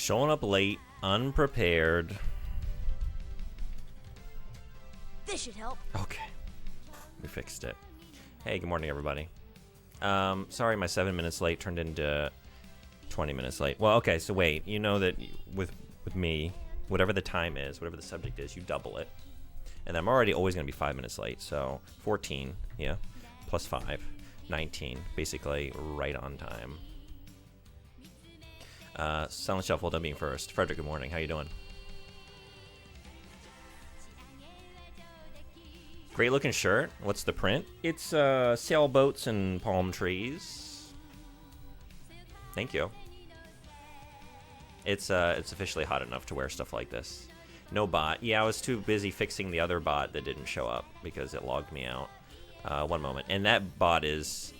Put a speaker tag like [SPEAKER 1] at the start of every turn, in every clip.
[SPEAKER 1] Showing up late, unprepared.
[SPEAKER 2] This should help.
[SPEAKER 1] Okay. We fixed it. Hey, good morning, everybody. Sorry my 7 minutes late turned into 20 minutes late. Well, okay, so wait. You know that with me, whatever the time is, whatever the subject is, you double it. And I'm already always going to be 5 minutes late, so 14, yeah, plus 5, 19, basically right on time. Silent Shuffle, done being first. Frederick, good morning. How you doing? Great looking shirt. What's the print? It's sailboats and palm trees. Thank you. It's officially hot enough to wear stuff like this. No bot. Yeah, I was too busy fixing the other bot that didn't show up because it logged me out. One moment. And that bot is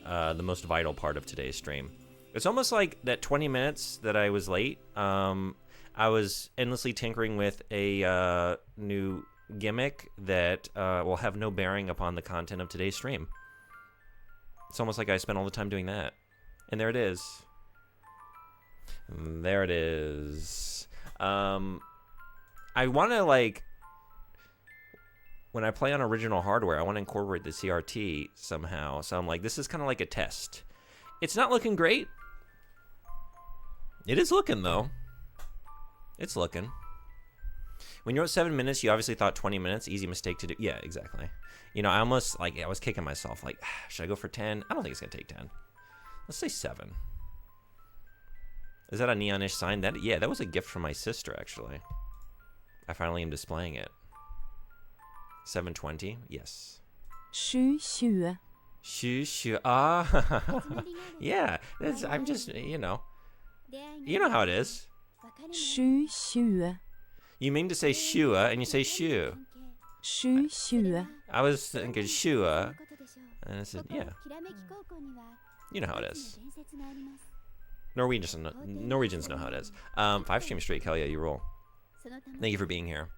[SPEAKER 1] the most vital part of today's stream. It's almost like that 20 minutes that I was late. I was endlessly tinkering with a new gimmick that will have no bearing upon the content of today's stream. It's almost like I spent all the time doing that. And there it is. There it is. I want to, like, when I play on original hardware, I want to incorporate the CRT somehow. So I'm like, this is kind of like a test. It's not looking great. It is looking, though. It's looking. When you're at 7 minutes, you obviously thought 20 minutes. Easy mistake to do. Yeah, exactly. You know, I almost, like, I was kicking myself. Like, should I go for 10? I don't think it's going to take 10. Let's say 7. Is that a neonish sign? Yeah, that was a gift from my sister, actually. I finally am displaying it. 720? Yes.
[SPEAKER 3] 7:20.
[SPEAKER 1] Shoo. Ah. Yeah, I'm just, you know. You know how it is.
[SPEAKER 3] 7:20.
[SPEAKER 1] You mean to say shua, and you say shoe.
[SPEAKER 3] 7:20.
[SPEAKER 1] I was thinking shua, and I said, yeah. You know how it is. Norwegians know how it is. 5 stream streak, hell yeah, you roll. Thank you for being here.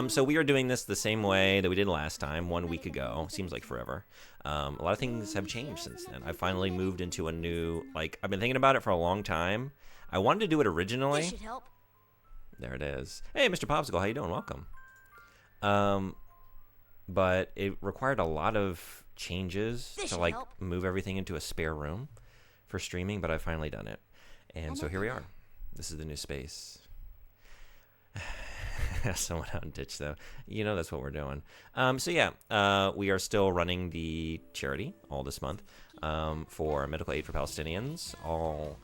[SPEAKER 1] So we are doing this the same way that we did last time, 1 week ago. Seems like forever. A lot of things have changed since then. I finally moved into a new, like, I've been thinking about it for a long time. I wanted to do it originally.
[SPEAKER 2] This should help.
[SPEAKER 1] There it is. Hey, Mr. Popsicle, how you doing? Welcome. But it required a lot of changes to, like, move everything into a spare room for streaming, but I've finally done it. And so here we are. This is the new space. Someone out in ditch, though. You know that's what we're doing. So yeah, we are still running the charity all this month for medical aid for Palestinians. All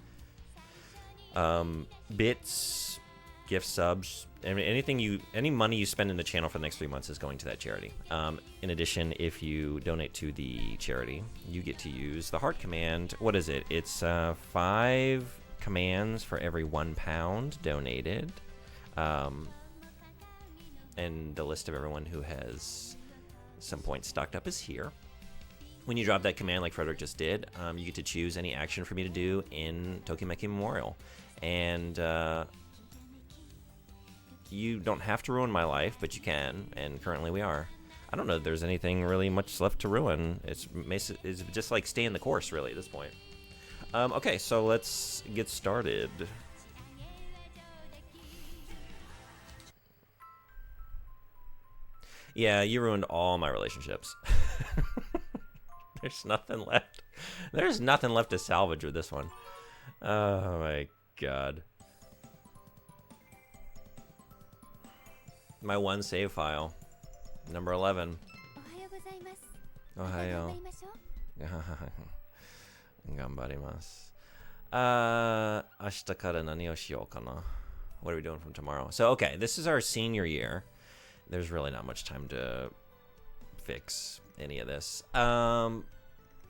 [SPEAKER 1] bits, gift subs, any money you spend in the channel for the next 3 months is going to that charity. In addition, if you donate to the charity, you get to use the heart command. What is it? It's 5 commands for every £1 donated. And the list of everyone who has some points stocked up is here. When you drop that command like Frederick just did, you get to choose any action for me to do in Tokimeki Memorial. And you don't have to ruin my life, but you can, and currently we are. I don't know if there's anything really much left to ruin. It's just like staying the course, really, at this point. Okay, so let's get started. Yeah, you ruined all my relationships. There's nothing left. There's nothing left to salvage with this one. Oh my god. My one save file. Number 11. Ohayo. Ganbarimasu. Ashita kara nani o shiyou kana? What are we doing from tomorrow? So, okay, this is our senior year. There's really not much time to fix any of this.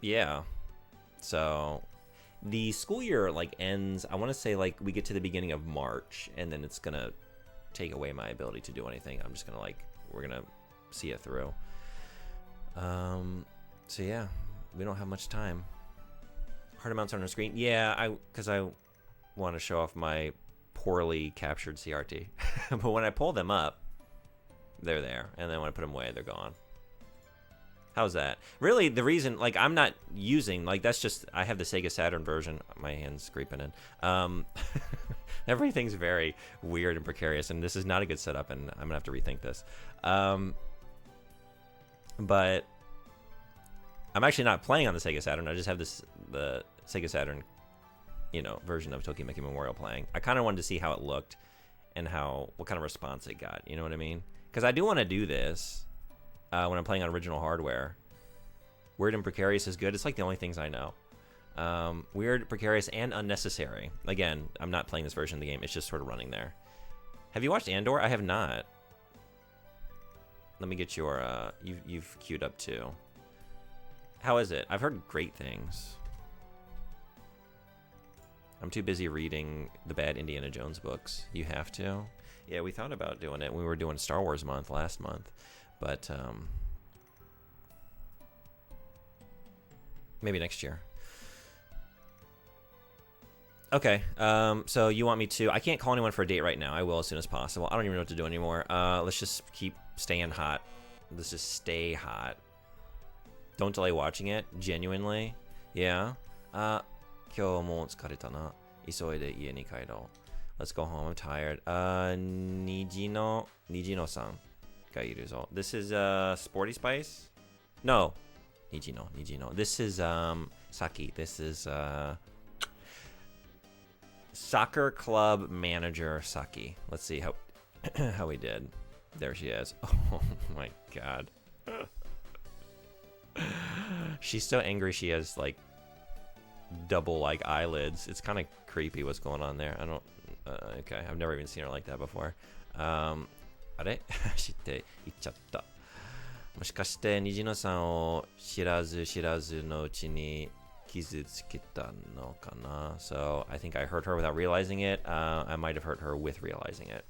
[SPEAKER 1] Yeah. So the school year like ends, I want to say like we get to the beginning of March, and then it's going to take away my ability to do anything. I'm just going to we're going to see it through. So yeah, we don't have much time. Heart amounts on our screen. Yeah, because I want to show off my poorly captured CRT. But when I pull them up, they're there, and then when I put them away, they're gone. How's that? Really, the reason, like, I'm not using, like, that's just, I have the Sega Saturn version. My hand's creeping in. Everything's very weird and precarious, and this is not a good setup, and I'm gonna have to rethink this. But I'm actually not playing on the Sega Saturn. I just have the Sega Saturn, version of Tokimeki Memorial playing. I kind of wanted to see how it looked and what kind of response it got. You know what I mean? Because I do want to do this when I'm playing on original hardware. Weird and precarious is good. It's like the only things I know. Weird, precarious, and unnecessary. Again, I'm not playing this version of the game. It's just sort of running there. Have you watched Andor? I have not. Let me get your, you've queued up too. How is it? I've heard great things. I'm too busy reading the bad Indiana Jones books. You have to? Yeah, we thought about doing it. We were doing Star Wars month last month. But, maybe next year. Okay, so you want me to... I can't call anyone for a date right now. I will as soon as possible. I don't even know what to do anymore. Let's just keep staying hot. Let's just stay hot. Don't delay watching it. Genuinely. Yeah. 今日も疲れたな。急いで家に帰ろう。Let's go home. I'm tired. Nijino-san がいるぞ。This is Sporty Spice? No. Nijino. This is Saki. This is Soccer Club Manager Saki. Let's see how how we did. There she is. Oh my god. She's so angry she has like double like eyelids. It's kind of creepy what's going on there. I don't okay, I've never even seen her like that before. あれ知って言っちゃった。もしかして虹野さんを知らずのうちに傷つけたのかな? So I think I hurt her without realizing it. I might have hurt her with realizing it.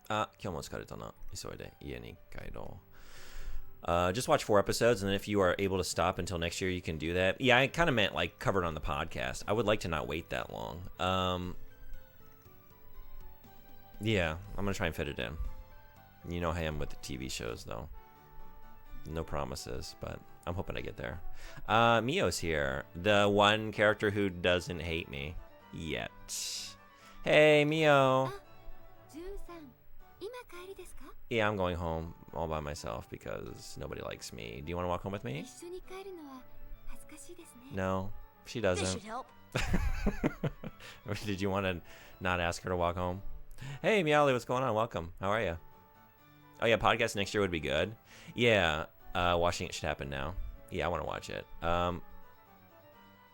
[SPEAKER 1] あ、今日も疲れたな。急いで家に帰ろう。Just watch 4 episodes, and then if you are able to stop until next year, you can do that. Yeah, I kind of meant like covered on the podcast. I would like to not wait that long. Yeah, I'm gonna try and fit it in. You know how I am with the TV shows, though. No promises, but I'm hoping I get there. Mio's here, the one character who doesn't hate me yet. Hey, Mio. Yeah, I'm going home all by myself because nobody likes me. Do you want to walk home with me? No, she doesn't.
[SPEAKER 2] This should help.
[SPEAKER 1] Did you want to not ask her to walk home? Hey, Meowly, what's going on? Welcome. How are you? Oh, yeah, podcast next year would be good. Yeah, watching it should happen now. Yeah, I want to watch it.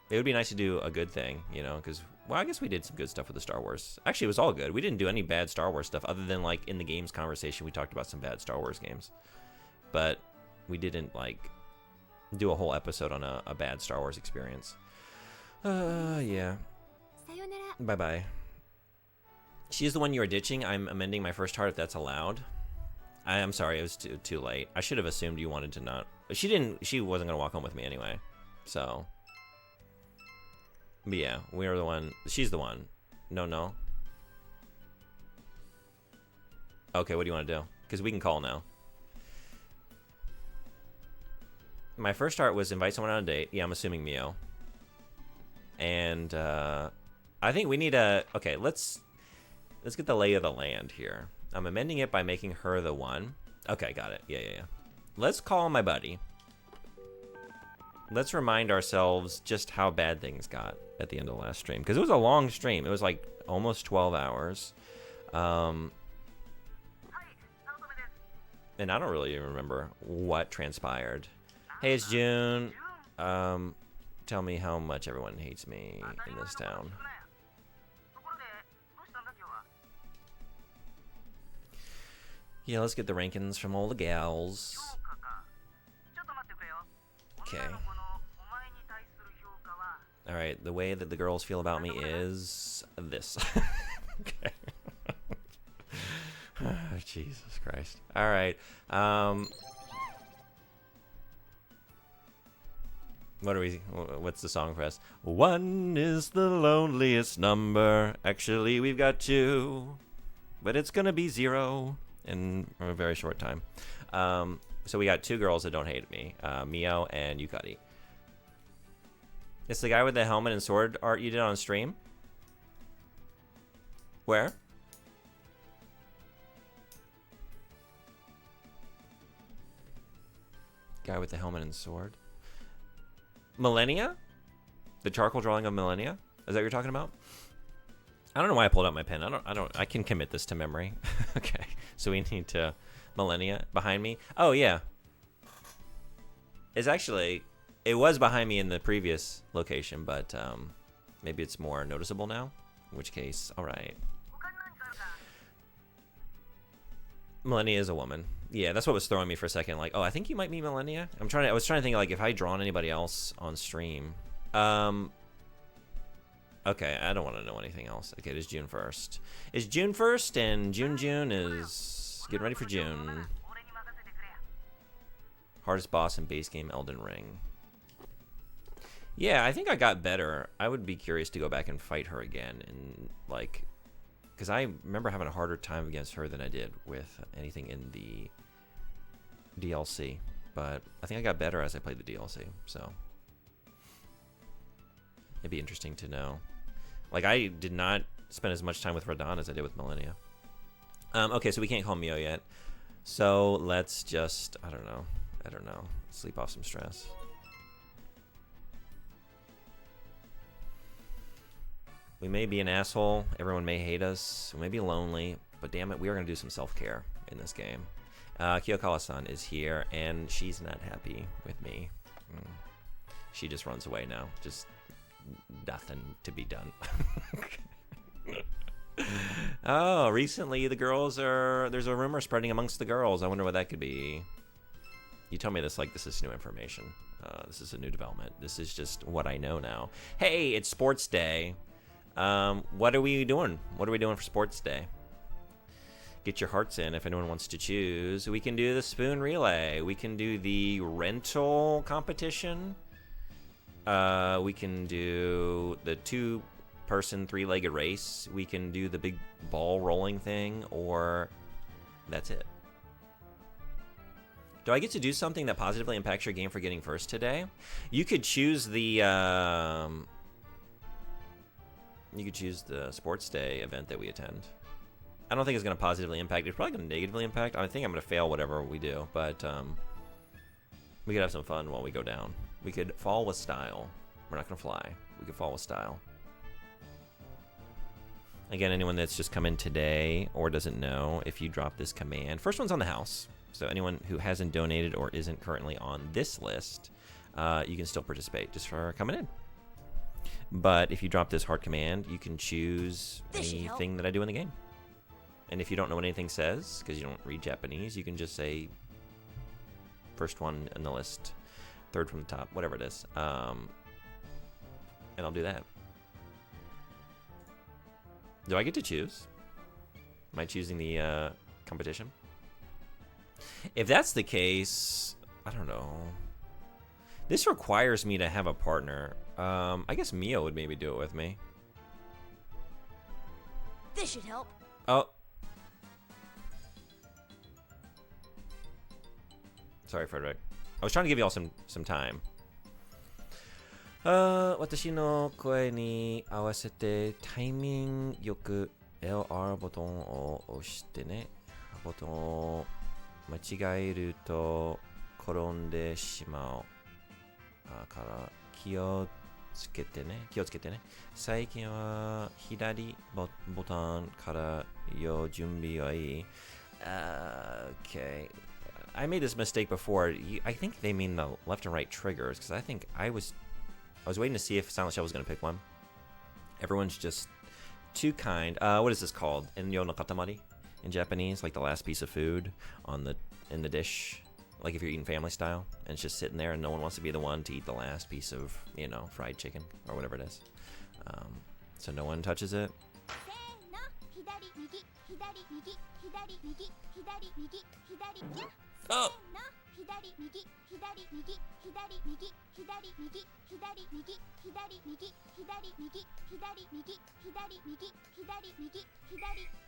[SPEAKER 1] It would be nice to do a good thing, because, well, I guess we did some good stuff with the Star Wars. Actually, it was all good. We didn't do any bad Star Wars stuff other than, like, in the games conversation, we talked about some bad Star Wars games. But we didn't, like, do a whole episode on a bad Star Wars experience. Yeah. Bye-bye. She's the one you were ditching. I'm amending my first heart if that's allowed. I'm sorry, it was too late. I should have assumed you wanted to not... She wasn't going to walk home with me anyway. So... But yeah, we are the one. She's the one. No. Okay, what do you want to do? Because we can call now. My first start was invite someone on a date. Yeah, I'm assuming Mio. And I think we need a... Okay, let's get the lay of the land here. I'm amending it by making her the one. Okay, got it. Yeah. Let's call my buddy. Let's remind ourselves just how bad things got at the end of the last stream. Because it was a long stream. It was like almost 12 hours. And I don't really even remember what transpired. Hey, it's June. Tell me how much everyone hates me in this town. Yeah, let's get the rankings from all the gals. Okay. Alright, the way that the girls feel about me is this. Okay. Oh, Jesus Christ. Alright. What's the song for us? 1 is the loneliest number. Actually, we've got 2. But it's gonna be 0 in a very short time. So we got 2 girls that don't hate me, Mio and Yukari. It's the guy with the helmet and sword art you did on stream? Where? Guy with the helmet and sword. Millennia? The charcoal drawing of Millennia? Is that what you're talking about? I don't know why I pulled out my pen. I can commit this to memory. Okay. So we need to Millennia behind me. Oh yeah. It's actually, it was behind me in the previous location, but maybe it's more noticeable now. In which case, all right. Millennia is a woman. Yeah, that's what was throwing me for a second. Like, oh, I think you might be Millennia. I was trying to think like if I drawn anybody else on stream. Okay, I don't want to know anything else. Okay, it is June 1st. It's June 1st, and June is getting ready for June. Hardest boss in base game, Elden Ring. Yeah, I think I got better. I would be curious to go back and fight her again, and like, because I remember having a harder time against her than I did with anything in the DLC. But I think I got better as I played the DLC, so it'd be interesting to know. Like, I did not spend as much time with Radon as I did with Millennia. Okay, so we can't call Mio yet. So let's just, I don't know, sleep off some stress. We may be an asshole. Everyone may hate us. We may be lonely. But damn it, we are going to do some self-care in this game. Kyokawa-san is here, and she's not happy with me. She just runs away now. Just nothing to be done. Oh, recently the girls are... There's a rumor spreading amongst the girls. I wonder what that could be. You tell me this like this is new information. This is a new development. This is just what I know now. Hey, it's sports day. What are we doing? What are we doing for sports day? Get your hearts in if anyone wants to choose. We can do the spoon relay. We can do the rental competition. We can do the 2-person 3-legged race. We can do the big ball rolling thing, or that's it. Do I get to do something that positively impacts your game for getting first today? You could choose the sports day event that we attend. I don't think it's going to positively impact. It's probably going to negatively impact. I think I'm going to fail whatever we do, but we could have some fun while we go down. We could fall with style. We're not going to fly. We could fall with style. Again, anyone that's just come in today or doesn't know, if you drop this command, first one's on the house. So anyone who hasn't donated or isn't currently on this list, you can still participate just for coming in. But if you drop this hard command, you can choose anything that I do in the game. And if you don't know what anything says, because you don't read Japanese, you can just say first one in the list, third from the top, whatever it is. And I'll do that. Do I get to choose? Am I choosing the competition? If that's the case, I don't know. This requires me to have a partner. I guess Mio would maybe do it with me.
[SPEAKER 2] This should help.
[SPEAKER 1] Oh. Sorry, Frederick. I was trying to give you all some time. 私の声に合わせてタイミングよく LR ボタンを押してね。ボタンを間違えると転んでしまうから気をつけてね。最近は左ボタンからよ準備はいい。Okay. I made this mistake before. I think they mean the left and right triggers, because I think I was waiting to see if Silent Shell was going to pick one. Everyone's just too kind. What is this called? Enyo no katamari in Japanese, like the last piece of food in the dish, like if you're eating family style, and it's just sitting there, and no one wants to be the one to eat the last piece of, fried chicken or whatever it is. So no one touches it. Oh.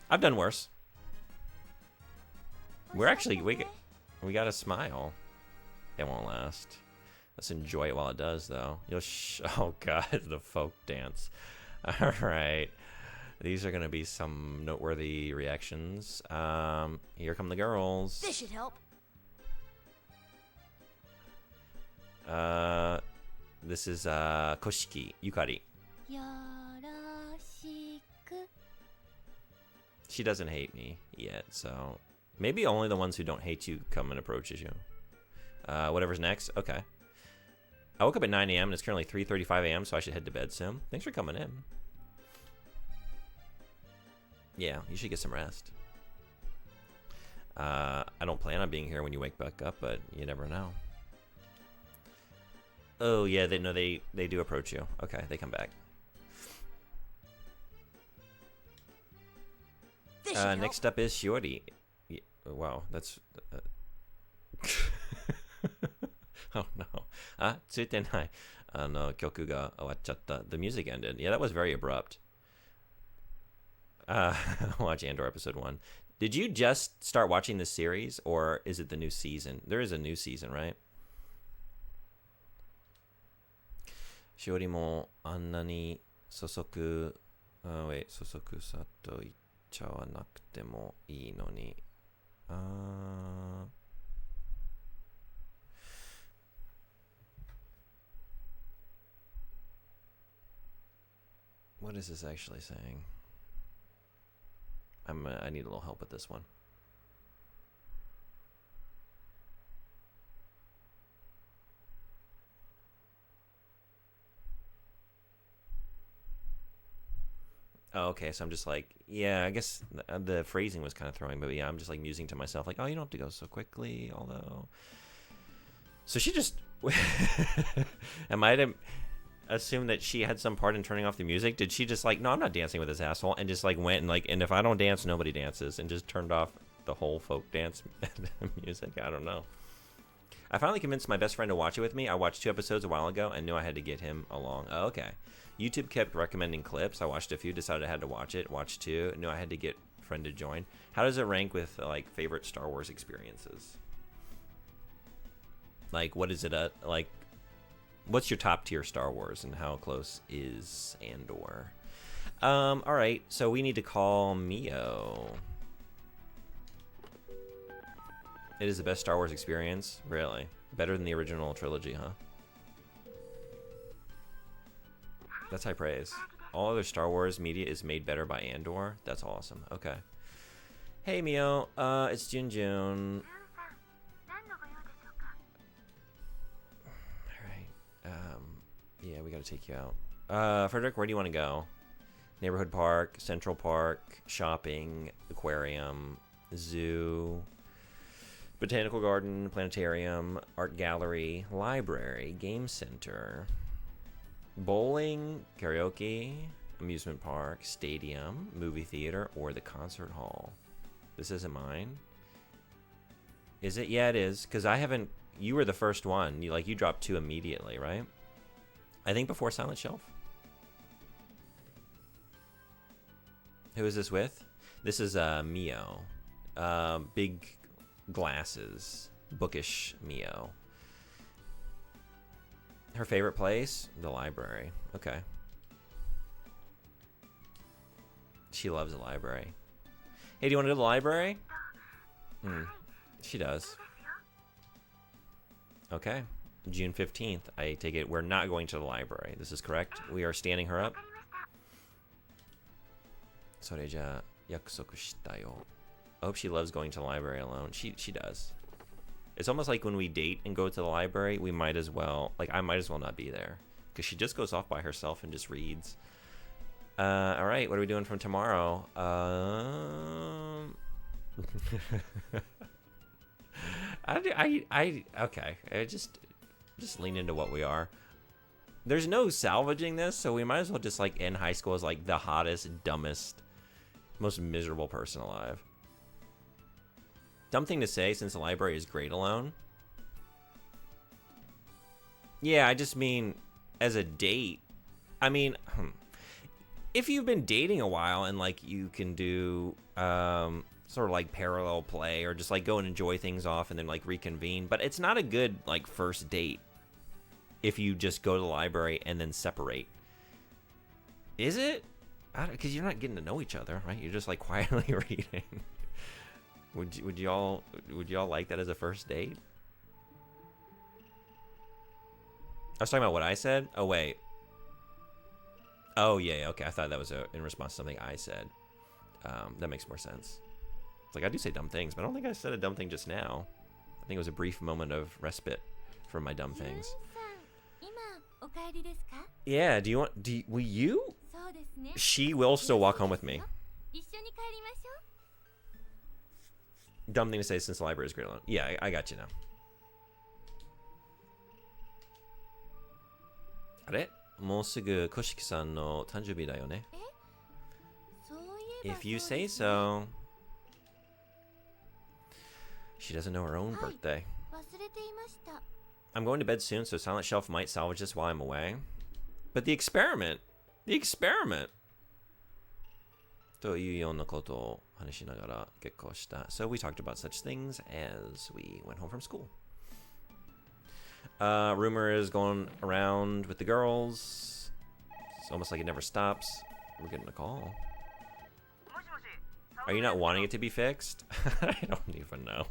[SPEAKER 1] I've done worse. We're We got a smile. It won't last. Let's enjoy it while it does, though. Oh god, the folk dance. All right, these are gonna be some noteworthy reactions. Here come the girls.
[SPEAKER 2] This should help.
[SPEAKER 1] This is Koshiki Yukari.
[SPEAKER 2] よろしく
[SPEAKER 1] She doesn't hate me yet, so maybe only the ones who don't hate you come and approaches you. Whatever's next. Okay. I woke up at 9 a.m. and it's currently 3:35 a.m., so I should head to bed soon. Thanks for coming in. Yeah, you should get some rest. I don't plan on being here when you wake back up, but you never know. Oh yeah, they do approach you. Okay, they come back. Next up is Shiori. Wow, that's. Oh no. ついてない。曲が終わっちゃった。The music ended. Yeah, that was very abrupt. Watch Andor episode 1. Did you just start watching this series, or is it the new season? There is a new season, right? しおりもあんなに注ぐさと言っちゃわなくてもいいのに。What is this actually saying? I need a little help with this one. Oh, okay, so I'm just like, yeah, I guess the phrasing was kind of throwing, but yeah, I'm just like musing to myself, like, oh, you don't have to go so quickly, although. So she just. Am I to assume that she had some part in turning off the music? Did she just like, no, I'm not dancing with this asshole, and just like went and like, and if I don't dance, nobody dances, and just turned off the whole folk dance music? I don't know. I finally convinced my best friend to watch it with me. I watched 2 episodes a while ago and knew I had to get him along. Oh, okay. YouTube kept recommending clips. I watched a few, decided I had to watch it. Watched 2, knew I had to get a friend to join. How does it rank with like favorite Star Wars experiences? Like, what is it like? What's your top tier Star Wars, and how close is Andor? All right, so we need to call Mio. It is the best Star Wars experience, really. Better than the original trilogy, huh? That's high praise. All other Star Wars media is made better by Andor. That's awesome. Okay. Hey Mio, it's Junjun. Yeah, we gotta take you out. Frederick, where do you want to go? Neighborhood park, Central Park, shopping, aquarium, zoo, botanical garden, planetarium, art gallery, library, game center, bowling, karaoke, amusement park, stadium, movie theater, or the concert hall. This isn't mine. Is it? Yeah, it is. Because I haven't. You were the first one. You dropped 2 immediately, right? I think before Silent Shelf. Who is this with? This is Mio. Big glasses. Bookish Mio. Her favorite place? The library. Okay. She loves the library. Hey, do you want to go to the library? She does. Okay. June 15th. I take it we're not going to the library. This is correct. We are standing her up. それじゃ約束したよ. I hope she loves going to the library alone. She does. It's almost like when we date and go to the library, we might as well, like I might as well not be there, because she just goes off by herself and just reads. All right, what are we doing from tomorrow? Okay. I just lean into what we are. There's no salvaging this, so we might as well just like end high school as like the hottest, dumbest, most miserable person alive. Dumb thing to say since the library is great alone. Yeah, I just mean as a date. I mean, if you've been dating a while and like you can do sort of like parallel play or just like go and enjoy things off and then like reconvene. But it's not a good like first date if you just go to the library and then separate. Is it? Because you're not getting to know each other, right? You're just like quietly reading. Would y'all like that as a first date? I was talking about what I said. Oh wait. Oh yeah. Okay, I thought that was in response to something I said. That makes more sense. It's like I do say dumb things, but I don't think I said a dumb thing just now. I think it was a brief moment of respite from my dumb things. Yeah. Will you? She will still walk home with me. Dumb thing to say since the library is great alone. Yeah, I got you now. あれもうすぐ小敷さんの誕生日だよね If you say so. She doesn't know her own birthday. I'm going to bed soon, so Silent Shelf might salvage this while I'm away. But the experiment! The experiment! というようなことを話しながら結婚した. So we talked about such things as we went home from school. Rumor is going around with the girls. It's almost like it never stops. We're getting a call. Are you not wanting it to be fixed? I don't even know.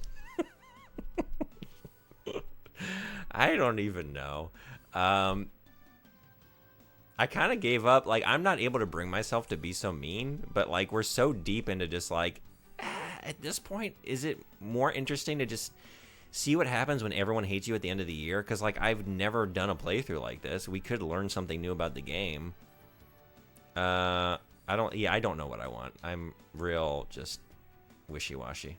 [SPEAKER 1] I don't even know. I kind of gave up. Like, I'm not able to bring myself to be so mean, but like, we're so deep into just like, at this point, is it more interesting to just see what happens when everyone hates you at the end of the year? Because like, I've never done a playthrough like this. We could learn something new about the game. I don't know what I want. I'm real just wishy-washy.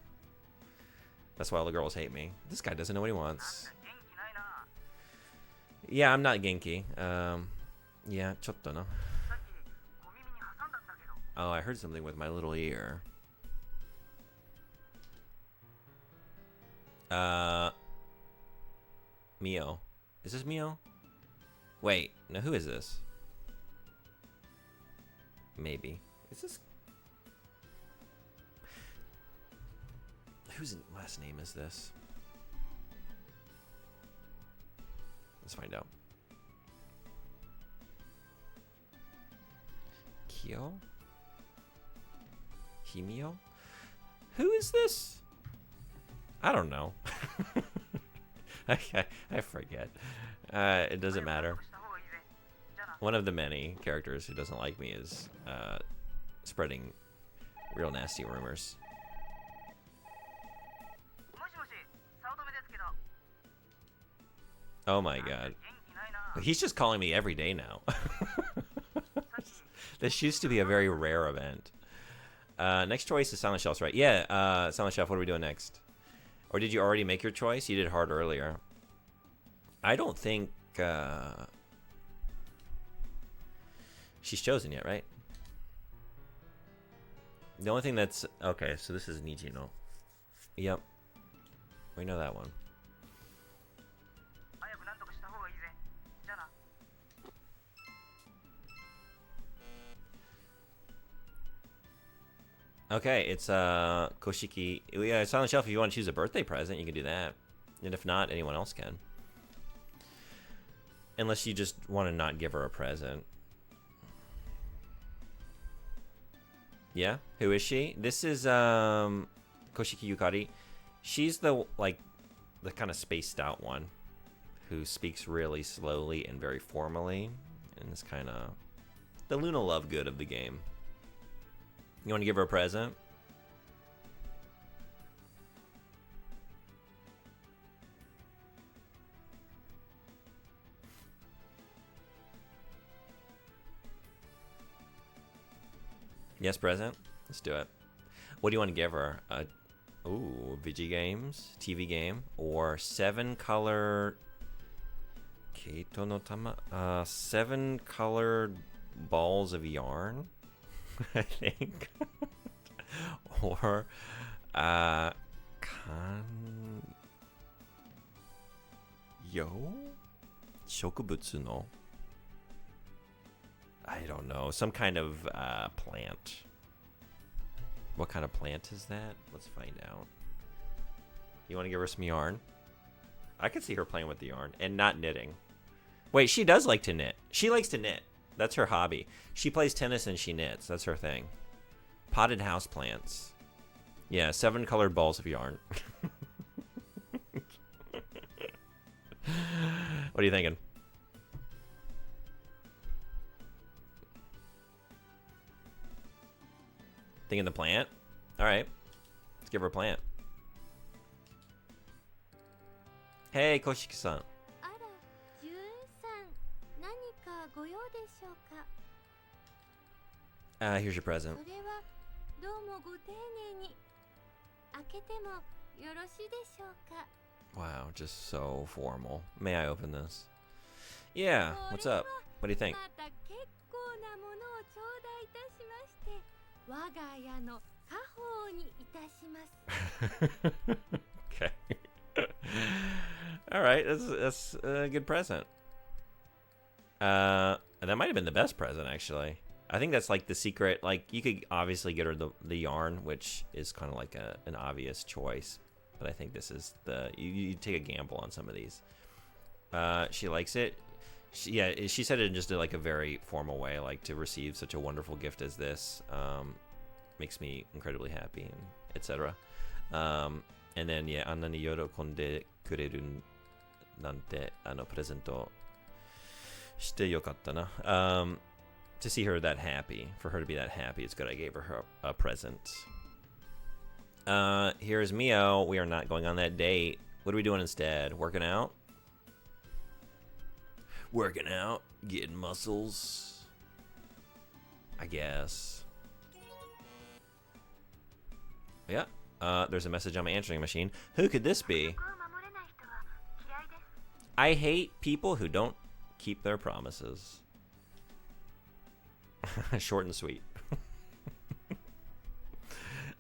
[SPEAKER 1] That's why all the girls hate me. This guy doesn't know what he wants. Yeah, I'm not Genki. Yeah, chotto no. Oh, I heard something with my little ear. Mio. Is this Mio? Wait, no, who is this? Maybe. Is this... Whose last name is this? Let's find out. Kyo? Himio? Who is this? I don't know. I forget. It doesn't matter. One of the many characters who doesn't like me is spreading real nasty rumors. Oh my god. He's just calling me every day now. This used to be a very rare event. Next choice is Silent Shelf, right? Yeah, Silent Shelf, what are we doing next? Or did you already make your choice? You did hard earlier. I don't think she's chosen yet, right? The only thing that's... Okay, so this is Nijino. Yep. We know that one. Okay, it's Koshiki. Yeah, Silent Shelf, if you want to choose a birthday present, you can do that. And if not, anyone else can. Unless you just want to not give her a present. Yeah? Who is she? This is Koshiki Yukari. She's the kind of spaced out one who speaks really slowly and very formally, and is kind of the Luna Lovegood of the game. You want to give her a present? Yes, present? Let's do it. What do you want to give her? Ooh, Vigi Games, TV game, or 7-color... Keito no Tama? 7 colored balls of yarn? I think. Or Shokubutsu no, I don't know, some kind of plant. What kind of plant is that? Let's find out. You want to give her some yarn? I could see her playing with the yarn and not knitting. Wait, she does like to knit. She likes to knit. That's her hobby. She plays tennis and she knits. That's her thing. Potted house plants. Yeah, 7 colored balls of yarn. What are you thinking? Thinking the plant? All right. Let's give her a plant. Hey, Koshiki-san.
[SPEAKER 2] あら、ジュンさん、何かご用でしょうか。
[SPEAKER 1] Here's your present.
[SPEAKER 2] それはどうもご丁寧に。開けてもよろしいでしょうか。
[SPEAKER 1] Wow, just so formal. May I open this? Yeah, what's up? What do you think?
[SPEAKER 2] また結構なものを頂戴いたしまして、我が家の家宝にいたします。
[SPEAKER 1] Okay. All right, that's a good present. That might have been the best present, actually. I think that's like the secret. Like, you could obviously get her the yarn, which is kind of like an obvious choice. But I think this is you take a gamble on some of these. She likes it. She said it in just like a very formal way, like to receive such a wonderful gift as this makes me incredibly happy, and etc. And then yeah, あんなに喜んでくれるなんてプレゼントしてよかったな. To see her that happy, for her to be that happy, it's good I gave her a present. Here's Mio. We are not going on that date. What are we doing instead? Working out? Working out, getting muscles, I guess. Yeah. There's a message on my answering machine. Who could this be? I hate people who don't keep their promises. Short and sweet.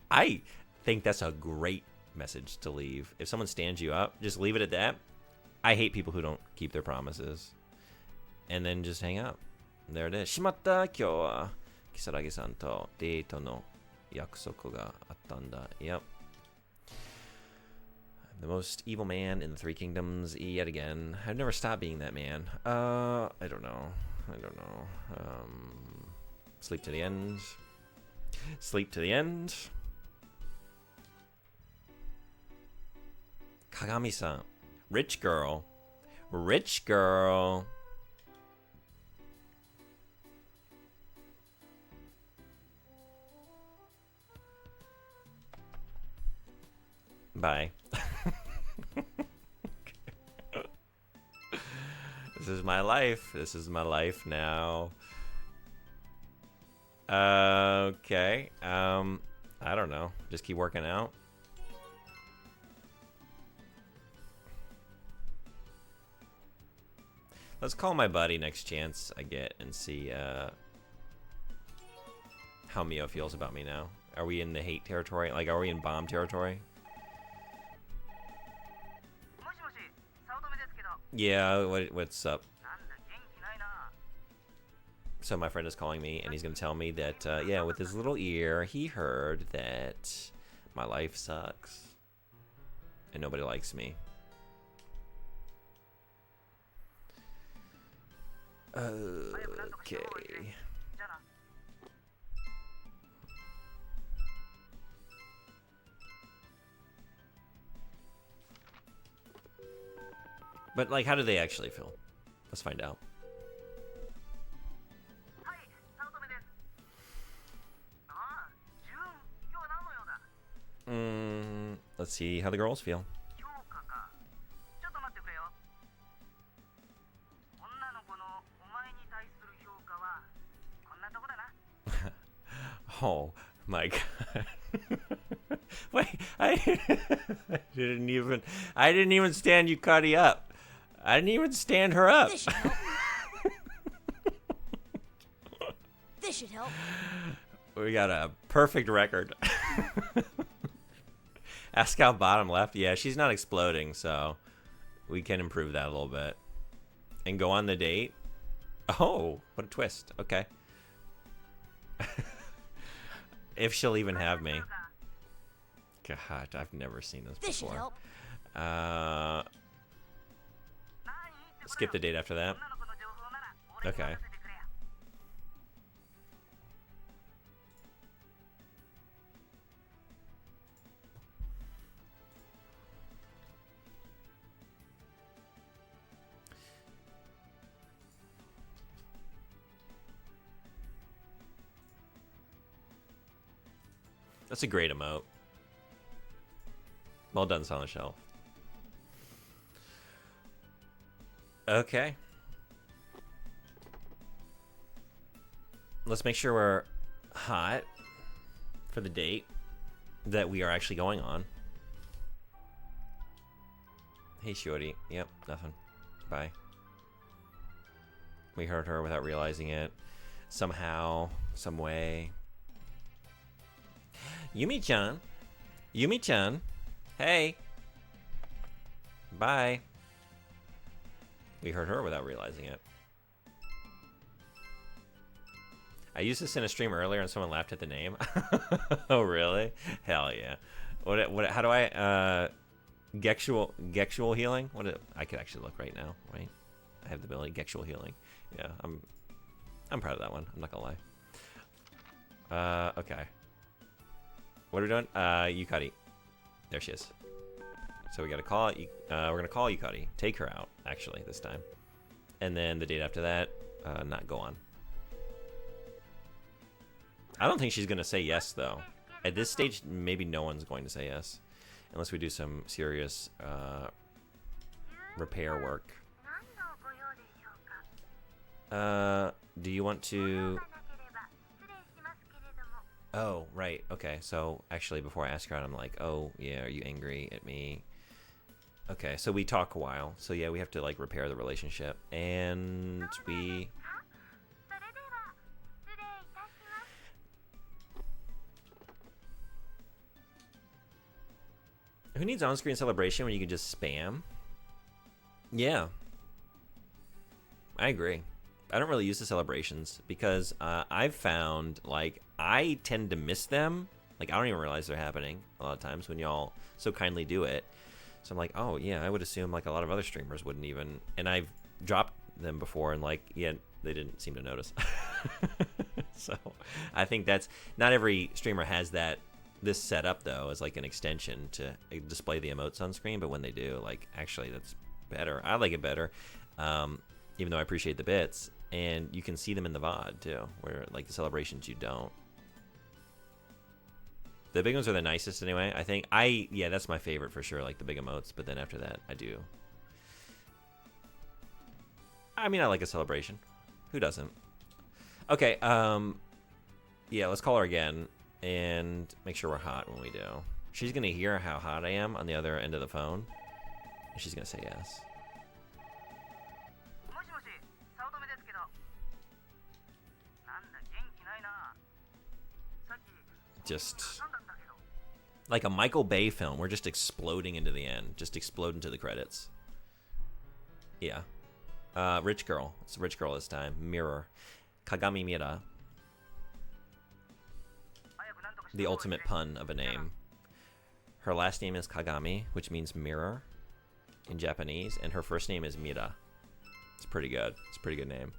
[SPEAKER 1] I think that's a great message to leave. If someone stands you up, just leave it at that. I hate people who don't keep their promises. And then just hang up. There it is. しまった。今日はキサラギさんとデートの約束があったんだ. Yep. The most evil man in the Three Kingdoms yet again. I've never stopped being that man. I don't know. Sleep to the end. Sleep to the end. Kagami-san. Rich girl. Rich girl. Bye. This is my life. This is my life now. Okay. I don't know. Just keep working out. Let's call my buddy next chance I get and see how Mio feels about me now. Are we in the hate territory? Like, are we in bomb territory? Yeah, what's up? So my friend is calling me, and he's going to tell me that, yeah, with his little ear, he heard that my life sucks, and nobody likes me. Okay. But, like, how do they actually feel? Let's find out. Let's see how the girls feel. Oh my god. Wait, I didn't even stand Yukari up. I didn't even stand her up.
[SPEAKER 2] This should help. This should help.
[SPEAKER 1] We got a perfect record. Ask out bottom left. Yeah, she's not exploding, so we can improve that a little bit. And go on the date. Oh, what a twist. Okay. If she'll even have me. God, I've never seen this
[SPEAKER 2] This should
[SPEAKER 1] before.
[SPEAKER 2] help.
[SPEAKER 1] Skip the date after that. Okay. That's a great emote. Well done, Silent Shelf. Okay. Let's make sure we're hot for the date that we are actually going on. Hey, Shorty. Yep, nothing. Bye. We heard her without realizing it. Somehow, some way. Yumi-chan. Yumi-chan. Hey. Bye. We heard her without realizing it. I used this in a stream earlier and someone laughed at the name. Oh, really? Hell yeah. What, how do I, Gexual healing? I could actually look right now, right? I have the ability, Gexual healing. Yeah, I'm proud of that one. I'm not gonna lie. Okay. What are we doing? Yukari. There she is. So we gotta call it. We're gonna call Yukari. Take her out, actually, this time. And then the date after that, not go on. I don't think she's gonna say yes, though. At this stage, maybe no one's going to say yes. Unless we do some serious repair work. Do you want to... Oh, right. Okay, so actually before I ask her out, I'm like, oh, yeah, are you angry at me? Okay, so we talk a while. So yeah, we have to, like, repair the relationship. And we... Who needs on-screen celebration when you can just spam? Yeah. I agree. I don't really use the celebrations because I've found, like, I tend to miss them. Like, I don't even realize they're happening a lot of times when y'all so kindly do it. So I'm like, oh, yeah, I would assume, like, a lot of other streamers wouldn't even... And I've dropped them before and, like, yeah, they didn't seem to notice. So I think that's... Not every streamer has that. This setup, though, is like an extension to display the emotes on screen, but when they do, like, actually, that's better. I like it better, even though I appreciate the bits. And you can see them in the VOD, too, where, like, the celebrations you don't. The big ones are the nicest, anyway. I think, yeah, that's my favorite for sure, like, the big emotes, but then after that, I do. I mean, I like a celebration. Who doesn't? Okay, yeah, let's call her again. And make sure we're hot when we do. She's going to hear how hot I am on the other end of the phone. And she's going to say yes. Just like a Michael Bay film. We're just exploding into the end. Just explode into the credits. Yeah. Rich girl. It's a rich girl this time. Mirror. Kagami Mira. The ultimate pun of a name. Her last name is Kagami, which means mirror in Japanese, and her first name is Mira. It's pretty good. It's a pretty good name.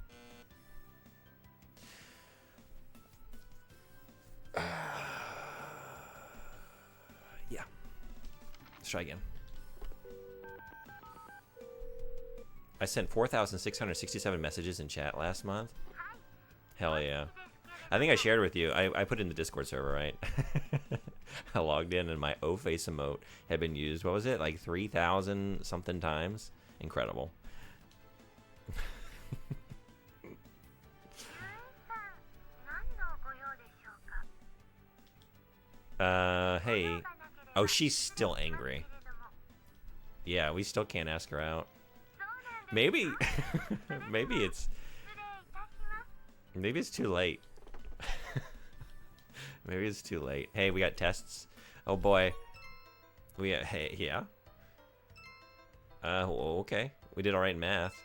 [SPEAKER 1] Yeah. Let's try again. I sent 4,667 messages in chat last month. Hell yeah. I think I shared with you. I put it in the Discord server, right? I logged in and my O-face emote had been used. What was it? Like 3,000 something times? Incredible. Hey. Oh, she's still angry. Yeah, we still can't ask her out. Maybe, maybe it's too late. Maybe it's too late. Hey, we got tests. Oh boy. Hey, yeah. Okay. We did all right in math.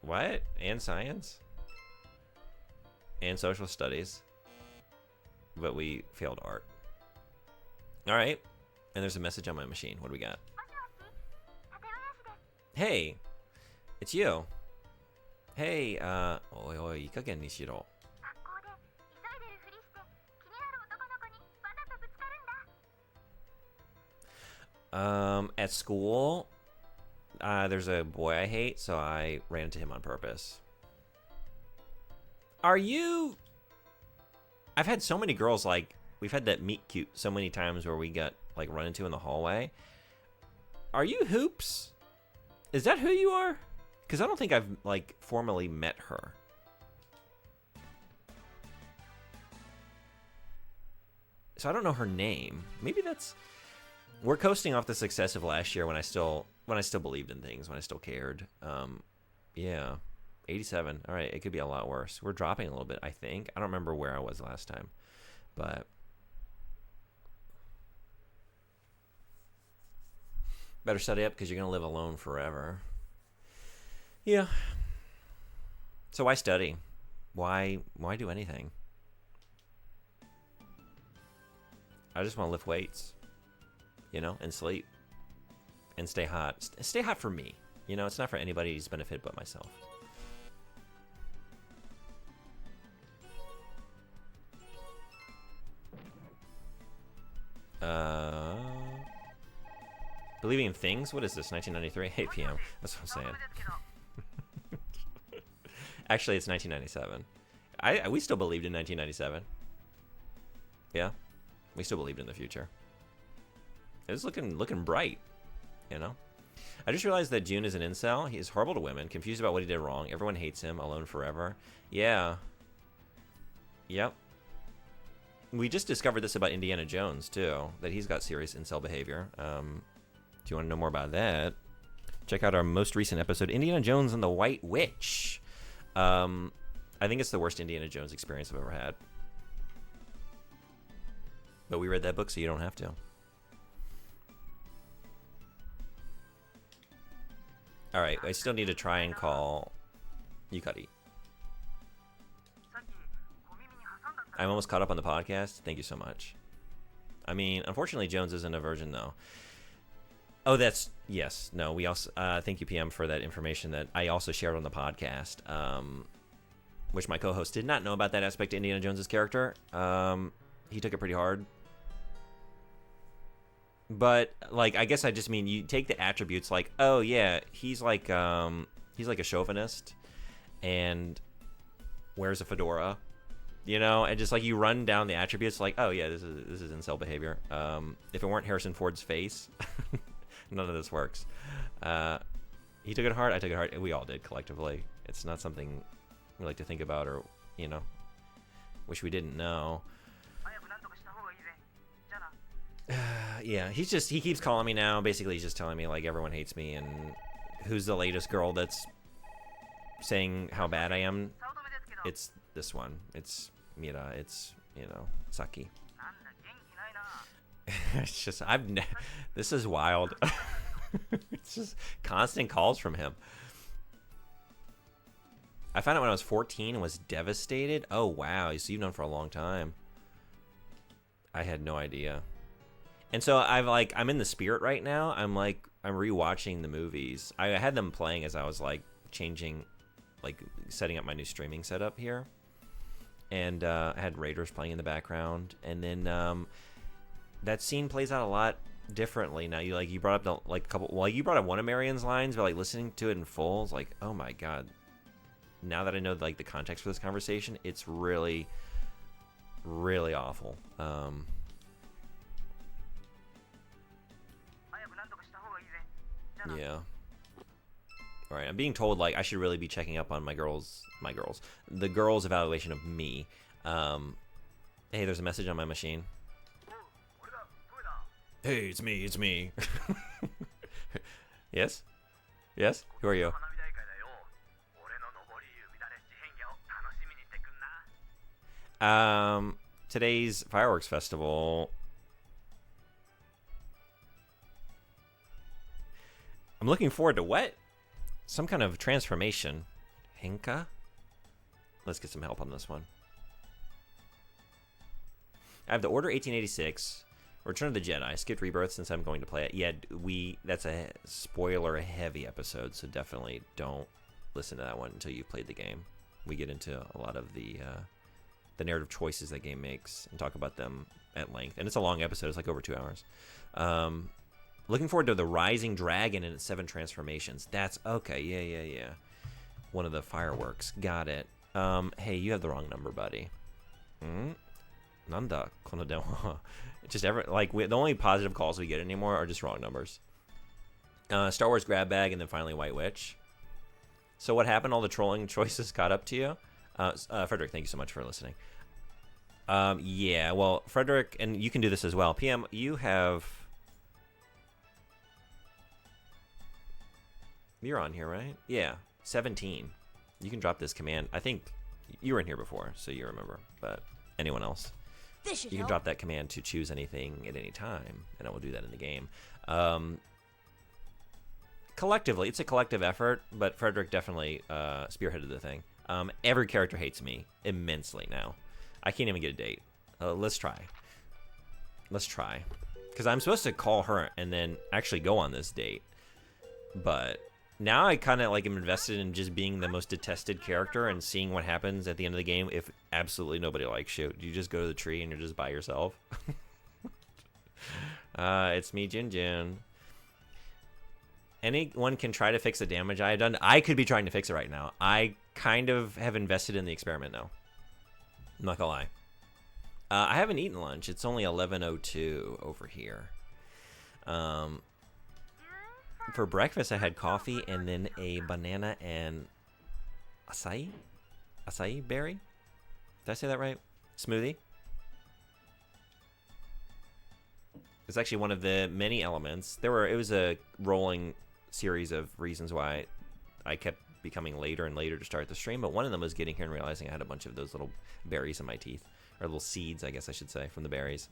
[SPEAKER 1] What? And science? And social studies. but we failed art. All right. And there's a message on my machine. What do we got? Hey, it's you. Hey, oi oi, いい加減にしろ. At school, there's a boy I hate, so I ran into him on purpose. Are you... I've had so many girls, like, we've had that meet cute so many times where we got, like, run into in the hallway. Are you Hoops? Is that who you are? Because I don't think I've, like, formally met her. So I don't know her name. Maybe that's... We're coasting off the success of last year when I still believed in things, when I still cared. Yeah. 87. All right, it could be a lot worse. We're dropping a little bit, I think. I don't remember where I was last time. But... Better study up because you're going to live alone forever. Yeah. So why study? Why do anything? I just want to lift weights. You know, and sleep. And stay hot. Stay hot for me. You know, it's not for anybody's benefit but myself. Believing in things? What is this, 1993? 8 p.m. That's what I'm saying. Actually, it's 1997. We still believed in 1997. Yeah. We still believed in the future. It was looking bright, you know? I just realized that June is an incel. He is horrible to women, confused about what he did wrong. Everyone hates him, alone forever. Yeah. Yep. We just discovered this about Indiana Jones, too, that he's got serious incel behavior. If you want to know more about that, check out our most recent episode, Indiana Jones and the White Witch. I think it's the worst Indiana Jones experience I've ever had. But we read that book, so you don't have to. All right, I still need to try and call Yukari. I'm almost caught up on the podcast. Thank you so much. I mean, unfortunately, Jones isn't a virgin, though. Oh, that's... Yes. No, we also... thank you, PM, for that information that I also shared on the podcast, which my co-host did not know about that aspect of Indiana Jones's character. He took it pretty hard. But, like, I guess I just mean you take the attributes like, oh, yeah, he's like a chauvinist and wears a fedora, you know, and just, like, you run down the attributes like, oh, yeah, this is incel behavior. If it weren't Harrison Ford's face, none of this works. He took it hard, I took it hard, we all did collectively. It's not something we like to think about or, you know, wish we didn't know. Yeah, he keeps calling me now. Basically, he's just telling me, like, everyone hates me, and who's the latest girl that's saying how bad I am? It's this one. It's Mira. It's, you know, Saki. It's just, this is wild. It's just constant calls from him. I found out when I was 14 and was devastated. Oh, wow. So you've known for a long time. I had no idea. And so I'm in the spirit right now. I'm rewatching the movies. I had them playing as I was like changing, like setting up my new streaming setup here. And I had Raiders playing in the background. And then that scene plays out a lot differently now. You brought up you brought up one of Marion's lines, but like listening to it in full, it's like, oh my God. Now that I know like the context for this conversation, it's really, really awful. Yeah. All right, I'm being told like I should really be checking up on the girls' evaluation of me. Hey, there's a message on my machine. Hey, it's me. Yes? Yes? Who are you? Today's fireworks festival. I'm looking forward to what? Some kind of transformation. Henka? Let's get some help on this one. I have the Order 1886, Return of the Jedi, skipped Rebirth since I'm going to play it. Yeah, that's a spoiler-heavy episode, so definitely don't listen to that one until you've played the game. We get into a lot of the narrative choices that game makes and talk about them at length. And it's a long episode. It's like over 2 hours. Looking forward to the Rising Dragon and its 7 transformations. That's okay. Yeah. One of the fireworks. Got it. Hey, you have the wrong number, buddy. Nanda kono denwa. Just the only positive calls we get anymore are just wrong numbers. Star Wars grab bag and then finally White Witch. So what happened? All the trolling choices caught up to you? Frederick, thank you so much for listening. Yeah, well, Frederick, and you can do this as well. PM, you have... You're on here, right? Yeah, 17. You can drop this command. I think you were in here before, so you remember. But anyone else? You can drop that command to choose anything at any time, and I will do that in the game. Collectively, it's a collective effort, but Frederick definitely spearheaded the thing. Every character hates me immensely now. I can't even get a date. Let's try. Because I'm supposed to call her and then actually go on this date. But now I kind of am invested in just being the most detested character and seeing what happens at the end of the game if absolutely nobody likes you. You just go to the tree and you're just by yourself. It's me, Jin. Anyone can try to fix the damage I have done. I could be trying to fix it right now. I kind of have invested in the experiment now. I'm not gonna lie. I haven't eaten lunch. It's only 11:02 over here. For breakfast, I had coffee and then a banana and acai berry. Did I say that right? Smoothie. It's actually one of the many elements. It was a rolling series of reasons why I kept becoming later and later to start the stream, but one of them was getting here and realizing I had a bunch of those little berries in my teeth, or little seeds, I guess I should say, from the berries.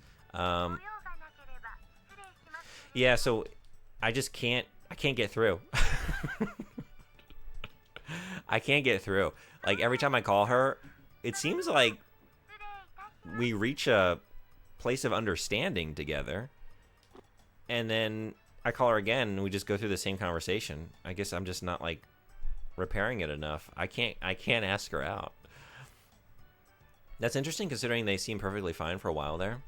[SPEAKER 1] Yeah, so I can't get through. I can't get through. Every time I call her, it seems like we reach a place of understanding together, and then I call her again and we just go through the same conversation. I guess I'm just not repairing it enough. I can't ask her out. That's interesting considering they seem perfectly fine for a while there.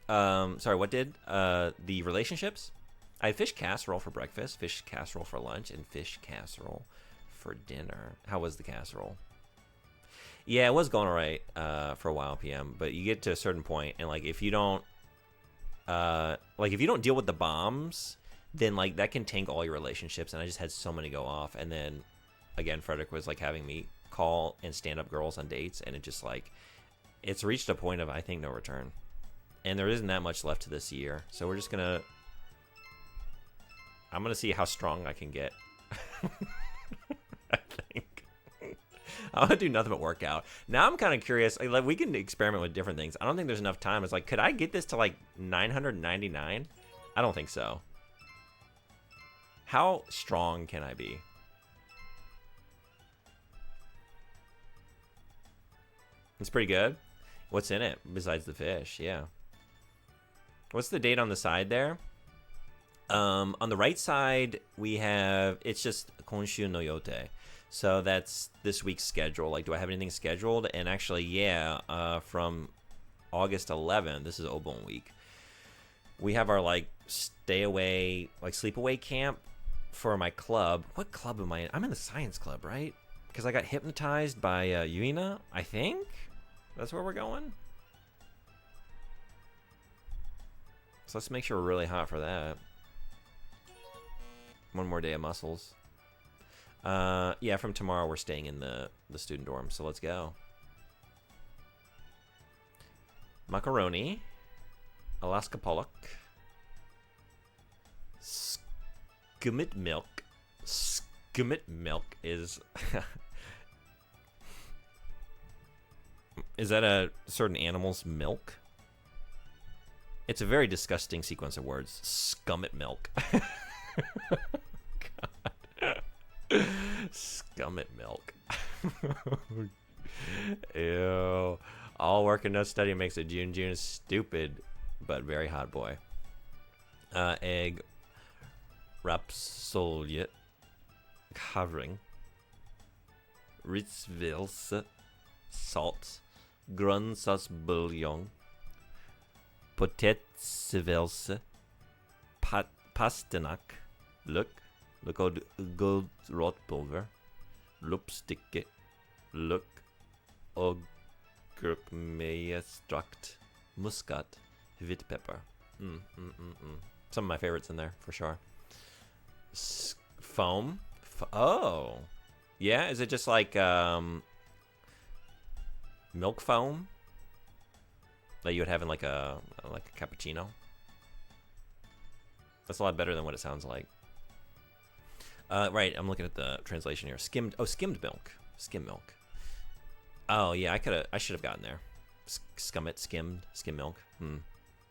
[SPEAKER 1] Sorry, what did? The relationships? I had fish casserole for breakfast, fish casserole for lunch, and fish casserole for dinner. How was the casserole? Yeah, it was going all right for a while, PM, but you get to a certain point and if you don't if you don't deal with the bombs, then that can tank all your relationships, and I just had so many go off. And then again, Frederick was having me call and stand up girls on dates, and it just it's reached a point of, I think, no return. And there isn't that much left to this year, so we're just I'm gonna see how strong I can get. I think I'm gonna do nothing but work out. Now I'm kind of curious. We can experiment with different things. I don't think there's enough time. It's could I get this to 999? I don't think so. How strong can I be? It's pretty good. What's in it besides the fish? Yeah. What's the date on the side there? On the right side, we have, it's just Konshu no Yote. So that's this week's schedule. Do I have anything scheduled? And actually, yeah, from August 11th, this is Obon week, we have our stay away, sleep away camp for my club. What club am I in? I'm in the science club, right? Because I got hypnotized by Yuina, I think? That's where we're going? So let's make sure we're really hot for that. One more day of muscles. Yeah, from tomorrow we're staying in the student dorm, so let's go. Macaroni. Alaska pollock. Skimmet milk. Skimmet milk is... Is that a certain animal's milk? It's a very disgusting sequence of words. Scummet milk. God. Scummet milk. Ew. All work and no study makes a Jun stupid, but very hot boy. Egg rapsolje covering. Ritzvils salt. Grønnsaks bouillon. Potetsvils. Pasternak. Look og god råtpulver. Loppstykke. Look og gurkmeiestrakt. Muskat. Hvitt pepper. Some of my favorites in there, for sure. Foam. Oh. Yeah, is it just like milk foam that you would have in like a cappuccino? That's a lot better than what it sounds like. Right, I'm looking at the translation here. Skimmed milk. Skim milk. Oh yeah, I should have gotten there. Skim milk.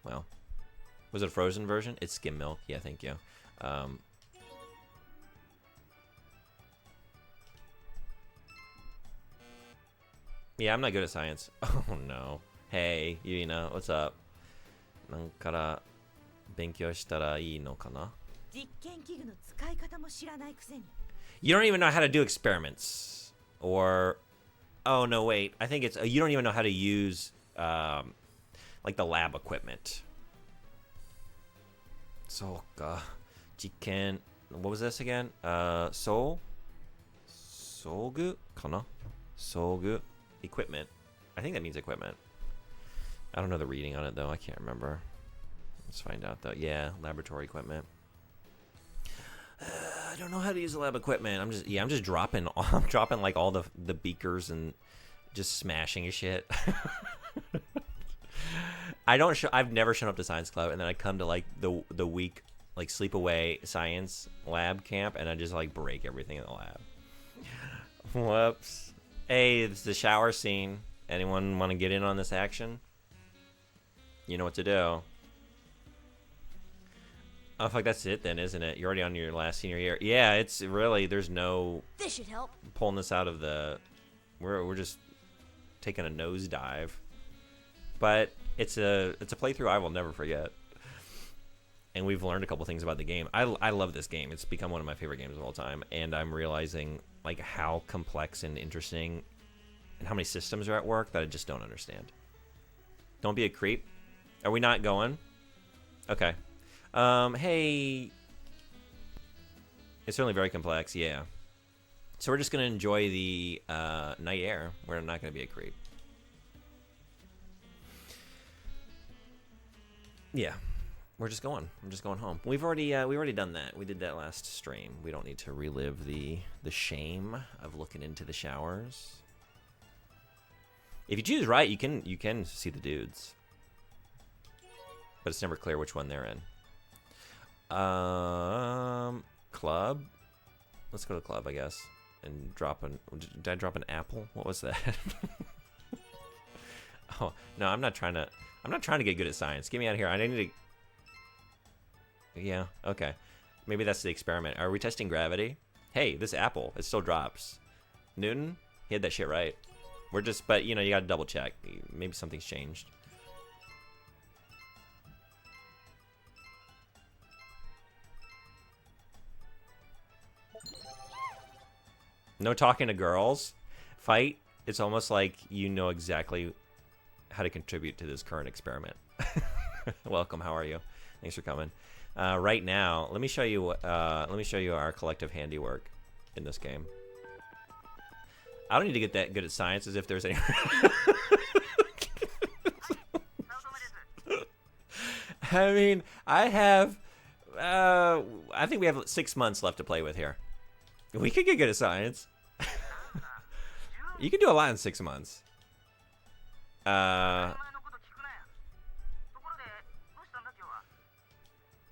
[SPEAKER 1] Well, was it a frozen version? It's skim milk. Yeah, thank you. Yeah, I'm not good at science. Oh no. Hey, Yuna, what's up? なんから勉強したらいいのかな? You don't even know how to do experiments. Or, oh no, wait. I think it's, you don't even know how to use, like the lab equipment. So, jiken, what was this again? Sogu? Kana? Sogu? Equipment. I think that means equipment. I don't know the reading on it though. I can't remember. Let's find out though. Yeah, laboratory equipment. I don't know how to use the lab equipment. I'm just dropping. I'm dropping like all the beakers and just smashing shit. I've never shown up to science club, and then I come to like the week like sleepaway science lab camp, and I just like break everything in the lab. Whoops. Hey, it's the shower scene. Anyone want to get in on this action? You know what to do. Oh, fuck, that's it then, isn't it? You're already on your last senior year. Yeah, it's really, there's no...
[SPEAKER 2] This should help.
[SPEAKER 1] Pulling this out of the... We're just taking a nosedive. But it's a playthrough I will never forget. And we've learned a couple things about the game. I love this game. It's become one of my favorite games of all time. And I'm realizing like how complex and interesting and how many systems are at work that I just don't understand. Don't be a creep. Are we not going? Okay. Hey. It's certainly very complex, yeah. So we're just going to enjoy the night air. We're not going to be a creep. Yeah. We're just going. I'm just going home. We already done that. We did that last stream. We don't need to relive the shame of looking into the showers. If you choose right, you can see the dudes. But it's never clear which one they're in. Club. Let's go to club, I guess, and drop an. Did I drop an apple? What was that? Oh no, I'm not trying to get good at science. Get me out of here. I need to. Yeah. Okay. Maybe that's the experiment. Are we testing gravity? Hey, this apple, it still drops. Newton, he had that shit right. We're just, but you know, you gotta double check. Maybe something's changed. No talking to girls. Fight. It's almost like you know exactly how to contribute to this current experiment. Welcome. How are you? Thanks for coming. Right now, let me show you. Let me show you our collective handiwork in this game. I don't need to get that good at science as if there's any. I mean, I have. I think we have 6 months left to play with here. We could get good at science. You can do a lot in 6 months.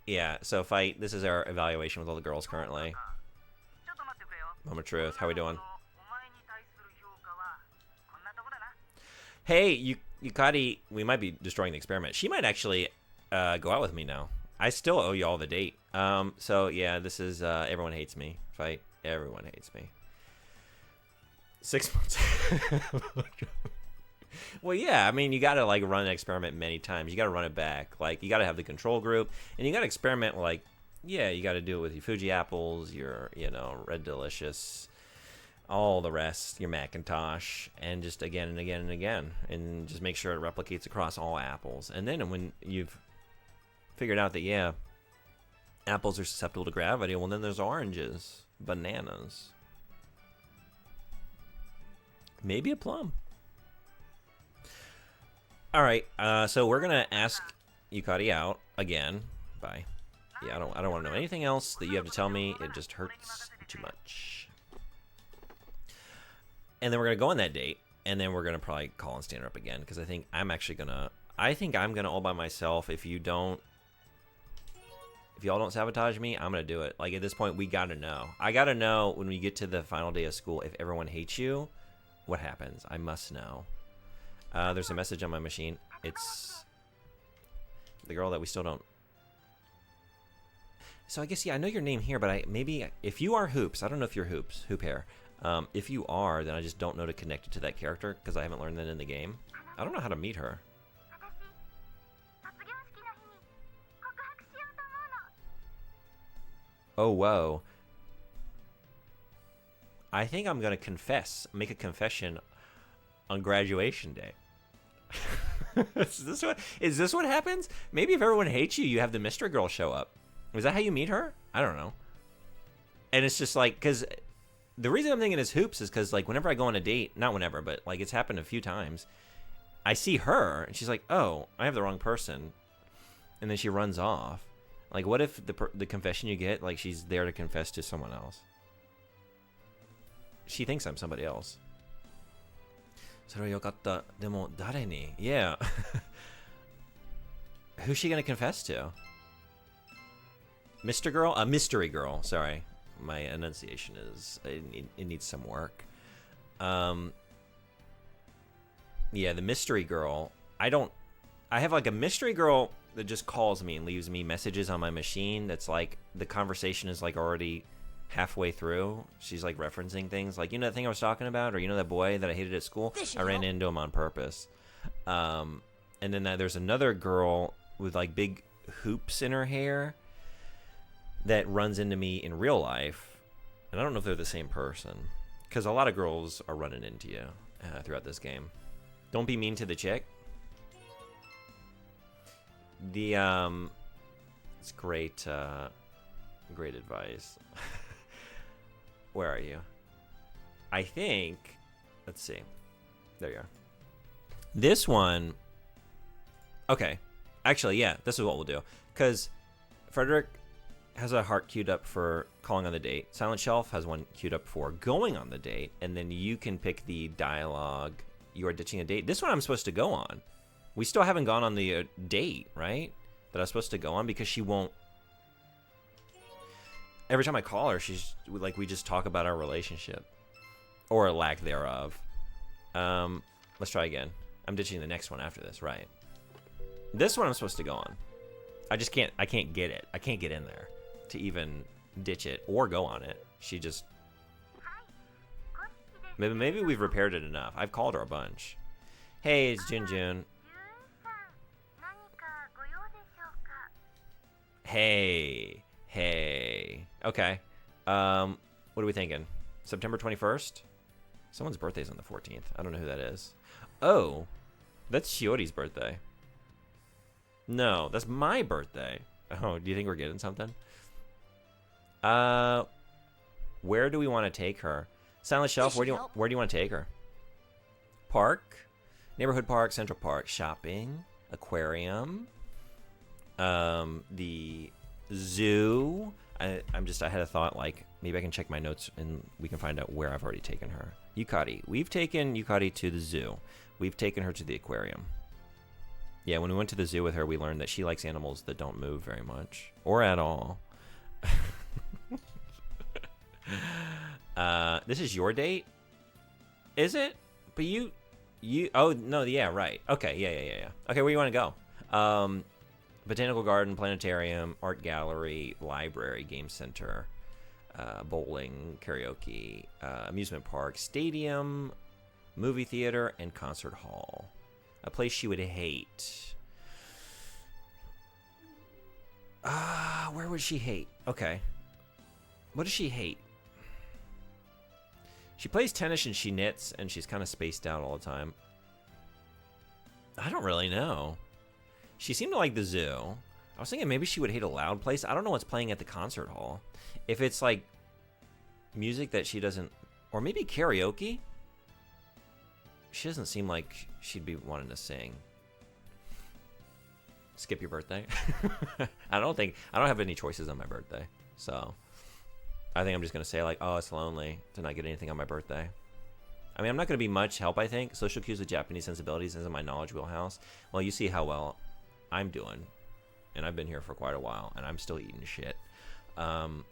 [SPEAKER 1] Yeah, so fight. This is our evaluation with all the girls currently. Moment of truth. How we doing? Hey, Yukari, we might be destroying the experiment. She might actually go out with me now. I still owe you all the date. So yeah, this is everyone hates me. Fight. Everyone hates me. 6 months. Well, yeah, I mean, you got to like run an experiment many times. You got to run it back. Like, you got to have the control group, and you got to experiment. Like, yeah, you got to do it with your Fuji apples, your Red Delicious, all the rest, your Macintosh, and just again and again and again, and just make sure it replicates across all apples. And then when you've figured out that yeah, apples are susceptible to gravity, well, then there's oranges, bananas, maybe a plum. All right, so we're gonna ask Yukari out again. Bye. Yeah, I don't want to know anything else that you have to tell me. It just hurts too much. And then we're gonna go on that date, and then we're gonna probably call and stand her up again because I think I'm gonna all by myself. If y'all don't sabotage me, I'm gonna do it. Like at this point, we gotta know. I gotta know when we get to the final day of school if everyone hates you, what happens? I must know. There's a message on my machine. It's the girl that we still don't. So I guess, yeah, I know your name here, but maybe if you are Hoops, I don't know if you're Hoops, Hoop Hair. If you are, then I just don't know to connect it to that character because I haven't learned that in the game. I don't know how to meet her. Oh, whoa. I think I'm going to make a confession on graduation day. Is this what happens? Maybe if everyone hates you, you have the mystery girl show up. Is that how you meet her? I don't know. And it's just like, because the reason I'm thinking is Hoops is because like whenever I go on a date, not whenever, but like it's happened a few times, I see her and she's like, oh, I have the wrong person. And then she runs off. Like, what if the confession you get, like she's there to confess to someone else? She thinks I'm somebody else. それはよかった。でも誰に? Yeah. Who's she gonna confess to? Mr. Girl? Mystery Girl. Sorry. My enunciation it needs some work. Yeah, the Mystery Girl. I have like a Mystery Girl that just calls me and leaves me messages on my machine that's like the conversation is like already halfway through. She's like referencing things like, you know that thing I was talking about, or you know that boy that I hated at school? I ran into him on purpose. And then there's another girl with like big hoops in her hair that runs into me in real life, and I don't know if they're the same person because a lot of girls are running into you throughout this game. Don't be mean to the chick. It's great advice. Where are you? I think, let's see. There you are. This one, okay. Actually, yeah, this is what we'll do. Because Frederick has a heart queued up for calling on the date. Silent Shelf has one queued up for going on the date. And then you can pick the dialogue. You are ditching a date. This one I'm supposed to go on. We still haven't gone on the date, right? That I was supposed to go on because she won't. Every time I call her, she's like, we just talk about our relationship or a lack thereof. Let's try again. I'm ditching the next one after this, right? This one I'm supposed to go on. I can't get it. I can't get in there to even ditch it or go on it. She just, maybe we've repaired it enough. I've called her a bunch. Hey, it's Junjun. Hey. Okay. What are we thinking? September 21st? Someone's birthday's on the 14th. I don't know who that is. Oh, that's Shiori's birthday. No, that's my birthday. Oh, do you think we're getting something? Where do we want to take her? Silent Shelf, where do you want to take her? Park? Neighborhood park, Central Park, shopping, aquarium, the zoo. I had a thought, like, maybe I can check my notes and we can find out where I've already taken her. Yukari. We've taken Yukari to the zoo. We've taken her to the aquarium. Yeah, when we went to the zoo with her, we learned that she likes animals that don't move very much. Or at all. This is your date? Is it? But you... Oh, no, yeah, right. Okay, yeah. Okay, where do you want to go? Botanical Garden, Planetarium, Art Gallery, Library, Game Center, bowling, karaoke, amusement park, stadium, movie theater, and concert hall. A place she would hate. Where would she hate? Okay. What does she hate? She plays tennis and she knits, and she's kind of spaced out all the time. I don't really know. She seemed to like the zoo. I was thinking maybe she would hate a loud place. I don't know what's playing at the concert hall. If it's like music that she doesn't, or maybe karaoke. She doesn't seem like she'd be wanting to sing. Skip your birthday. I don't have any choices on my birthday. So I think I'm just going to say like, oh, it's lonely to not get anything on my birthday. I mean, I'm not going to be much help, I think. Social cues with Japanese sensibilities isn't my knowledge wheelhouse. Well, you see how well I'm doing. And I've been here for quite a while, and I'm still eating shit. Let's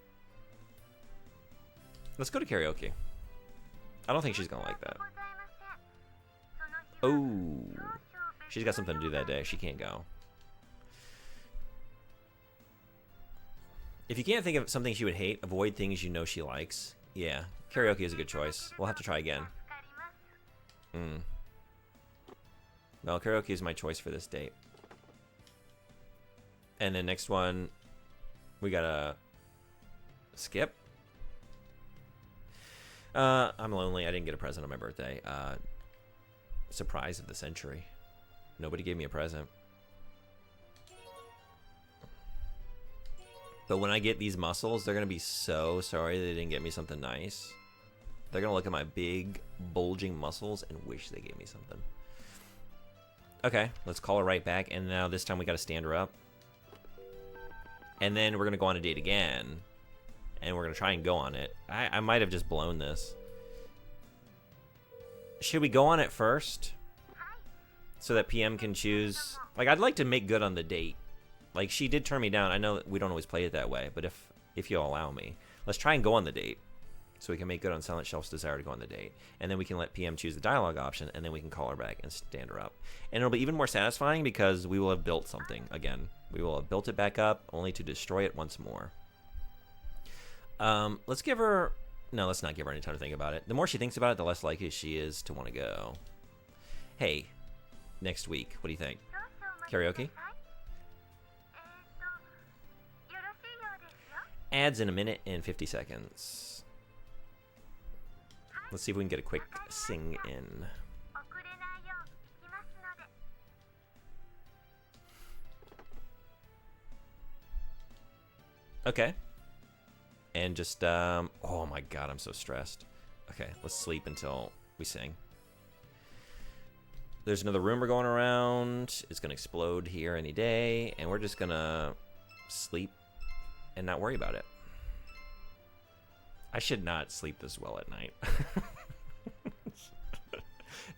[SPEAKER 1] go to karaoke. I don't think she's going to like that. Oh. She's got something to do that day. She can't go. If you can't think of something she would hate, avoid things you know she likes. Yeah, karaoke is a good choice. We'll have to try again. Well, karaoke is my choice for this date. And then next one, we gotta skip. I'm lonely. I didn't get a present on my birthday. Surprise of the century. Nobody gave me a present. But when I get these muscles, they're going to be so sorry they didn't get me something nice. They're going to look at my big, bulging muscles and wish they gave me something. Okay, let's call her right back. And now this time we got to stand her up. And then we're going to go on a date again. And we're going to try and go on it. I might have just blown this. Should we go on it first? So that PM can choose. Like, I'd like to make good on the date. Like, she did turn me down. I know that we don't always play it that way, but if you'll allow me, let's try and go on the date so we can make good on Silent Shelf's desire to go on the date. And then we can let PM choose the dialogue option, and then we can call her back and stand her up. And it'll be even more satisfying because we will have built something again. We will have built it back up only to destroy it once more. Let's give her... No, let's not give her any time to think about it. The more she thinks about it, the less likely she is to want to go. Hey, next week, what do you think? Karaoke? Ads in a minute and 50 seconds. Let's see if we can get a quick sing in. Okay. And just, oh my god, I'm so stressed. Okay, let's sleep until we sing. There's another rumor going around. It's going to explode here any day. And we're just going to sleep and not worry about it. I should not sleep this well at night.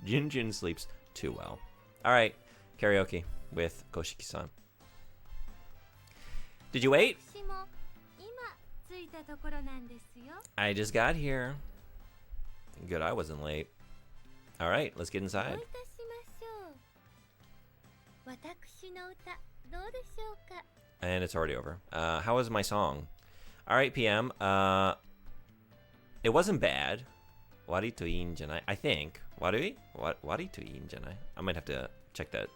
[SPEAKER 1] Jin sleeps too well. All right, karaoke with Koshiki-san. Did you wait? I just got here. Good, I wasn't late. All right, let's get inside. And it's already over. How was my song? All right, PM. It wasn't bad. Wari to ii janai. I think. Wari to ii janai. I might have to check that.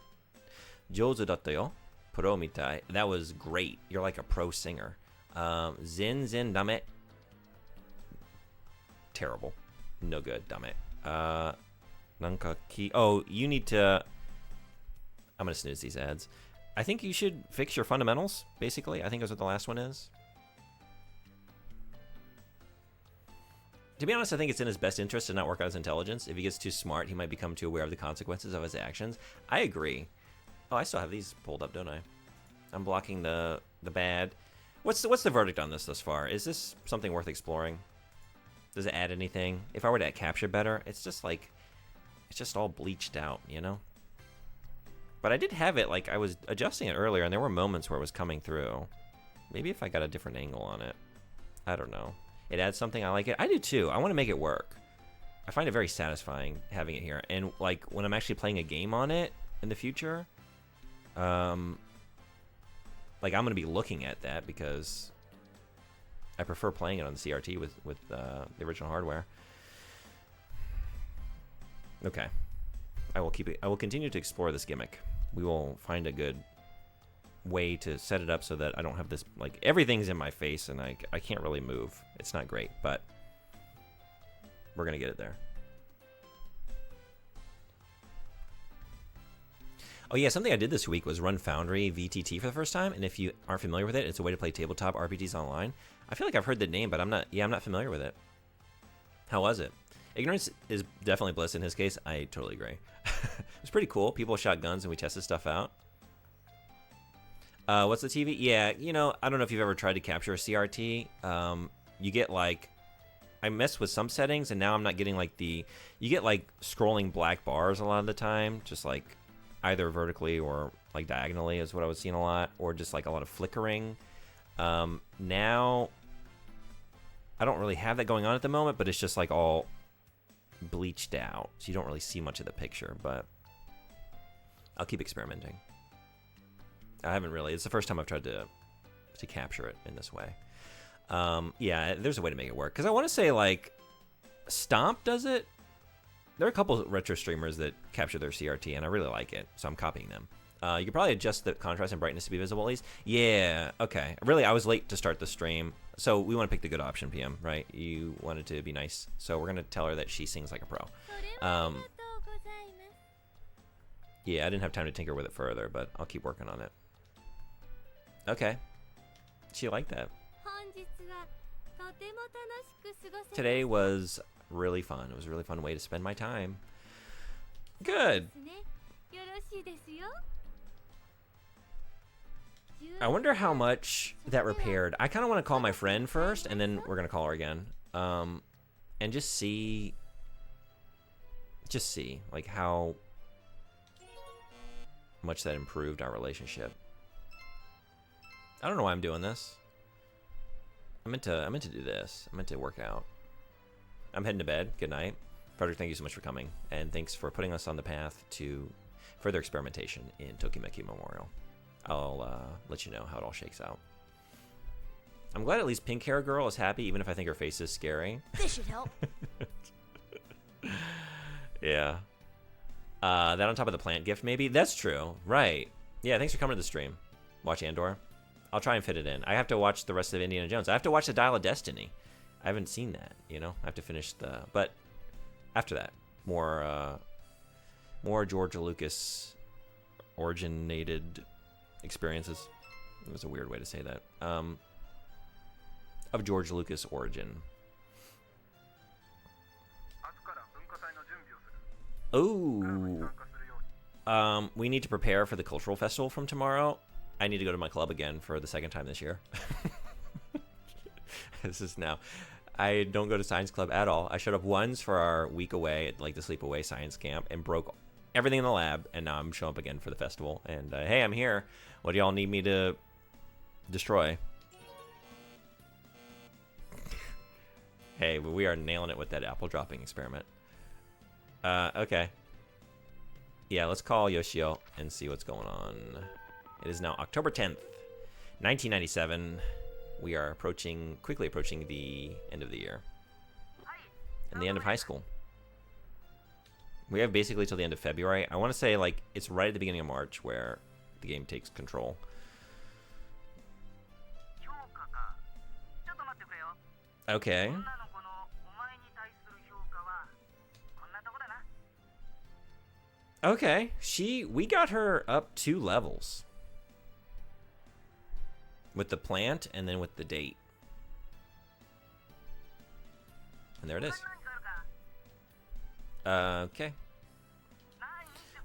[SPEAKER 1] Jouzu datta yo. Pro mitai. That was great. You're like a pro singer. Zen dame. Terrible. No good. Dame. Nanka ki. Oh, you need to. I'm gonna snooze these ads. I think you should fix your fundamentals, basically. I think that's what the last one is. To be honest, I think it's in his best interest to not work on his intelligence. If he gets too smart, he might become too aware of the consequences of his actions. I agree. Oh, I still have these pulled up, don't I? I'm blocking the bad. What's the verdict on this thus far? Is this something worth exploring? Does it add anything? If I were to capture better, it's just like, it's just all bleached out, you know? But I did have it, like, I was adjusting it earlier, and there were moments where it was coming through. Maybe if I got a different angle on it. I don't know. It adds something, I like it. I do too. I want to make it work. I find it very satisfying having it here. And, like, when I'm actually playing a game on it in the future, like, I'm going to be looking at that because I prefer playing it on the CRT with the original hardware. Okay. I will keep it. I will continue to explore this gimmick. We will find a good way to set it up so that I don't have this, like, everything's in my face and I can't really move. It's not great, but we're going to get it there. Oh yeah, something I did this week was run Foundry VTT for the first time, and if you aren't familiar with it, it's a way to play tabletop RPGs online. I feel like I've heard the name, but I'm not familiar with it. How was it? Ignorance is definitely bliss in his case. I totally agree. It was pretty cool. People shot guns and we tested stuff out. What's the TV? Yeah, you know, I don't know if you've ever tried to capture a CRT. You get like, I messed with some settings and now I'm not getting like you get like scrolling black bars a lot of the time, just like either vertically or like diagonally is what I was seeing a lot, or just like a lot of flickering. Now, I don't really have that going on at the moment, but it's just like all bleached out, so you don't really see much of the picture, but I'll keep experimenting. I haven't really, it's the first time I've tried to capture it in this way. Yeah, there's a way to make it work, because I want to say like Stomp does it. There are a couple of retro streamers that capture their CRT, and I really like it, so I'm copying them. You could probably adjust the contrast and brightness to be visible at least. Yeah, okay. Really, I was late to start the stream, so we want to pick the good option, PM, right? You wanted to be nice, so we're going to tell her that she sings like a pro. Yeah, I didn't have time to tinker with it further, but I'll keep working on it. Okay. She liked that. Today was really fun. It was a really fun way to spend my time. Good. I wonder how much that repaired. I kind of want to call my friend first, and then we're going to call her again. And just see like how much that improved our relationship. I don't know why I'm doing this. I meant to do this. I meant to work out. I'm heading to bed. Good night. Frederick, thank you so much for coming, and thanks for putting us on the path to further experimentation in Tokimeki Memorial. I'll let you know how it all shakes out. I'm glad at least Pink Hair Girl is happy, even if I think her face is scary.
[SPEAKER 2] This should help.
[SPEAKER 1] Yeah. That on top of the plant gift, maybe? That's true. Right. Yeah, thanks for coming to the stream. Watch Andor. I'll try and fit it in. I have to watch the rest of Indiana Jones. I have to watch The Dial of Destiny. I haven't seen that, you know? I have to finish but after that, more George Lucas originated experiences. It was a weird way to say that. Of George Lucas origin. Ooh. We need to prepare for the cultural festival from tomorrow. I need to go to my club again for the second time this year. This is now. I don't go to science club at all. I showed up once for our week away at like the sleepaway science camp and broke everything in the lab, and now I'm showing up again for the festival. And hey, I'm here. What do y'all need me to destroy? Hey, we are nailing it with that apple dropping experiment. Okay. Yeah, let's call Yoshio and see what's going on. It is now October 10th, 1997. We are quickly approaching the end of the year. And the end of high school. We have basically till the end of February. I want to say, like, it's right at the beginning of March where the game takes control. Okay. Okay, we got her up 2 levels. With the plant and then with the date. And there it is. Okay.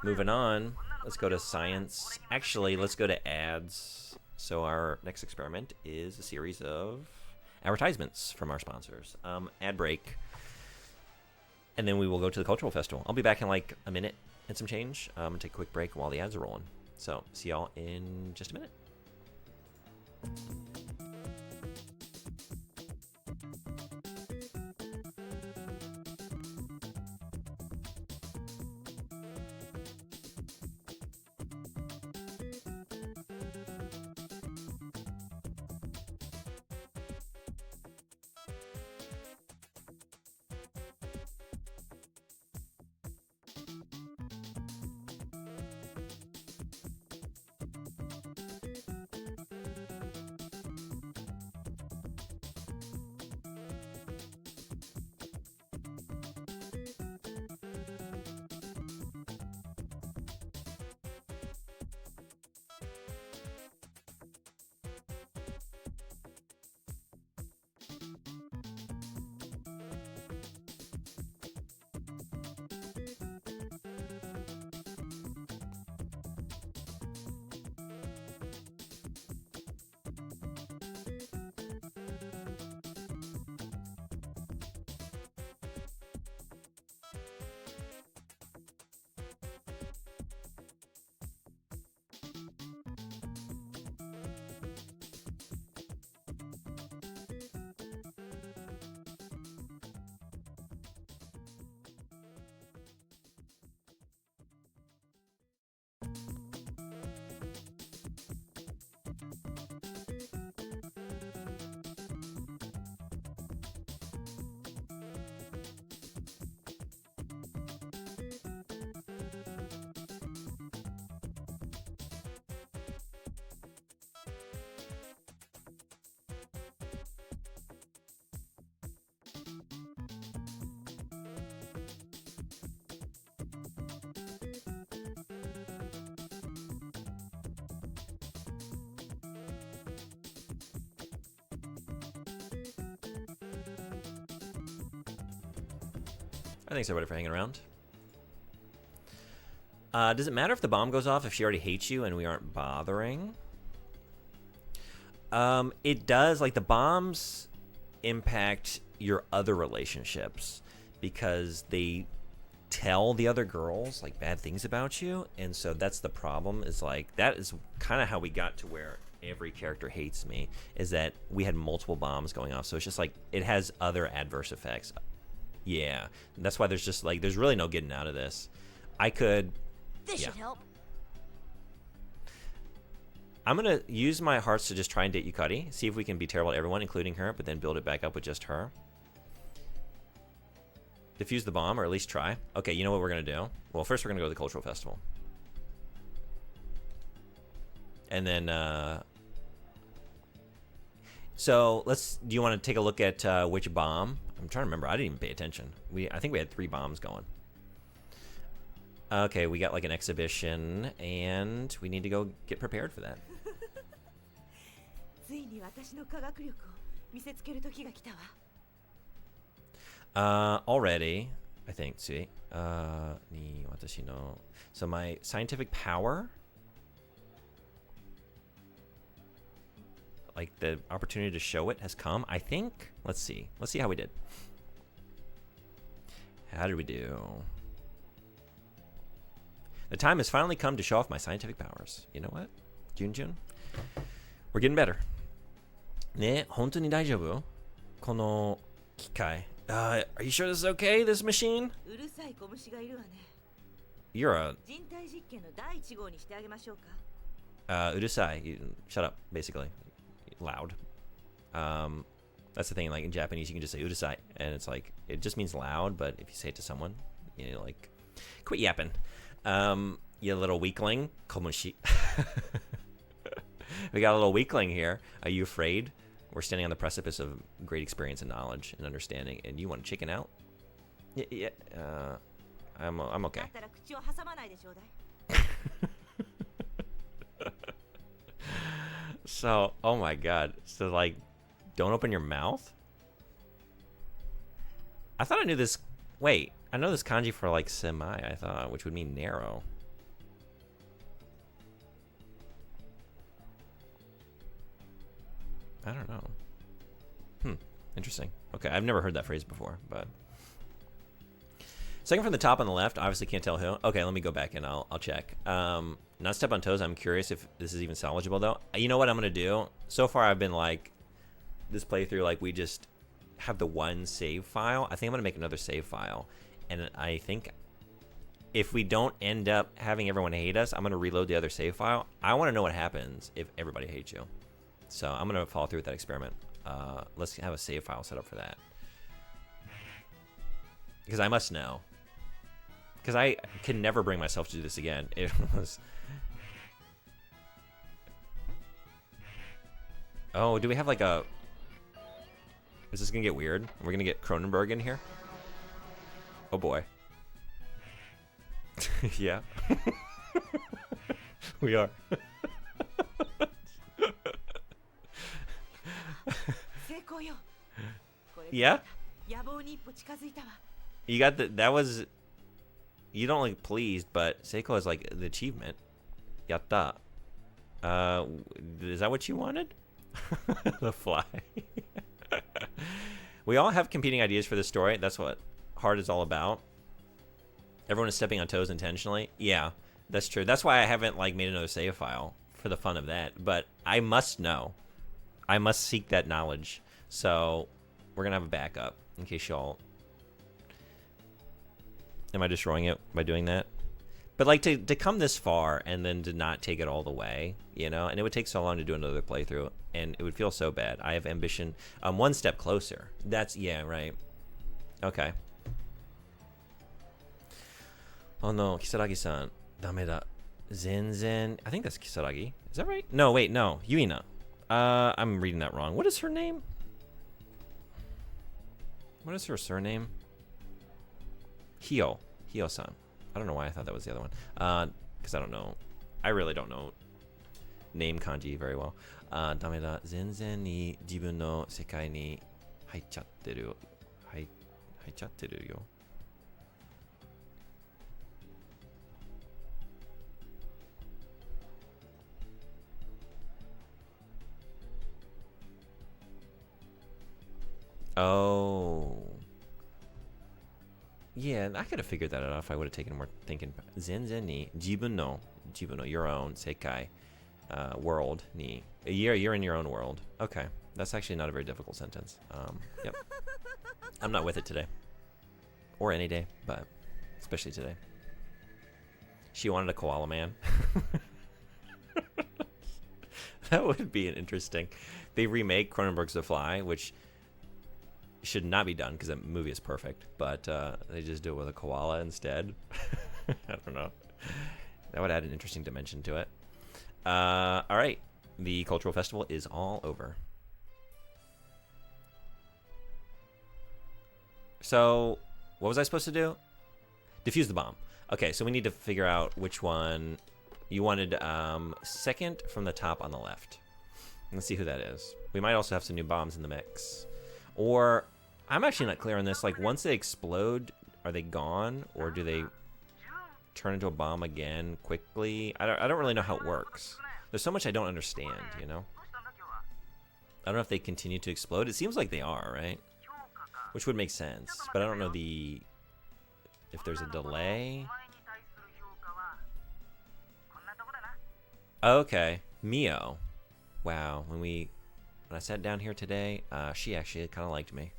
[SPEAKER 1] Moving on. Let's go to science. Actually, let's go to ads. So our next experiment is a series of advertisements from our sponsors. Ad break. And then we will go to the cultural festival. I'll be back in like a minute and some change. I'm going to take a quick break while the ads are rolling. So, see y'all in just a minute. Thanks everybody for hanging around. Does it matter if the bomb goes off if she already hates you and we aren't bothering? It does. Like, the bombs impact your other relationships because they tell the other girls like bad things about you, and so that's the problem. Is like that is kind of how we got to where every character hates me, is that we had multiple bombs going off, so it's just like it has other adverse effects. Yeah, that's why there's just like there's really no getting out of this. I could
[SPEAKER 2] This should help.
[SPEAKER 1] I'm gonna use my hearts to just try and date Yukari, see if we can be terrible to everyone, including her, but then build it back up with just her. Defuse the bomb, or at least try. Okay, you know what we're gonna do? Well, first we're gonna go to the cultural festival. And then, so do you want to take a look at which bomb? I'm trying to remember, I didn't even pay attention. I think we had 3 bombs going. Okay, we got like an exhibition, and we need to go get prepared for that.
[SPEAKER 2] ついに私の科学力を見せつける時が来たわ。
[SPEAKER 1] Already, I think, see. So my scientific power, like the opportunity to show it has come, I think. Let's see how we did. How did we do? The time has finally come to show off my scientific powers. You know what? Junjun? We're getting better. ね、本当に大丈夫？この機械。Are you sure this is okay, this machine?
[SPEAKER 2] うるさい小虫がいるわね。
[SPEAKER 1] You're a...
[SPEAKER 2] 人体実験の第1号にしてあげましょうか。
[SPEAKER 1] うるさい. Shut up, basically. Loud. That's the thing, like in Japanese, you can just say うるさい, and it's like, it just means loud, but if you say it to someone, you know, like, quit yapping. You little weakling. Komushi. We got a little weakling here. Are you afraid? We're standing on the precipice of great experience and knowledge and understanding, and you want to chicken out? Yeah. I'm okay.
[SPEAKER 2] だったら口を挟まないでちょうだい。
[SPEAKER 1] So, oh my god. So, like, don't open your mouth? I thought I knew this. Wait, I know this kanji for, like, semi, I thought, which would mean narrow. I don't know. Interesting. Okay, I've never heard that phrase before, but... Second from the top on the left, obviously can't tell who. Okay, let me go back and I'll check. Not step on toes, I'm curious if this is even salvageable, though. You know what I'm going to do? So far, I've been, like, this playthrough, like, we just have the one save file. I think I'm going to make another save file. And I think if we don't end up having everyone hate us, I'm going to reload the other save file. I want to know what happens if everybody hates you. So I'm going to follow through with that experiment. Let's have a save file set up for that. Because I must know. Because I can never bring myself to do this again. It was... Oh, do we have like a... Is this going to get weird? We're going to get Cronenberg in here? Oh boy. Yeah. We are. Yeah? You got the... That was... You don't like pleased, but Seiko is like the achievement. Yatta. Is that what you wanted? The fly. We all have competing ideas for this story. That's what Heart is all about. Everyone is stepping on toes intentionally. Yeah, that's true. That's why I haven't like made another save file for the fun of that. But I must know. I must seek that knowledge. So we're gonna have a backup in case y'all. Am I destroying it by doing that? But like to come this far and then to not take it all the way, you know, and it would take so long to do another playthrough and it would feel so bad. I have ambition. One step closer. That's, yeah, right. Okay. Oh no, Kisaragi-san. Dameda. Zenzen. I think that's Kisaragi. Is that right? No, wait, no. Yuina. I'm reading that wrong. What is her name? What is her surname? Hio-san. I don't know why I thought that was the other one. Because I don't know. I really don't know name kanji very well. Dameda. Zenzen ni jibun no sekai ni haichhatteru. Haichhatteru yo. Oh. Yeah, I could have figured that out if I would have taken more thinking. Zenzen ni jibuno, your own sekai, world ni. You're in your own world. Okay, that's actually not a very difficult sentence. Yep. I'm not with it today, or any day, but especially today. She wanted a koala man. That would be an interesting. They remake Cronenberg's The Fly, which should not be done because that movie is perfect, but they just do it with a koala instead. I don't know. That would add an interesting dimension to it. All right, the cultural festival is all over. So, what was I supposed to do? Defuse the bomb. Okay, so we need to figure out which one. You wanted second from the top on the left. Let's see who that is. We might also have some new bombs in the mix. Or, I'm actually not clear on this. Like, once they explode, are they gone? Or do they turn into a bomb again quickly? I don't really know how it works. There's so much I don't understand, you know? I don't know if they continue to explode. It seems like they are, right? Which would make sense. But I don't know if there's a delay. Okay, Mio. Wow, when I sat down here today, she actually kind of liked me.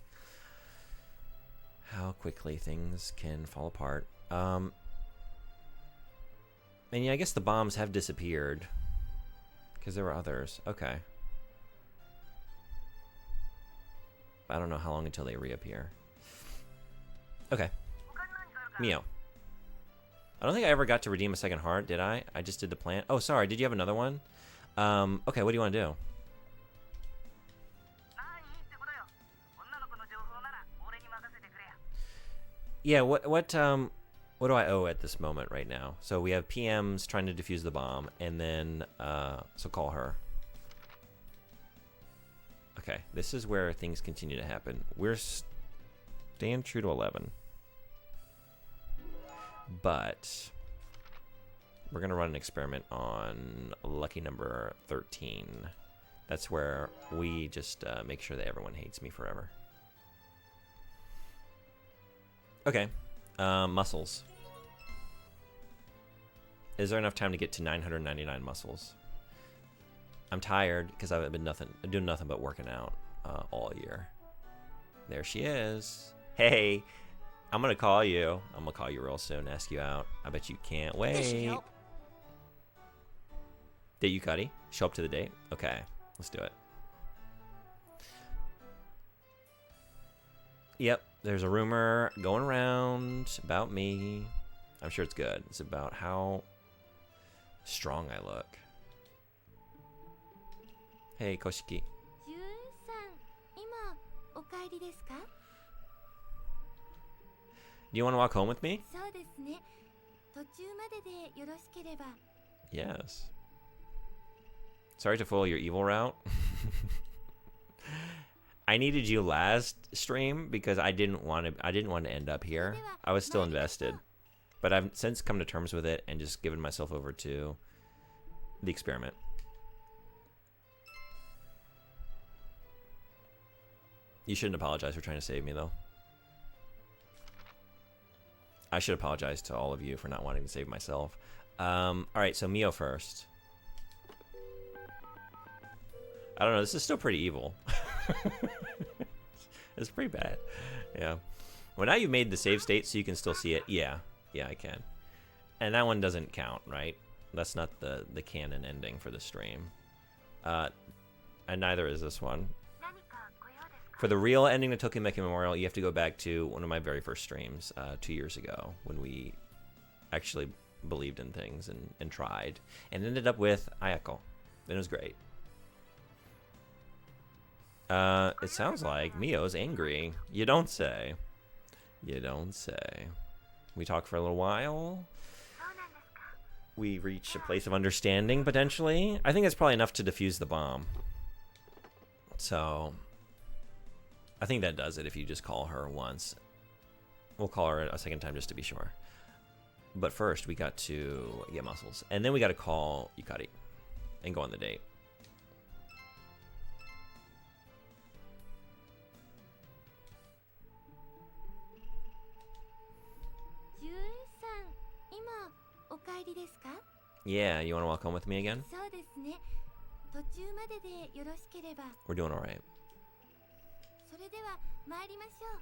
[SPEAKER 1] How quickly things can fall apart. And yeah, I guess the bombs have disappeared because there were others. Okay. I don't know how long until they reappear. Okay. Mio. I don't think I ever got to redeem a second heart, did I? I just did the plant. Oh, sorry. Did you have another one? Okay, what do you want to do? Yeah, what do I owe at this moment right now? So we have PMs trying to defuse the bomb, and then, so call her. Okay, this is where things continue to happen. We're staying true to 11. But we're going to run an experiment on lucky number 13. That's where we just make sure that everyone hates me forever. Okay. Muscles. Is there enough time to get to 999 muscles? I'm tired because I've been doing nothing but working out all year. There she is. Hey. I'm gonna call you. I'm gonna call you real soon, ask you out. I bet you can't wait. Date Yukari? Show up to the date? Okay, let's do it. Yep, there's a rumor going around about me. I'm sure it's good. It's about how strong I look. Hey, Koshiki. Do you want to walk home with me? Yes. Sorry to follow your evil route. I needed you last stream because I didn't want to end up here. I was still invested. But I've since come to terms with it and just given myself over to the experiment. You shouldn't apologize for trying to save me, though. I should apologize to all of you for not wanting to save myself. All right, so Mio first. I don't know. This is still pretty evil. It's pretty bad. Yeah. Well, now you've made the save state so you can still see it. Yeah. Yeah, I can. And that one doesn't count, right? That's not the canon ending for the stream. And neither is this one. For the real ending to Tokimeki Memorial, you have to go back to one of my very first streams 2 years ago when we actually believed in things and tried. And ended up with Ayako. And it was great. It sounds like Mio's angry. You don't say. You don't say. We talk for a little while. We reach a place of understanding, potentially. I think that's probably enough to defuse the bomb. So I think that does it if you just call her once. We'll call her a second time just to be sure. But first, we got to get muscles. And then we got to call Yukari and go on the date.
[SPEAKER 2] りですか？
[SPEAKER 1] Yeah, you want to walk home with me again?
[SPEAKER 2] そうですね。途中まででよろしければ。
[SPEAKER 1] We're doing all right.
[SPEAKER 2] それでは参りましょう。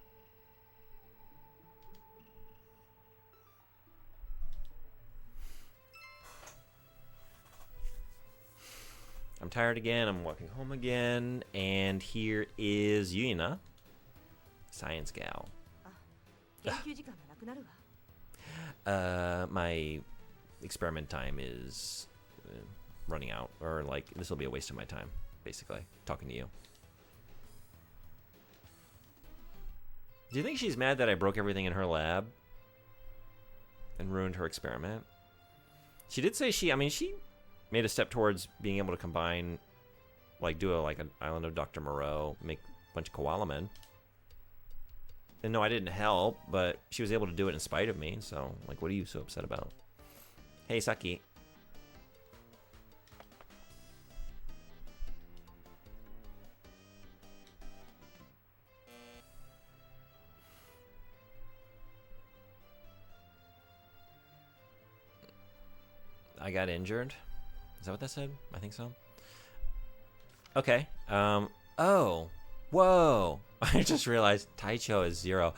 [SPEAKER 1] I'm tired again. I'm walking home again. And here is Yuna, science gal.
[SPEAKER 4] 研究時間がなくなるわ。
[SPEAKER 1] My experiment time is running out. Or, like, this will be a waste of my time, basically, talking to you. Do you think she's mad that I broke everything in her lab? And ruined her experiment? She did say she made a step towards being able to combine, like, do an Island of Dr. Moreau, make a bunch of koala men. And no, I didn't help, but she was able to do it in spite of me, so, like, what are you so upset about? Hey, Saki. I got injured. Is that what that said? I think so. Okay. Oh. Whoa. I just realized Taicho is 0.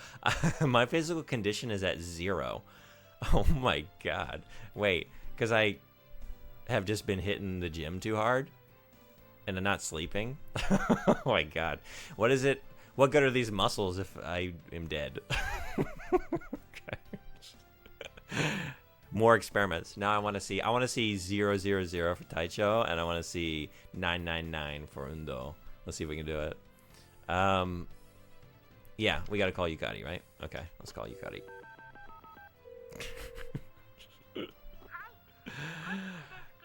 [SPEAKER 1] My physical condition is at 0. Oh my god. Wait, because I have just been hitting the gym too hard? And I'm not sleeping? Oh my god. What is it? What good are these muscles if I am dead? Okay. More experiments. Now I want to see 000 for Taicho, and I want to see 999 for Undo. Let's see if we can do it. Yeah, we gotta call Yukari, right? Okay, let's call Yukari.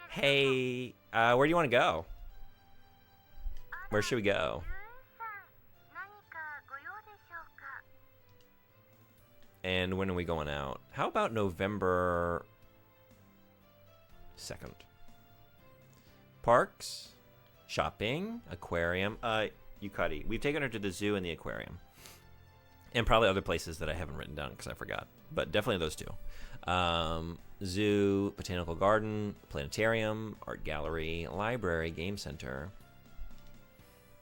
[SPEAKER 1] Hey, where do you want to go? Where should we go? And when are we going out? How about November 2nd? Parks, shopping, aquarium. Yukari. We've taken her to the zoo and the aquarium. And probably other places that I haven't written down because I forgot. But definitely those two. Zoo, botanical garden, planetarium, art gallery, library, game center,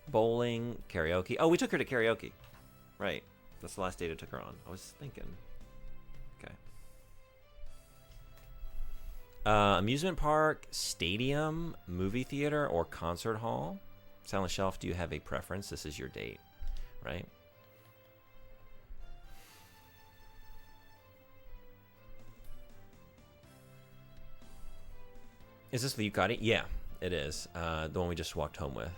[SPEAKER 1] bowling, karaoke. Oh, we took her to karaoke. Right. That's the last date I took her on. I was thinking. Okay. Amusement park, stadium, movie theater, or concert hall. Silent Shelf, do you have a preference? This is your date, right? Is this the Yukari? Yeah, it is. The one we just walked home with.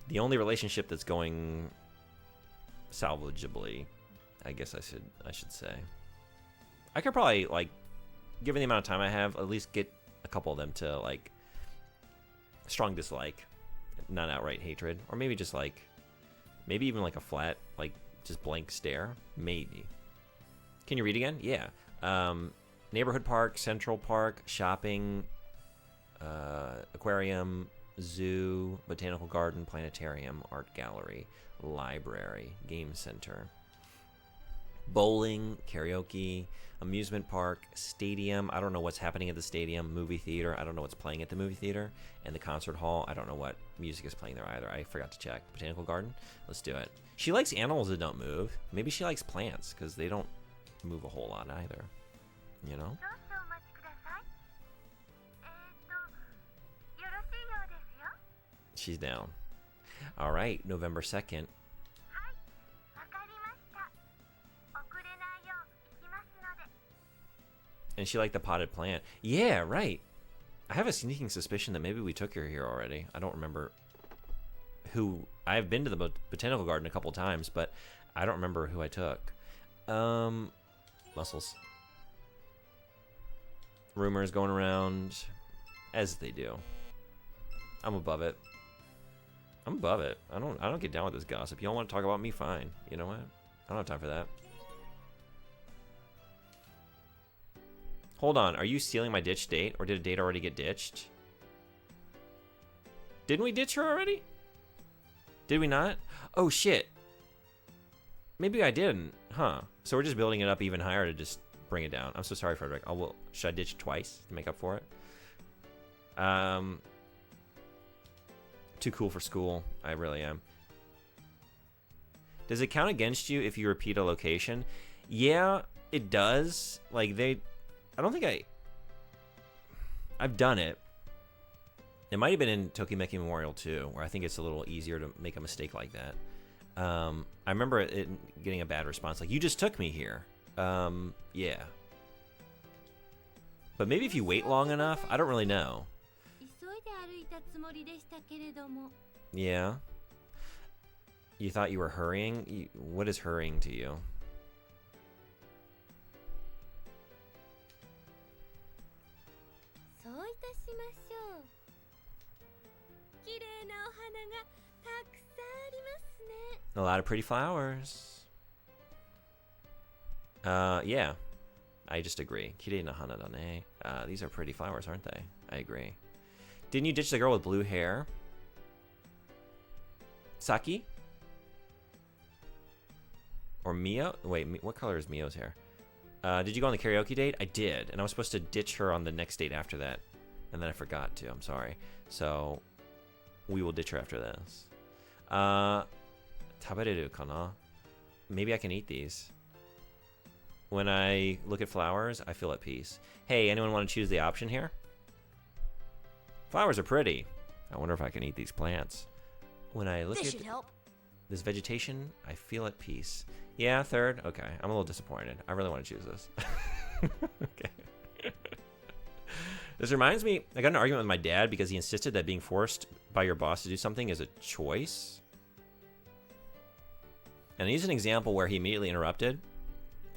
[SPEAKER 1] The only relationship that's going salvageably, I guess I should say. I could probably, like, given the amount of time I have, at least get a couple of them to, like, strong dislike, not outright hatred, or maybe just, like, maybe even like a flat, like, just blank stare, maybe. Can you read again? Yeah. Neighborhood park, central park, shopping, aquarium, zoo, botanical garden, planetarium, art gallery, library, game center, bowling, karaoke, amusement park, stadium. I don't know what's happening at the stadium. Movie theater. I don't know what's playing at the movie theater. And the concert hall. I don't know what music is playing there either. I forgot to check. Botanical garden. Let's do it. She likes animals that don't move. Maybe she likes plants because they don't move a whole lot either. You know? She's down. All right, November 2nd. And she liked the potted plant. Yeah, right. I have a sneaking suspicion that maybe we took her here already. I don't remember who. I've been to the botanical garden a couple times, but I don't remember who I took. Muscles. Rumors going around, as they do. I'm above it. I'm above it. I don't get down with this gossip. Y'all want to talk about me? Fine. You know what? I don't have time for that. Hold on. Are you stealing my ditch date? Or did a date already get ditched? Didn't we ditch her already? Did we not? Oh, shit. Maybe I didn't. Huh. So we're just building it up even higher to just bring it down. I'm so sorry, Frederick. Should I ditch twice to make up for it? Too cool for school. I really am. Does it count against you if you repeat a location? Yeah, it does. Like, I don't think I've done it. It might have been in Tokimeki Memorial too, where I think it's a little easier to make a mistake like that. I remember it getting a bad response, like, you just took me here. Yeah. But maybe if you wait long enough, I don't really know. Yeah. You thought you were hurrying? What is hurrying to you? A lot of pretty flowers. Yeah. I just agree. Kirei na hana da ne. These are pretty flowers, aren't they? I agree. Didn't you ditch the girl with blue hair? Saki? Or Mio? Wait, what color is Mio's hair? Did you go on the karaoke date? I did, and I was supposed to ditch her on the next date after that. And then I forgot to, I'm sorry. So, we will ditch her after this. Tabereru kana? Maybe I can eat these. When I look at flowers, I feel at peace. Hey, anyone want to choose the option here? Flowers are pretty. I wonder if I can eat these plants. When I look at this vegetation, I feel at peace. Yeah, third? Okay, I'm a little disappointed. I really want to choose this. Okay. This reminds me, I got in an argument with my dad because he insisted that being forced by your boss to do something is a choice. And I used an example where he immediately interrupted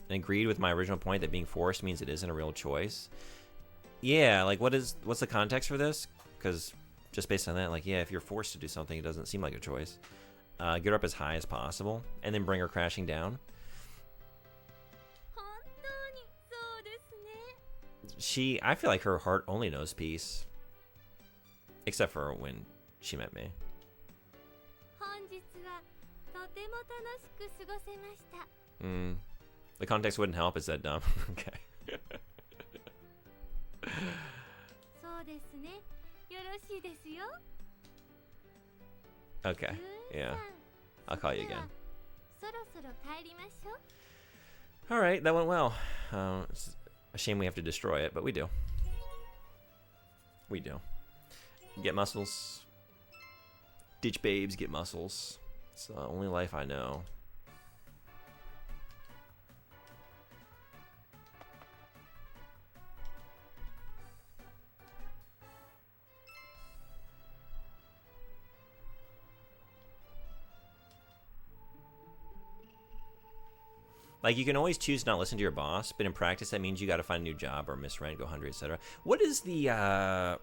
[SPEAKER 1] and agreed with my original point that being forced means it isn't a real choice. Yeah, like what's the context for this? Because just based on that, like, yeah, if you're forced to do something, it doesn't seem like a choice. Get her up as high as possible and then bring her crashing down. I feel like her heart only knows peace. Except for when she met me. The context wouldn't help. Is that dumb? Okay. Okay. Yeah. I'll call you again. Alright, that went well. It's a shame we have to destroy it, but we do. We do. Get muscles. Ditch babes, get muscles. It's the only life I know. Like, you can always choose not to listen to your boss, but in practice that means you gotta find a new job or miss rent, go hungry, etc. What is the,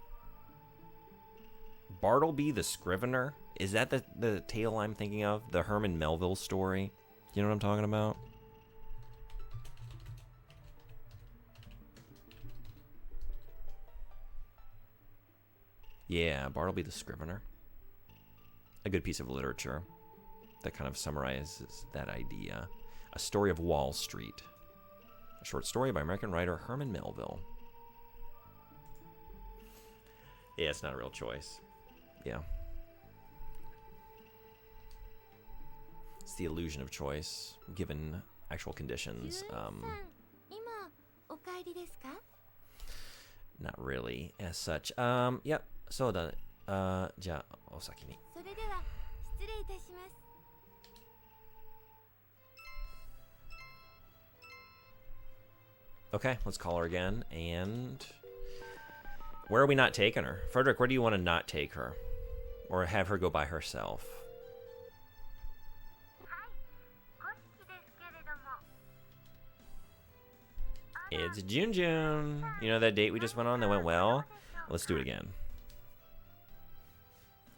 [SPEAKER 1] Bartleby the Scrivener? Is that the tale I'm thinking of? The Herman Melville story? You know what I'm talking about? Yeah, Bartleby the Scrivener. A good piece of literature that kind of summarizes that idea. A Story of Wall Street. A short story by American writer Herman Melville. Yeah, it's not a real choice. Yeah. It's the illusion of choice, given actual conditions. Not really, as such. Yep, そうだ。じゃあ、お先に。Okay, let's call her again. And where are we not taking her? Frederick, where do you want to not take her? Or have her go by herself? It's Junjun. You know that date we just went on that went well? Let's do it again.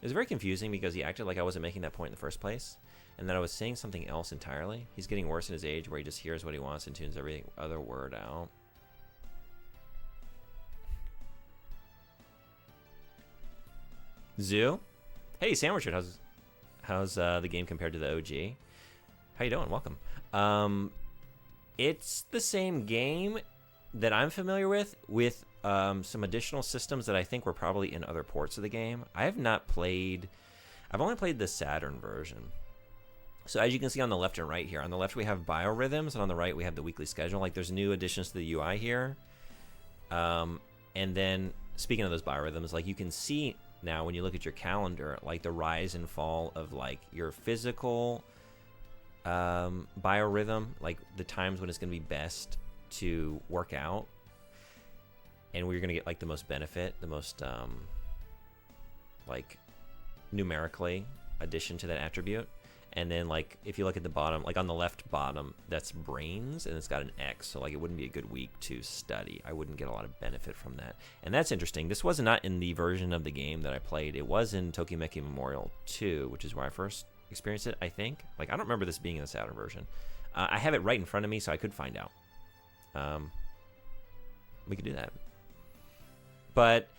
[SPEAKER 1] It was very confusing because he acted like I wasn't making that point in the first place. And that I was saying something else entirely. He's getting worse in his age where he just hears what he wants and tunes every other word out. Zoo? Hey, Sandwichard, how's the game compared to the OG? How you doing? Welcome. It's the same game that I'm familiar with some additional systems that I think were probably in other ports of the game. I've only played the Saturn version. So as you can see on the left and right here, on the left we have biorhythms, and on the right we have the weekly schedule. Like, there's new additions to the UI here. And then, speaking of those biorhythms, like, you can see now when you look at your calendar, like, the rise and fall of, like, your physical biorhythm, like the times when it's going to be best to work out, and where you're going to get, like, the most benefit, the most like numerically addition to that attribute. And then, like, if you look at the bottom, like on the left bottom, that's brains, and it's got an X, so, like, it wouldn't be a good week to study. I wouldn't get a lot of benefit from that. And that's interesting. This was not in the version of the game that I played. It was in Tokimeki Memorial 2, which is where I first experienced it, I think. Like, I don't remember this being in the Saturn version. I have it right in front of me, so I could find out. We could do that. But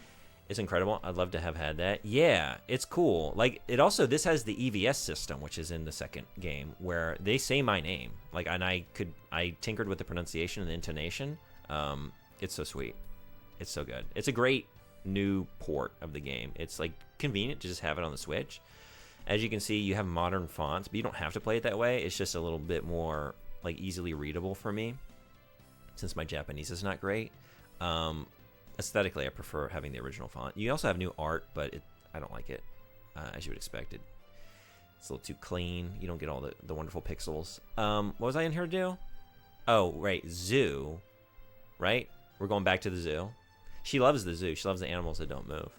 [SPEAKER 1] it's incredible. I'd love to have had that. Yeah, it's cool. Like, it also, this has the EVS system, which is in the second game, where they say my name. Like, and I tinkered with the pronunciation and the intonation. It's so sweet. It's so good. It's a great new port of the game. It's, like, convenient to just have it on the Switch. As you can see, you have modern fonts, but you don't have to play it that way. It's just a little bit more, like, easily readable for me, since my Japanese is not great. Aesthetically, I prefer having the original font. You also have new art, but I don't like it, as you would expect. It's a little too clean. You don't get all the wonderful pixels. What was I in here to do? Oh, right, zoo, right? We're going back to the zoo. She loves the zoo. She loves the animals that don't move.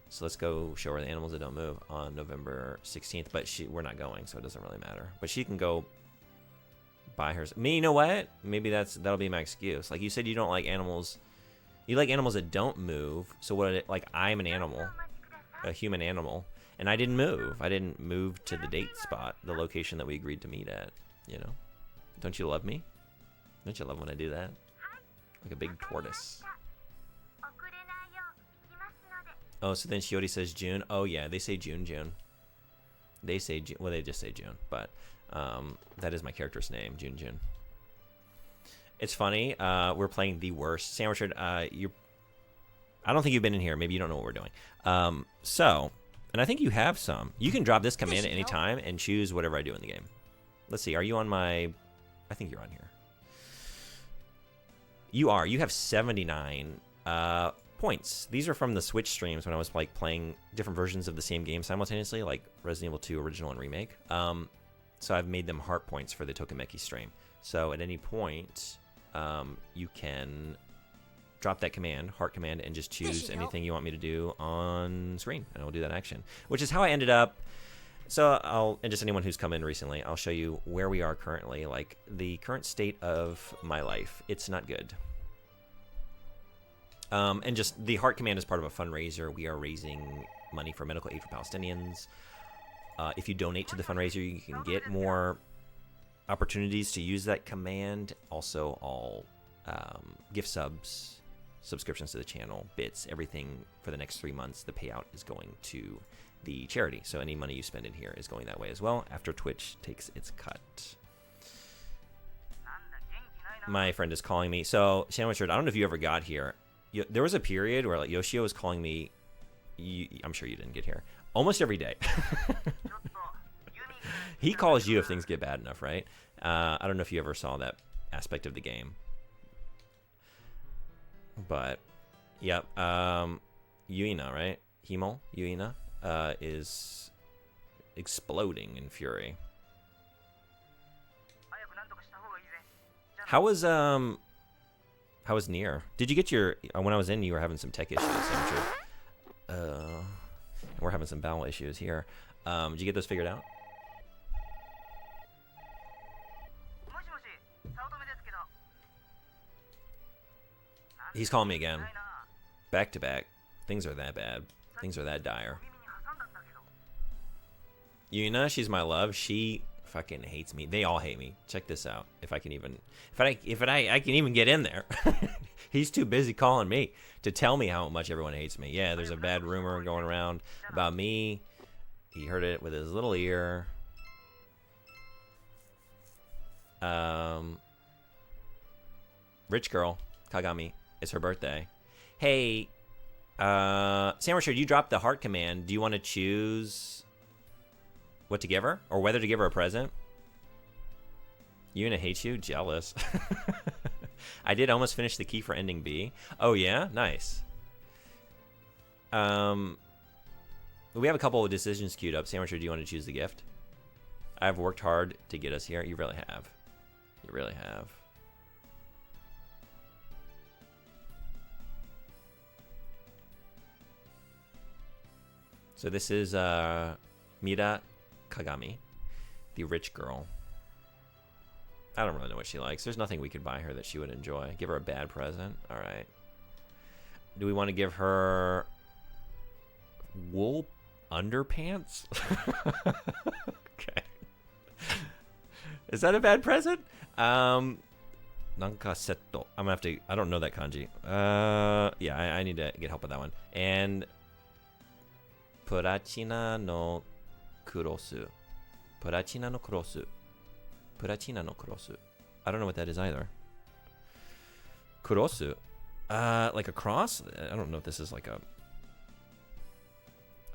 [SPEAKER 1] So let's go show her the animals that don't move on November 16th. But we're not going, so it doesn't really matter. But she can go buy hers. Me, you know what? Maybe that'll be my excuse. Like, you said you don't like animals. You like animals that don't move. So like, I'm an animal, a human animal, and I didn't move. I didn't move to the date spot, the location that we agreed to meet at. You know? Don't you love me? Don't you love when I do that? Like a big tortoise. Oh, so then Shiori says June. Oh, yeah, they say June. They say June. Well, they just say June, but that is my character's name, June. It's funny. We're playing the worst. Sam Richard, I don't think you've been in here. Maybe you don't know what we're doing. And I think you have some. You can drop this command at any time and choose whatever I do in the game. Let's see. Are you on my... I think you're on here. You are. You have 79 points. These are from the Switch streams when I was, like, playing different versions of the same game simultaneously, like Resident Evil 2 Original and Remake. So I've made them heart points for the Tokimeki stream. So at any point, you can drop that command, heart command, and just choose anything you want me to do on screen, and I'll do that action. Which is how I ended up. So and just anyone who's come in recently, I'll show you where we are currently, like the current state of my life. It's not good. And just the heart command is part of a fundraiser. We are raising money for medical aid for Palestinians. If you donate to the fundraiser, you can get more opportunities to use that command. Also, all gift subs, subscriptions to the channel, bits, everything for the next 3 months, the payout is going to the charity. So any money you spend in here is going that way as well after Twitch takes its cut. My friend is calling me. So, Sandwich Richard, I don't know if you ever got here. There was a period where, like, Yoshio was calling me. I'm sure you didn't get here. Almost every day. He calls you if things get bad enough, right? I don't know if you ever saw that aspect of the game. But, yep. Yuina, right? Yuina is exploding in fury. How was Nier? Did you get your... When I was in, you were having some tech issues. We're having some bowel issues here. Did you get those figured out? He's calling me again. Back to back. Things are that bad. Things are that dire. Yuna, she's my love. She fucking hates me. They all hate me. Check this out. If I can even get in there. He's too busy calling me to tell me how much everyone hates me. Yeah, there's a bad rumor going around about me. He heard it with his little ear. Rich girl, Kagami. It's her birthday. Hey, Sandwich, you dropped the heart command. Do you want to choose what to give her? Or whether to give her a present? Yuna hates you? Jealous. I did almost finish the key for ending B. Oh, yeah? Nice. We have a couple of decisions queued up. Sandwich, do you want to choose the gift? I've worked hard to get us here. You really have. You really have. So this is Mira Kagami, the rich girl. I don't really know what she likes. There's nothing we could buy her that she would enjoy. Give her a bad present. All right. Do we want to give her wool underpants? Okay. Is that a bad present? Nanka setto. I'm gonna have to. I don't know that kanji. Yeah, I need to get help with that one. And Purachina no kurosu. Purachina no kurosu. Purachina no kurosu. I don't know what that is either. Kurosu. Like a cross? I don't know if this is like a...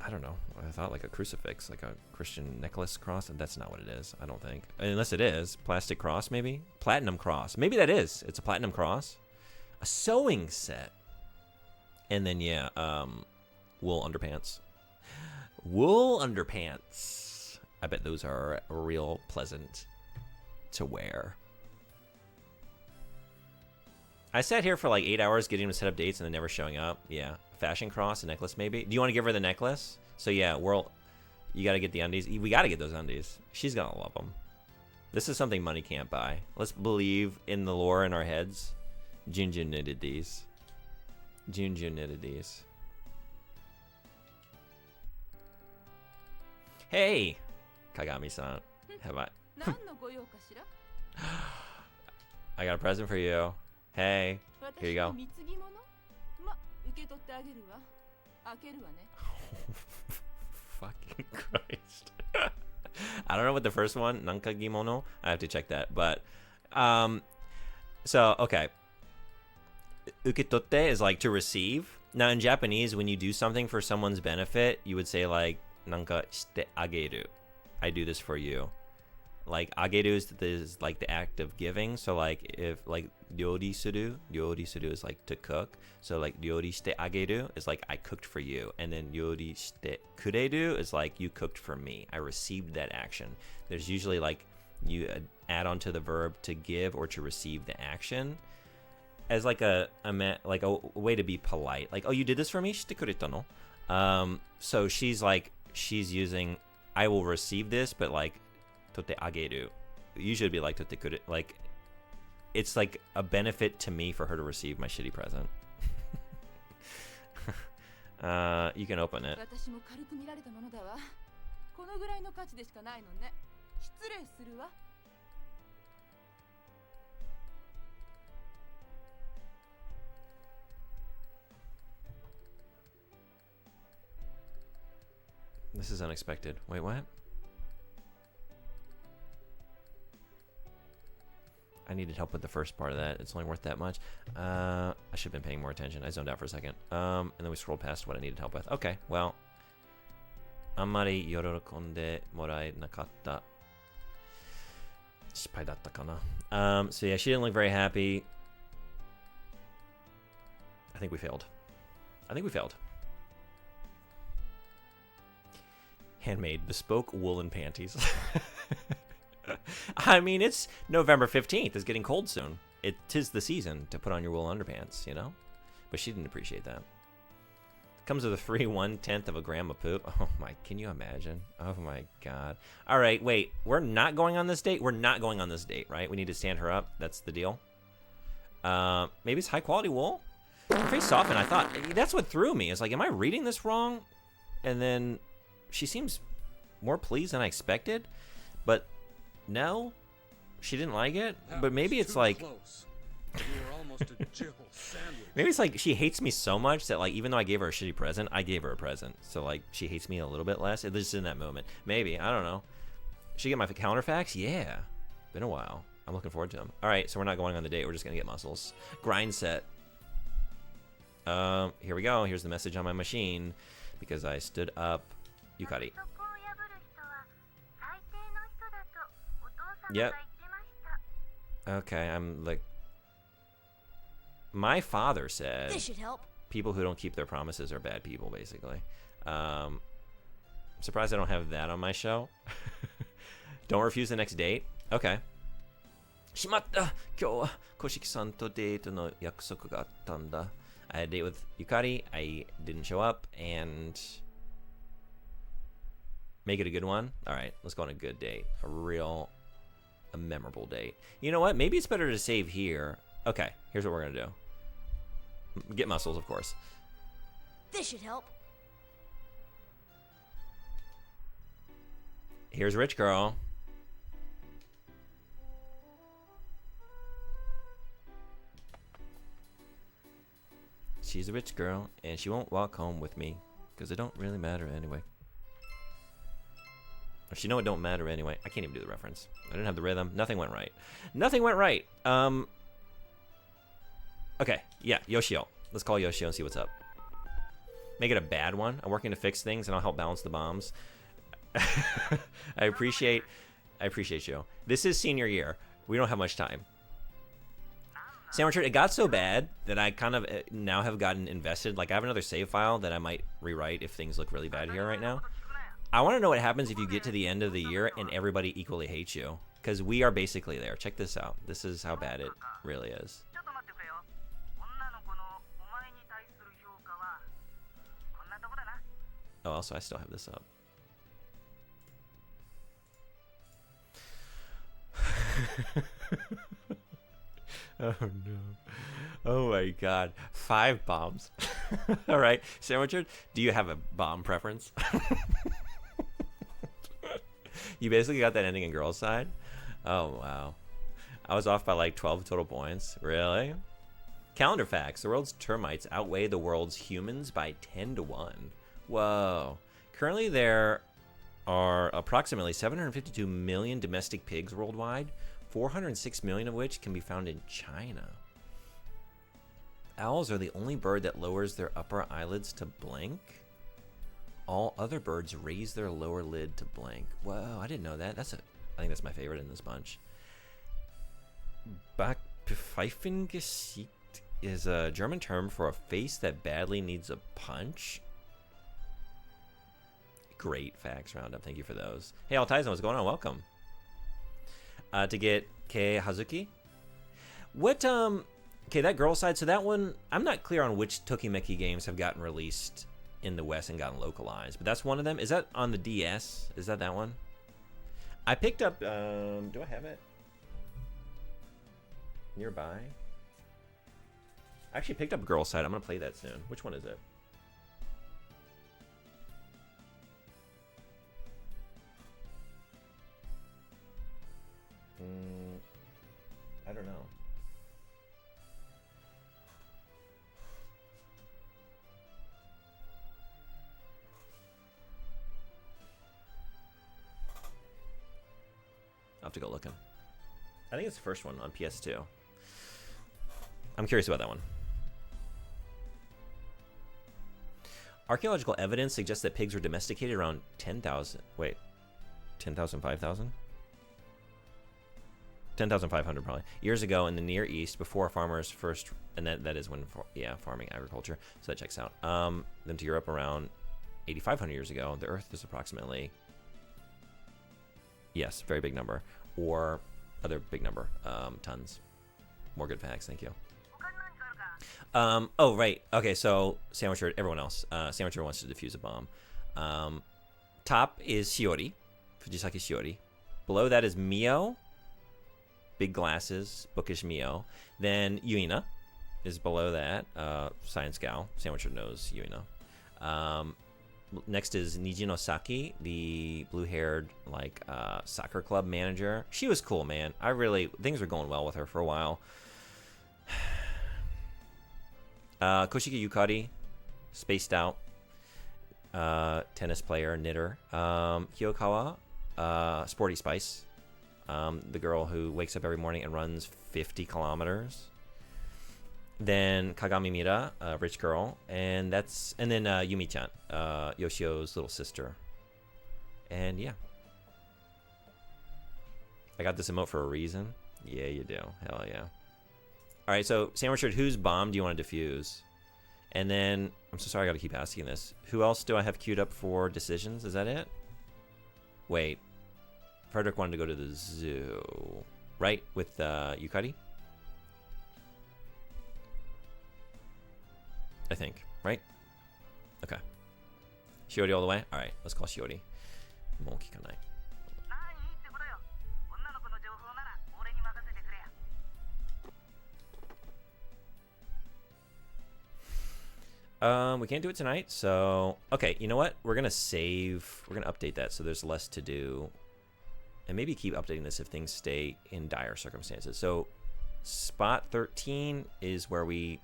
[SPEAKER 1] I don't know. I thought like a crucifix, like a Christian necklace cross, and that's not what it is, I don't think. Unless it is. Plastic cross, maybe? Platinum cross. Maybe that is. It's a platinum cross. A sewing set. And then, yeah, wool underpants. Wool underpants. I bet those are real pleasant to wear. I sat here for like 8 hours getting him to set up dates and then never showing up. Yeah. Fashion cross, a necklace maybe. Do you want to give her the necklace? So yeah, you got to get the undies. We got to get those undies. She's going to love them. This is something money can't buy. Let's believe in the lore in our heads. Junjun knitted these. Junjun knitted these. Hey! Kagami-san. Have I... I got a present for you. Hey. Here you go. Fucking Christ. I don't know what the first one, Nanka Gimono. I have to check that. But, so, okay. Uketotte is like to receive. Now, in Japanese, when you do something for someone's benefit, you would say like, Nanka shite ageru. I do this for you. Like, ageru is like the act of giving. So, like, if, like, ryori suru is like to cook. So, like, ryori shite ageru is like, I cooked for you. And then ryori shite kureru is like, you cooked for me. I received that action. There's usually, like, you add on to the verb to give or to receive the action as, like, a way to be polite. Like, oh, you did this for me? Shite kureta no? So, she's using, I will receive this, but, like, totte ageru. Usually it'd be like totte kure, like it's like a benefit to me for her to receive my shitty present. You can open it. This is unexpected. Wait, what? I needed help with the first part of that. It's only worth that much. I should have been paying more attention. I zoned out for a second. And then we scrolled past what I needed help with. Okay, well. Ammari yorokonde morae nakatta. Shippai datta kana. So yeah, she didn't look very happy. I think we failed. Handmade, bespoke woolen panties. I mean, it's November 15th. It's getting cold soon. Tis the season to put on your wool underpants, you know? But she didn't appreciate that. Comes with a free 1/10 of a gram of poop. Oh my, can you imagine? Oh my God. All right, wait. We're not going on this date? We're not going on this date, right? We need to stand her up. That's the deal. Maybe it's high quality wool? Her face softened. I thought, that's what threw me. It's like, am I reading this wrong? And then she seems more pleased than I expected. But no, she didn't like it. But maybe it's like, maybe it's like she hates me so much that, like, even though I gave her a shitty present, I gave her a present. So, like, she hates me a little bit less. At least in that moment. Maybe. I don't know. She get my counterfacts? Yeah. Been a while. I'm looking forward to them. All right, so we're not going on the date. We're just gonna get muscles. Grind set. Here we go. Here's the message on my machine because I stood up Yukari. Yep. Okay, I'm like. My father said.
[SPEAKER 4] This should help.
[SPEAKER 1] People who don't keep their promises are bad people, basically. Surprised I don't have that on my show. Don't refuse the next date. Okay. Shimatta! Kyou wa Koshiki-san to date no yakusoku ga atta. I had a date with Yukari. I didn't show up, and make it a good one. All right, let's go on a good date. A memorable date. You know what? Maybe it's better to save here. Okay, here's what we're gonna do. Get muscles, of course.
[SPEAKER 4] This should help.
[SPEAKER 1] Here's Rich Girl. She's a rich girl, and she won't walk home with me, because it don't really matter anyway. Or she know it don't matter anyway. I can't even do the reference. I didn't have the rhythm. Nothing went right. Nothing went right. Okay, yeah, Yoshio. Let's call Yoshio and see what's up. Make it a bad one. I'm working to fix things, and I'll help balance the bombs. I appreciate you. This is senior year. We don't have much time. Sam Richard, it got so bad that I kind of now have gotten invested. Like, I have another save file that I might rewrite if things look really bad here right now. I want to know what happens if you get to the end of the year and everybody equally hates you. Because we are basically there. Check this out. This is how bad it really is. Oh, also, I still have this up. Oh no. Oh my god. 5 bombs. Alright. Sam Richard, do you have a bomb preference? You basically got that ending in girls' side? Oh wow. I was off by like 12 total points. Really? Calendar facts. The world's termites outweigh the world's humans by 10 to 1. Whoa. Currently there are approximately 752 million domestic pigs worldwide. 406 million of which can be found in China. Owls are the only bird that lowers their upper eyelids to blink. All other birds raise their lower lid to blink. Whoa, I didn't know that. I think that's my favorite in this bunch. Backpfeifengesicht is a German term for a face that badly needs a punch. Great facts roundup. Thank you for those. Hey, Altaizen, what's going on? Welcome. To get Kei Hazuki. What, okay, that girl side, so that one, I'm not clear on which Tokimeki games have gotten released in the West and gotten localized, but that's one of them. Is that on the DS? Is that one? I picked up, do I have it nearby? I actually picked up Girl Side. I'm going to play that soon. Which one is it? I don't know. I'll have to go looking. I think it's the first one on PS2. I'm curious about that one. Archaeological evidence suggests that pigs were domesticated around 10,000. Wait, 10,000, 5,000? 10,500 probably years ago in the Near East, before farmers first, and that is when farming agriculture, so that checks out. Then to Europe around 8,500 years ago. The Earth is approximately, yes, very big number, or other big number, tons. More good facts, thank you. Oh right, okay, so Sandwich Bird, everyone else, Sandwich Bird wants to defuse a bomb. Top is Shiori, Fujisaki Shiori. Below that is Mio. Big glasses, bookish Mio. Then Yuina is below that. Science gal. Sandwicher knows Yuina. Next is Nijino Saki, the blue-haired like soccer club manager. She was cool, man. Things were going well with her for a while. Koshiki Yukari, spaced out. Tennis player, knitter. Hyokawa, sporty spice. the girl who wakes up every morning and runs 50 kilometers. Then Kagami Mira, rich girl, and then Yumi-chan, Yoshio's little sister. And yeah, I got this emote for a reason. Yeah, you do. Hell yeah. All right, so Sam Richard, whose bomb do you want to defuse? And then I'm so sorry, I got to keep asking this. Who else do I have queued up for decisions? Is that it? Wait, Frederick wanted to go to the zoo, right? With Yukari? I think, right? Okay. Shiori all the way? Alright, let's call Shiori. Monkikanai. We can't do it tonight, so... Okay, you know what? We're gonna save... We're gonna update that so there's less to do. And maybe keep updating this if things stay in dire circumstances. So, spot 13 is where we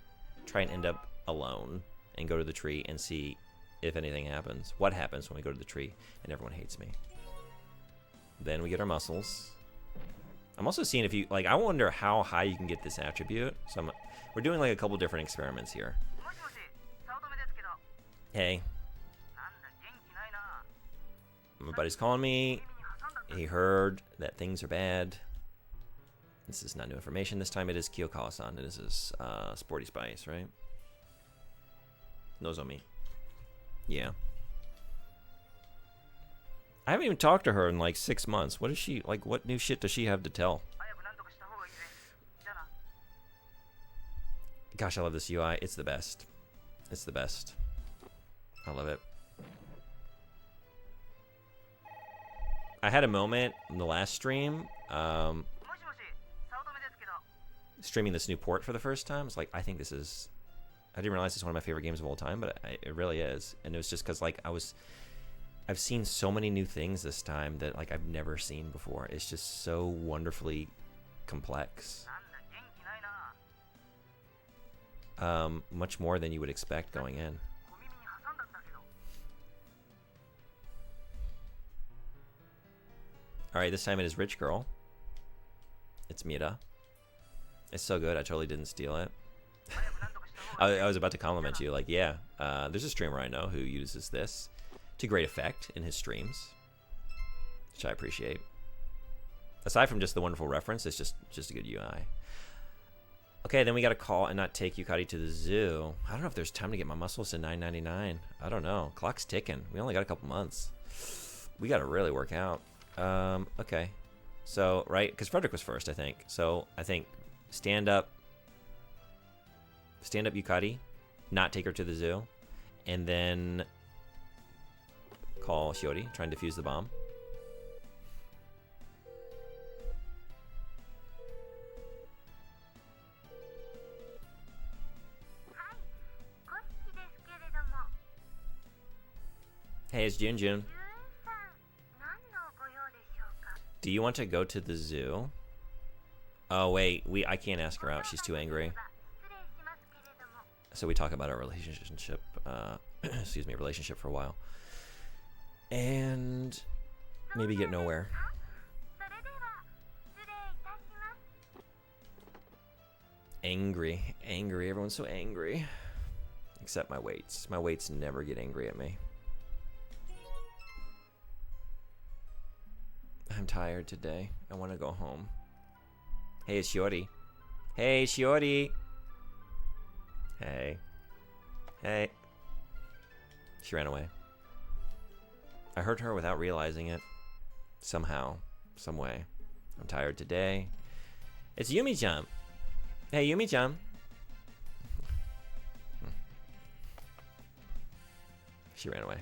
[SPEAKER 1] try and end up alone and go to the tree and see if anything happens. What happens when we go to the tree and everyone hates me. Then we get our muscles. I'm also seeing if you like, I wonder how high you can get this attribute. So we're doing like a couple different experiments here. Hey, my buddy's calling me. He heard that things are bad. This is not new information. This time it is Kiyokawa-san. This is Sporty Spice, right? Nozomi. Yeah. I haven't even talked to her in like 6 months. What is she, like, what new shit does she have to tell? Gosh, I love this UI. It's the best. It's the best. I love it. I had a moment in the last stream, streaming this new port for the first time. It's like, I think this is... I didn't realize it's one of my favorite games of all time, but it really is. And it was just because, like, I've seen so many new things this time that, like, I've never seen before. It's just so wonderfully complex. Much more than you would expect going in. Alright, this time it is Rich Girl. It's Mira. It's so good, I totally didn't steal it. I was about to compliment you, like, yeah, there's a streamer I know who uses this to great effect in his streams, which I appreciate. Aside from just the wonderful reference, it's just a good UI. Okay, then we gotta call and not take Yukari to the zoo. I don't know if there's time to get my muscles to 999. I don't know. Clock's ticking. We only got a couple months. We gotta really work out. Okay. So, right, because Frederick was first, I think. So, I think stand up Yukari, not take her to the zoo, and then call Shiori, try and defuse the bomb. Hey, it's June. Do you want to go to the zoo? Oh wait, I can't ask her out. She's too angry. So we talk about our relationship, relationship for a while, and maybe get nowhere. Angry. Everyone's so angry, except my weights. My weights never get angry at me. I'm tired today. I want to go home. Hey, it's Shiori. Hey, Shiori. Hey. She ran away. I heard her without realizing it. Somehow. Some way. I'm tired today. It's Yumi-chan. Hey, Yumi-chan. She ran away.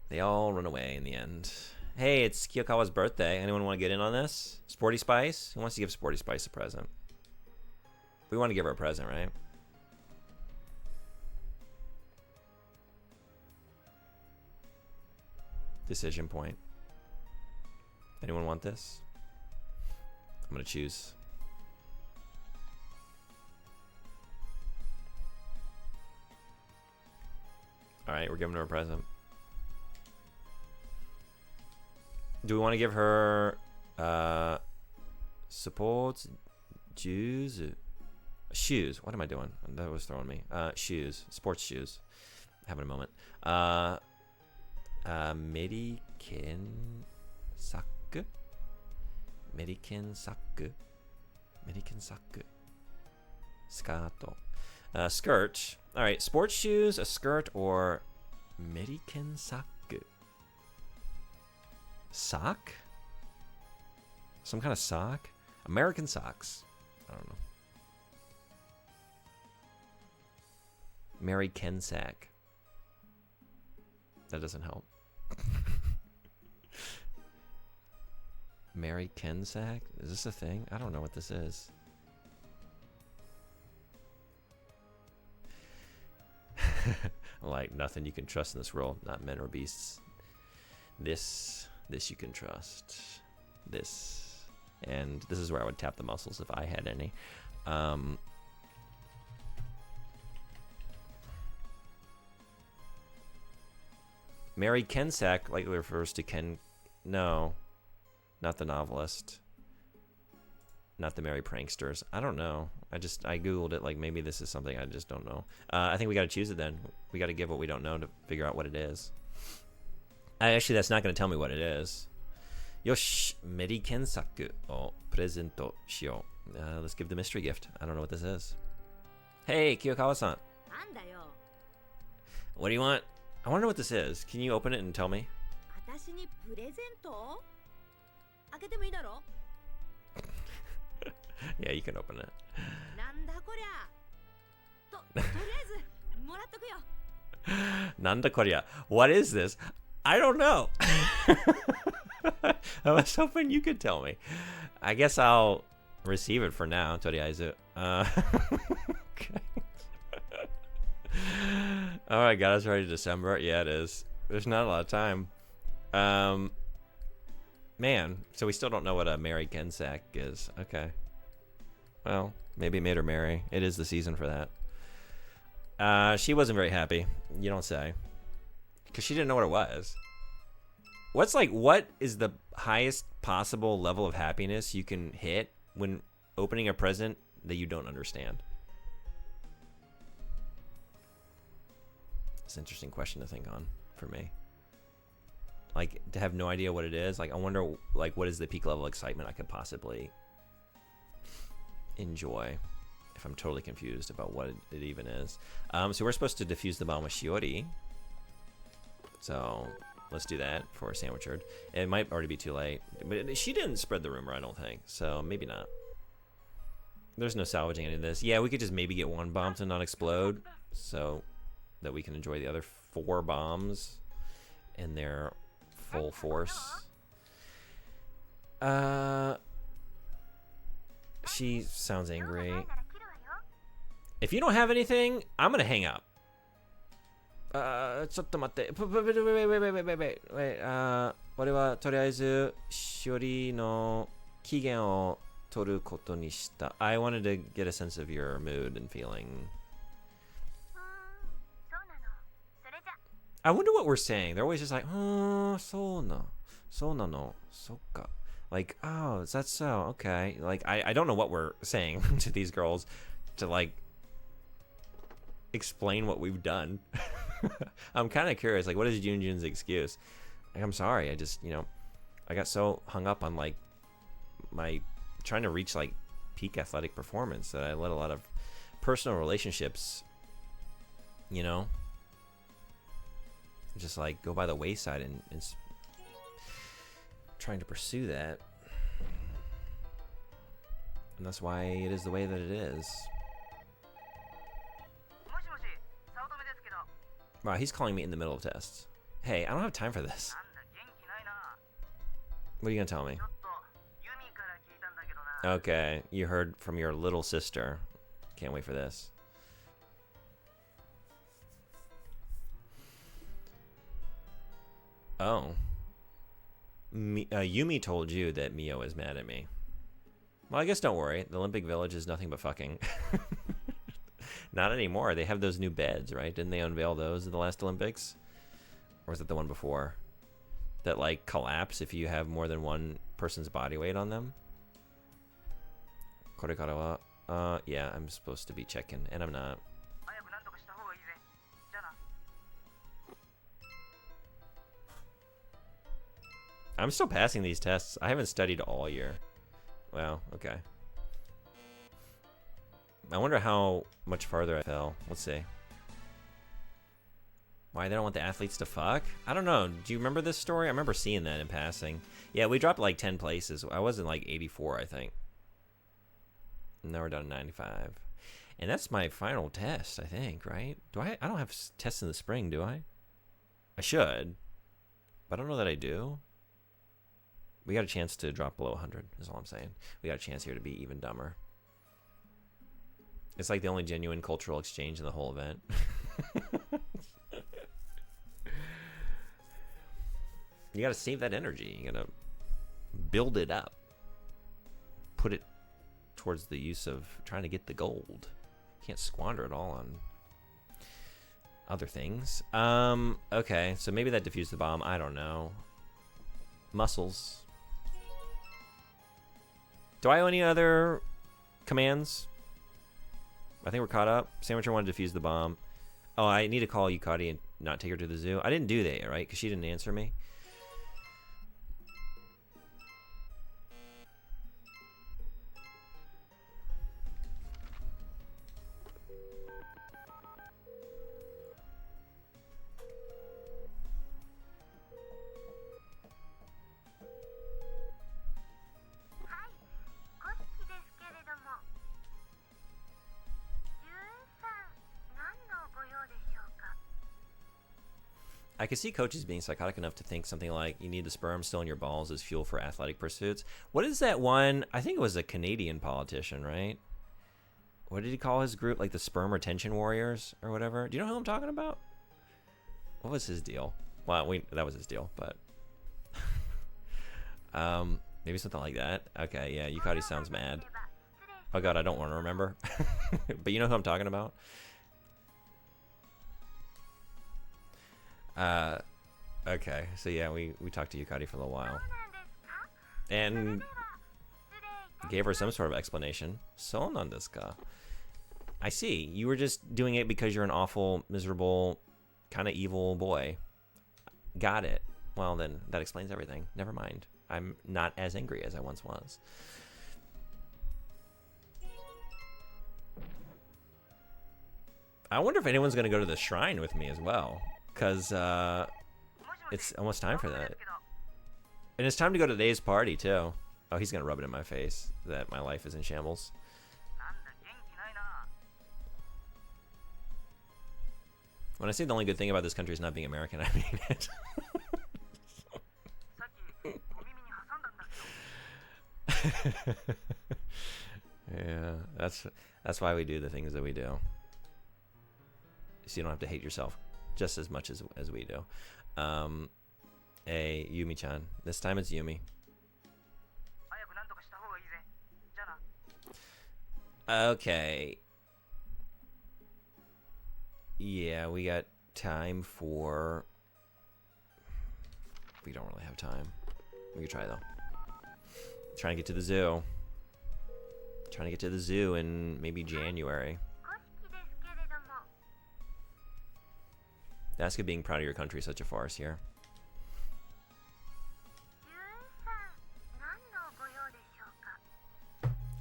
[SPEAKER 1] They all run away in the end. Hey, it's Kiyokawa's birthday. Anyone want to get in on this? Sporty Spice? Who wants to give Sporty Spice a present? We want to give her a present, right? Decision point. Anyone want this? I'm going to choose. Alright, we're giving her a present. Do we want to give her sports shoes? What am I doing? That was throwing me. Shoes. Sports shoes. Having a moment. Mediken saku. Mediken saku. Mediken saku. Skato. Skirt. All right. Sports shoes, a skirt, or Mediken saku. Sock? Some kind of sock? American socks. I don't know. Mary Kensack. That doesn't help. Mary Kensack? Is this a thing? I don't know what this is. Like, nothing you can trust in this world. Not men or beasts. This you can trust. This. And this is where I would tap the muscles if I had any. Mary Kensack likely refers to Ken. No, not the novelist. Not the Merry Pranksters. I don't know. I googled it. Like, maybe this is something I just don't know. I think we got to choose it then. We got to give what we don't know to figure out what it is. Actually, that's not going to tell me what it is. Yosh, Meri Kensaku o presento shiyou. Let's give the mystery gift. I don't know what this is. Hey, Kiyokawa-san. What do you want? I wonder what this is. Can you open it and tell me? Yeah, you can open it. Nanda korya. What is this? I don't know. I was hoping you could tell me. I guess I'll receive it for now, toriaizu. Okay. Alright, got us ready to December. Yeah, it is. There's not a lot of time. Man, so we still don't know what a Mary Kensack is. Okay. Well, maybe it made her merry. It is the season for that. She wasn't very happy. You don't say. Because she didn't know what it was. What is the highest possible level of happiness you can hit when opening a present that you don't understand? It's an interesting question to think on for me. Like, to have no idea what it is. Like, I wonder, like, what is the peak level of excitement I could possibly enjoy if I'm totally confused about what it even is. So we're supposed to defuse the bomb with Shiori. So let's do that for a sandwich herd. It might already be too late. But she didn't spread the rumor, I don't think. So maybe not. There's no salvaging any of this. Yeah, we could just maybe get one bomb to not explode so that we can enjoy the other 4 bombs in their full force. She sounds angry. If you don't have anything, I'm gonna hang up. ちょっと待って。Wait. 俺はとりあえずしおりの期限を取ることにした。I wanted to get a sense of your mood and feeling. I wonder what we're saying. They're always just like, oh, そうなの、そっか. Like, oh, is that so? Okay. Like, I don't know what we're saying to these girls to, like, explain what we've done. I'm kind of curious. Like, what is Junjun's excuse? Like, I'm sorry. I just, I got so hung up on, like, my trying to reach, like, peak athletic performance that I let a lot of personal relationships, just, like, go by the wayside and trying to pursue that. And that's why it is the way that it is. Wow, he's calling me in the middle of tests. Hey, I don't have time for this. What are you gonna tell me? Okay, you heard from your little sister. Can't wait for this. Oh. Yumi told you that Mio is mad at me. Well, I guess don't worry. The Olympic Village is nothing but fucking. Not anymore. They have those new beds, right? Didn't they unveil those in the last Olympics? Or was it the one before? that like collapse if you have more than one person's body weight on them. Korekara wa, yeah, I'm supposed to be checking, and I'm not. I'm still passing these tests. I haven't studied all year. Wow, okay. I wonder how much farther I fell. Let's see. Why they don't want the athletes to fuck? I don't know. Do you remember this story? I remember seeing that in passing. Yeah, we dropped like 10 places. I was in like 84, I think. And now we're down to 95. And that's my final test, I think, right? I don't have tests in the spring, do I? I should. But I don't know that I do. We got a chance to drop below 100, is all I'm saying. We got a chance here to be even dumber. It's like the only genuine cultural exchange in the whole event. You gotta save that energy. You gotta build it up. Put it towards the use of trying to get the gold. You can't squander it all on other things. Okay, so maybe that defused the bomb. I don't know. Muscles. Do I owe any other commands? I think we're caught up. Sandwicher wanted to defuse the bomb. Oh, I need to call Yukari and not take her to the zoo. I didn't do that, right? Because she didn't answer me. I can see coaches being psychotic enough to think something like, you need the sperm still in your balls as fuel for athletic pursuits. What is that one? I think it was a Canadian politician, right? What did he call his group? Like the Sperm Retention Warriors or whatever? Do you know who I'm talking about? What was his deal? Well, that was his deal, but... maybe something like that. Okay, yeah, Yukari sounds mad. Oh god, I don't want to remember. But you know who I'm talking about? Okay, so yeah, we talked to Yukari for a little while. And gave her some sort of explanation. So nandesu ka? I see. You were just doing it because you're an awful, miserable, kind of evil boy. Got it. Well, then that explains everything. Never mind. I'm not as angry as I once was. I wonder if anyone's going to go to the shrine with me as well. Because it's almost time for that. And it's time to go to today's party, too. Oh, he's going to rub it in my face that my life is in shambles. When I say the only good thing about this country is not being American, I mean it. Yeah, that's why we do the things that we do. So you don't have to hate yourself just as much as we do. Hey, Yumi-chan. This time it's Yumi. Okay. Yeah, we got time for... We don't really have time. We could try, though. Trying to get to the zoo. Trying to get to the zoo in maybe January. Asuka being proud of your country is such a farce here.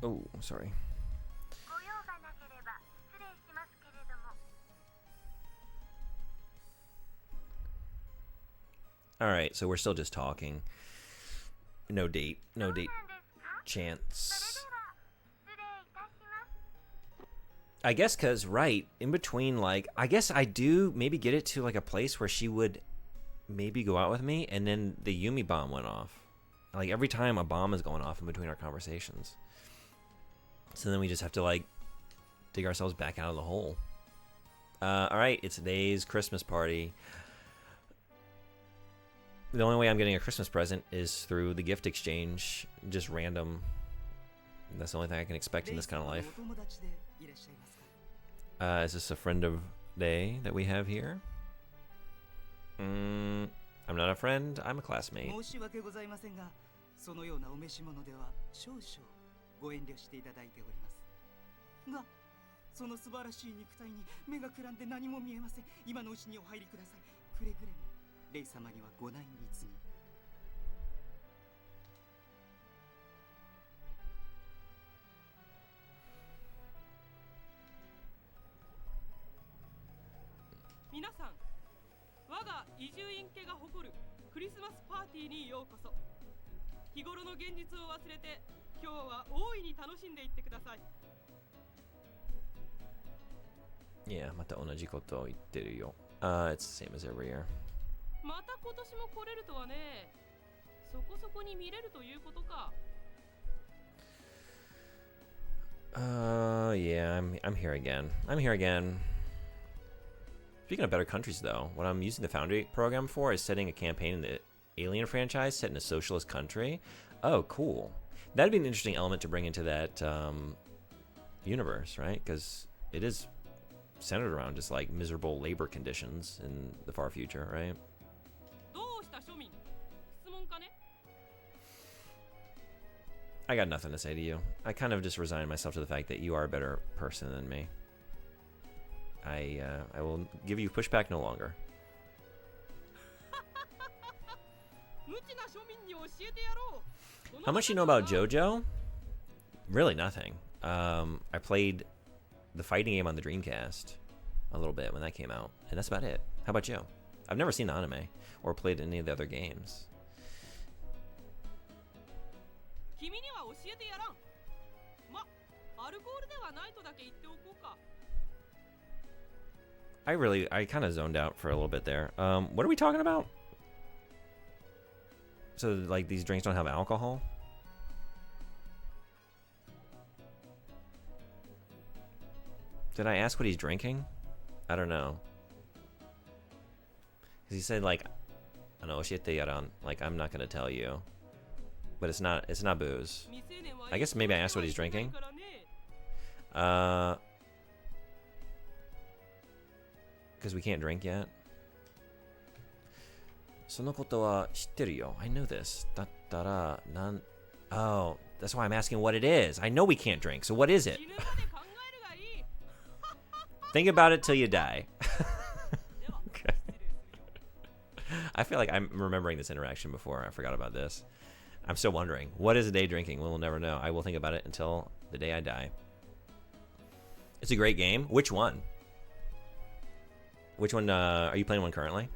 [SPEAKER 1] Oh, sorry. Alright, so we're still just talking. No date. No date chance. I guess because, right, in between, like, I guess I do maybe get it to, like, a place where she would maybe go out with me, and then the Yumi bomb went off. Like, every time a bomb is going off in between our conversations. So then we just have to, like, dig ourselves back out of the hole. Alright, it's today's Christmas party. The only way I'm getting a Christmas present is through the gift exchange. Just random. That's the only thing I can expect in this kind of life. Is this a friend of day that we have here? I'm I'm not a friend, I'm a classmate.
[SPEAKER 5] 申し訳ございませんが、そのようなお召し物では少々ご遠慮していただいております。が、その素晴らしい肉体に目がくらんで何も見えません。今のうちにお入りください。くれぐれもレイ様にはご内密に。
[SPEAKER 6] 皆さん、我が移住院家が誇るクリスマスパーティーにようこそ。日頃の現実を忘れて今日は大いに楽しんでいってください。
[SPEAKER 1] Yeah, また同じことを言ってるよ。It's the same as every year.
[SPEAKER 6] また今年も来れるとはね。そこそこに見れるということか。
[SPEAKER 1] Yeah, I'm here again. I'm here again. Speaking of better countries, though, what I'm using the Foundry program for is setting a campaign in the Alien franchise set in a socialist country. Oh, cool. That'd be an interesting element to bring into that universe, right? Because it is centered around just like miserable labor conditions in the far future, right?
[SPEAKER 6] どうした庶民？質問かね？
[SPEAKER 1] I got nothing to say to you. I kind of just resigned myself to the fact that you are a better person than me. I will give you pushback no longer.
[SPEAKER 6] 無知な庶民に教えてやろう。
[SPEAKER 1] How much you know about JoJo? Really nothing. I played the fighting game on the Dreamcast a little bit when that came out, and that's about it. How about you? I've never seen the anime or played any of the other games.
[SPEAKER 6] 君には教えてやらん。ま、アルコールではないとだけ言っておこうか。
[SPEAKER 1] I kind of zoned out for a little bit there. What are we talking about? So, like, these drinks don't have alcohol? Did I ask what he's drinking? I don't know. Because he said, like, like, I'm not going to tell you. But it's not booze. I guess maybe I asked what he's drinking. Because we can't drink yet. そのことは知ってるよ. I know this. だったら、Oh, that's why I'm asking what it is. I know we can't drink, so what is it? Think about it till you die. Okay. I feel like I'm remembering this interaction before. I forgot about this. I'm still wondering, what is a day drinking? We'll never know. I will think about it until the day I die. It's a great game. Which one? Which one, are you playing one currently?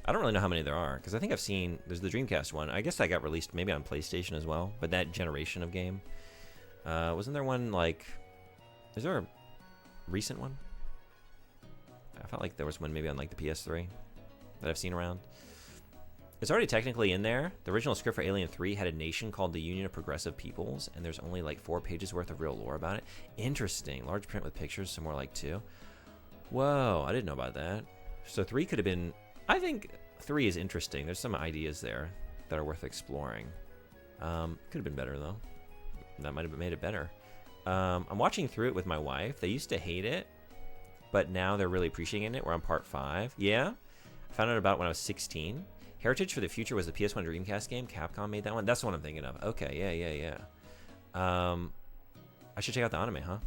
[SPEAKER 1] I don't really know how many there are, because I think I've seen, there's the Dreamcast one. I guess that got released maybe on PlayStation as well, but that generation of game. Wasn't there one, like, is there a recent one? I felt like there was one maybe on, like, the PS3 that I've seen around. It's already technically in there. The original script for Alien 3 had a nation called the Union of Progressive Peoples, and there's only, like, 4 pages worth of real lore about it. Interesting. Large print with pictures, some more like 2. Whoa, I didn't know about that. So 3 could have been... I think 3 is interesting. There's some ideas there that are worth exploring. Could have been better, though. That might have made it better. I'm watching through it with my wife. They used to hate it, but now they're really appreciating it. We're on part 5. Yeah? I found out about it when I was 16. Heritage for the Future was the PS1 Dreamcast game. Capcom made that one. That's the one I'm thinking of. Okay, yeah. I should check out the anime, huh?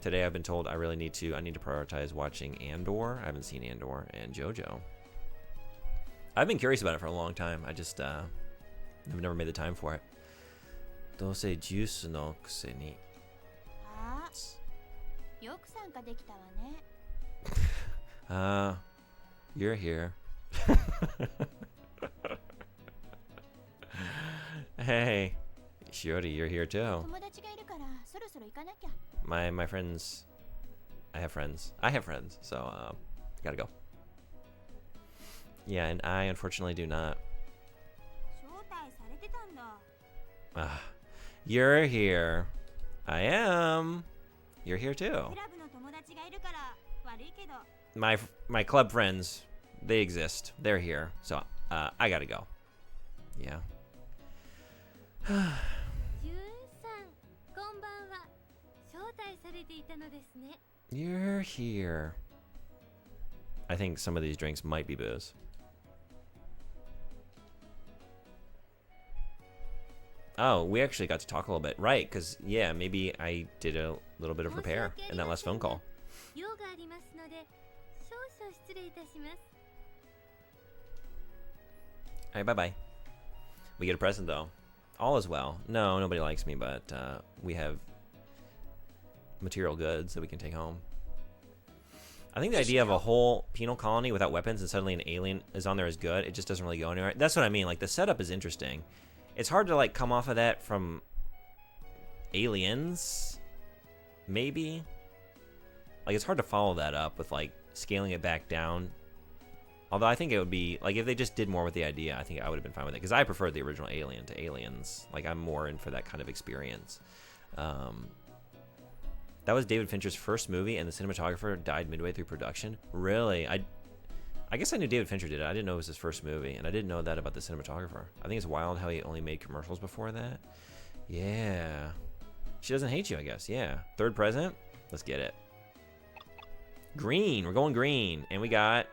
[SPEAKER 1] Today I've been told I need to prioritize watching Andor. I haven't seen Andor and JoJo. I've been curious about it for a long time. I just I've never made the time for it. どうせジュースのくせに。
[SPEAKER 2] あ、よく参加できたわね。
[SPEAKER 1] You're here. Hey, Shiori, you're here too.
[SPEAKER 2] 友達がいるからそろそろ行かなきゃ。
[SPEAKER 1] My friends, I have friends, so gotta go. Yeah, and I unfortunately do not.
[SPEAKER 2] 招待されてたんだ。
[SPEAKER 1] You're here. I am. You're here too.
[SPEAKER 2] クラブの友達がいるから悪いけど。
[SPEAKER 1] My club friends, they exist. They're here, so I gotta go. Yeah.
[SPEAKER 2] ジューンさん、こんばんは。招待されていたのですね。
[SPEAKER 1] You're here. I think some of these drinks might be booze. Oh, we actually got to talk a little bit. Right, because, yeah, maybe I did a little bit of repair in that last phone call.
[SPEAKER 2] 用がありますので少々失礼いたします
[SPEAKER 1] Alright, bye-bye. We get a present, though. All is well. No, nobody likes me, but we have material goods that we can take home. I think the idea of a whole penal colony without weapons and suddenly an alien is on there is good. It just doesn't really go anywhere. That's what I mean. Like, the setup is interesting. It's hard to, like, come off of that from Aliens, maybe? Like, it's hard to follow that up with, like, scaling it back down. Although I think it would be, like, if they just did more with the idea, I think I would have been fine with it. Because I preferred the original Alien to Aliens. Like, I'm more in for that kind of experience. That was David Fincher's first movie, and the cinematographer died midway through production? Really? I guess I knew David Fincher did it. I didn't know it was his first movie, and I didn't know that about the cinematographer. I think it's wild how he only made commercials before that. Yeah. She doesn't hate you, I guess. Yeah. Third present? Let's get it. Green. We're going green. And we got...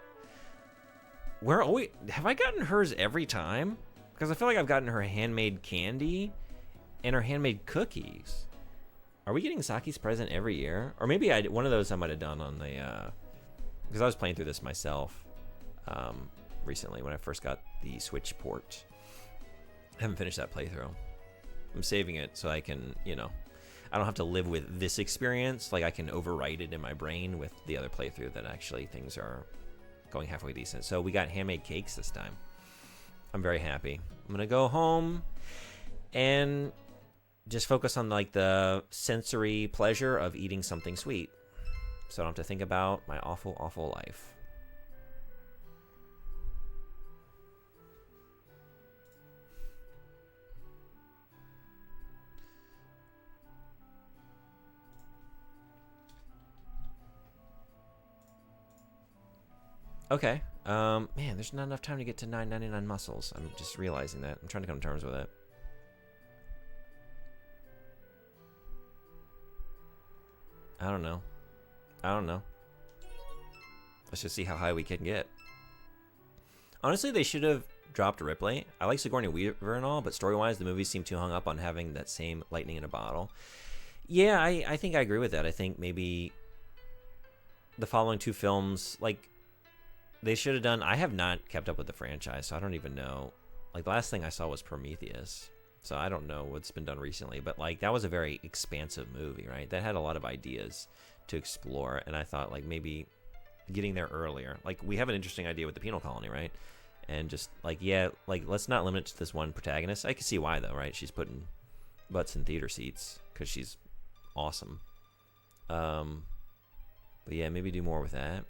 [SPEAKER 1] Where are we? Have I gotten hers every time? Because I feel like I've gotten her handmade candy and her handmade cookies. Are we getting Saki's present every year? Or maybe one of those I might have done on the... Because I was playing through this myself recently when I first got the Switch port. I haven't finished that playthrough. I'm saving it so I can, you know... I don't have to live with this experience. Like, I can overwrite it in my brain with the other playthrough that actually things are going halfway decent. So we got handmade cakes this time. I'm very happy. I'm going to go home and just focus on, like, the sensory pleasure of eating something sweet. So I don't have to think about my awful, awful life. Okay. Man, there's not enough time to get to 999 muscles. I'm just realizing that. I'm trying to come to terms with it. I don't know. Let's just see how high we can get. Honestly, they should have dropped Ripley. I like Sigourney Weaver and all, but story-wise, the movies seem too hung up on having that same lightning in a bottle. Yeah, I think I agree with that. I think maybe the following two films, like... They should have done... I have not kept up with the franchise, so I don't even know. Like, the last thing I saw was Prometheus. So I don't know what's been done recently. But, like, that was a very expansive movie, right? That had a lot of ideas to explore. And I thought, like, maybe getting there earlier. Like, we have an interesting idea with the penal colony, right? And just, like, yeah, like, let's not limit it to this one protagonist. I can see why, though, right? She's putting butts in theater seats because she's awesome. But, yeah, maybe do more with that.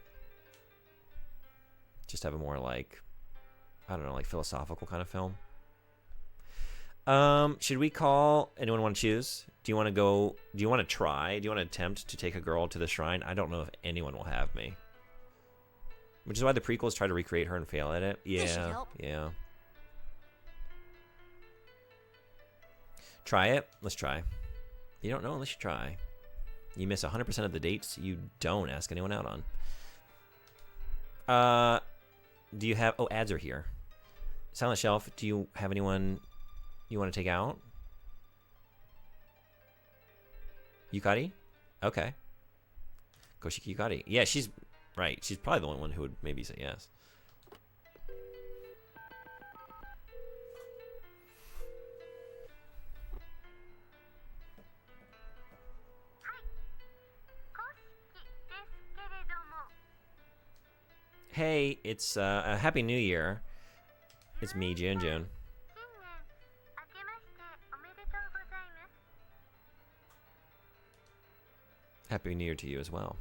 [SPEAKER 1] Just have a more, like, I don't know, like philosophical kind of film. Should we call? Anyone want to choose? Do you want to go? Do you want to try? Do you want to attempt to take a girl to the shrine? I don't know if anyone will have me. Which is why the prequels try to recreate her and fail at it. Yeah, yeah. Try it. Let's try. You don't know unless you try. You miss 100% of the dates you don't ask anyone out on. Do you have... Oh, ads are here. Silent Shelf, do you have anyone you want to take out? Yukari? Okay. Koshiki Yukari. Yeah, she's... Right, she's probably the only one who would maybe say yes. Hey, it's a Happy New Year. It's me, Jun. Happy New Year to you as well.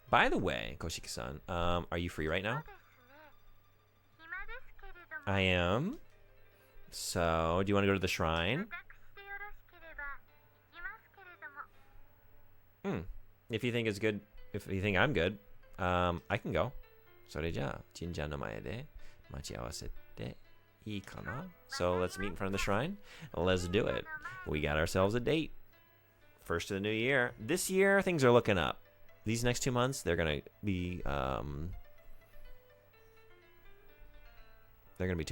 [SPEAKER 1] By the way, Koshiki-san, are you free right now? I am. So, do you want to go to the shrine? If you think it's good, if you think I'm good, I can go. それじゃあ、神社の前で待ち合わせていいかな? So let's meet in front of the shrine. Let's do it. We got ourselves a date. First of the new year. This year, things are looking up. these next 2 months, they're gonna be 2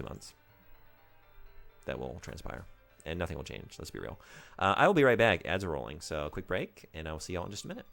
[SPEAKER 1] months that will transpire, and nothing will change. Let's be real. I will be right back. Ads are rolling, so quick break, and I will see y'all in just a minute.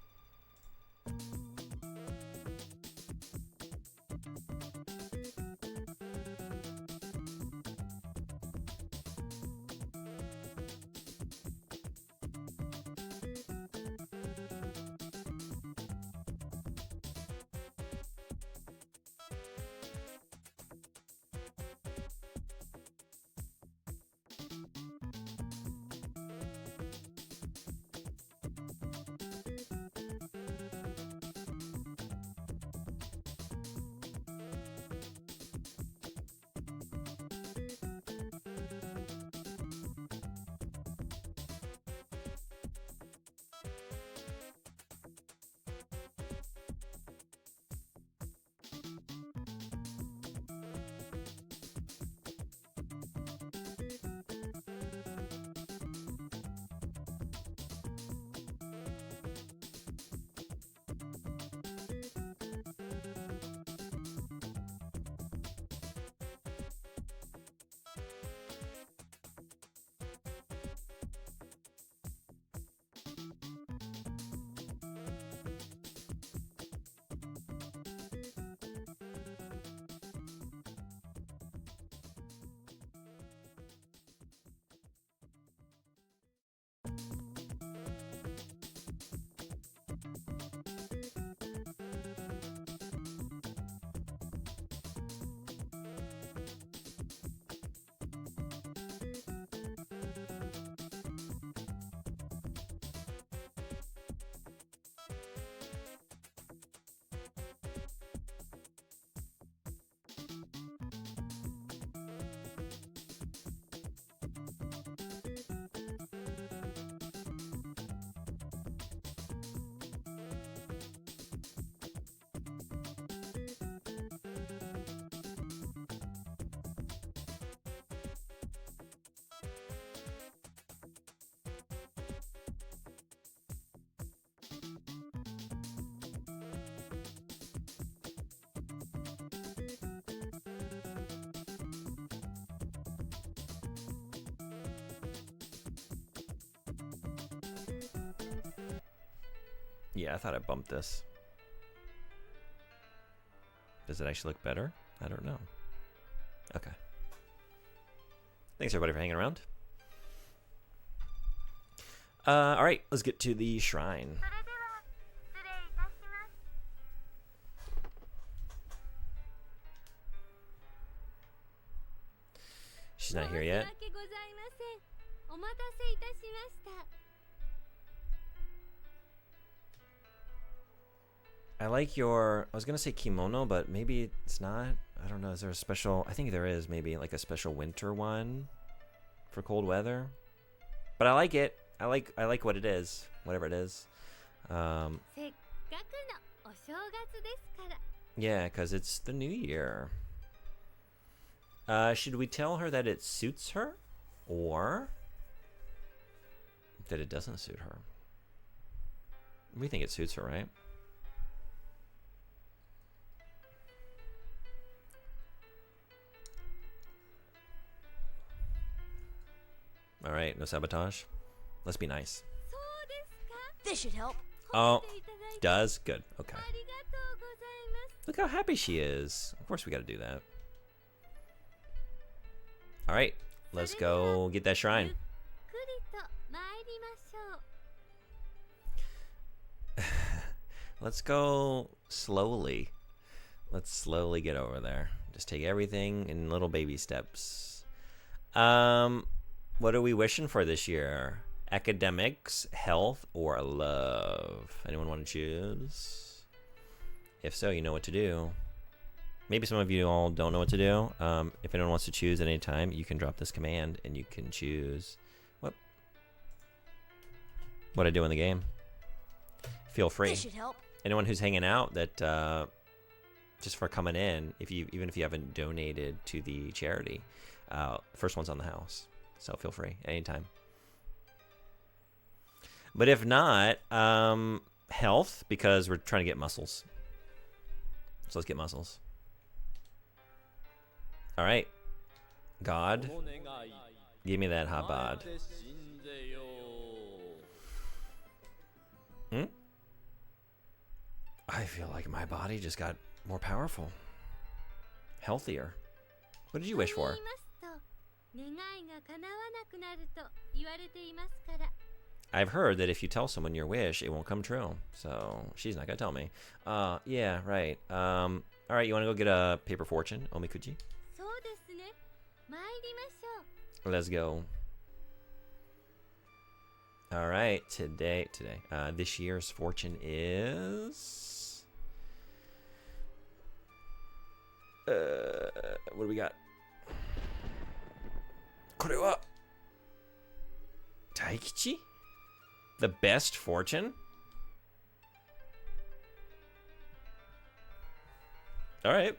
[SPEAKER 1] Yeah, I thought I bumped this. Does it actually look better? I don't know. Okay. Thanks everybody for hanging around. All right, let's get to the shrine. She's not here yet. I like your, I was going to say kimono, but maybe it's not. I don't know. Is there a special, I think there is maybe like a special winter one for cold weather. But I like it. I like what it is, whatever it is. Yeah, because it's the new year. Should we tell her that it suits her or that it doesn't suit her? We think it suits her, right? All right, no sabotage. Let's be nice.
[SPEAKER 4] This should help.
[SPEAKER 1] Oh, does? Good. Okay. Look how happy she is. Of course we got to do that. All right, let's go get that shrine. Let's go slowly. Let's slowly get over there. Just take everything in little baby steps. What are we wishing for this year? Academics, health, or love? Anyone want to choose? If so, you know what to do. Maybe some of you all don't know what to do. If anyone wants to choose at any time, you can drop this command and you can choose what I do in the game. Feel free.
[SPEAKER 4] This should help.
[SPEAKER 1] Anyone who's hanging out, that just for coming in, even if you haven't donated to the charity, first one's on the house. So feel free anytime. But if not, health because we're trying to get muscles. So let's get muscles. All right. God, give me that Habad. Hmm? I feel like my body just got more powerful. Healthier. What did you wish for?
[SPEAKER 2] 願いが叶わなくなると言われていますから。
[SPEAKER 1] I've heard that if you tell someone your wish, it won't come true. So she's not gonna tell me. Yeah, right. All right, you wanna go get a paper fortune, Omikuji?
[SPEAKER 2] そうですね。参りましょう。
[SPEAKER 1] Let's go. All right, this year's fortune is. What do we got? これは大吉? The best fortune? All right.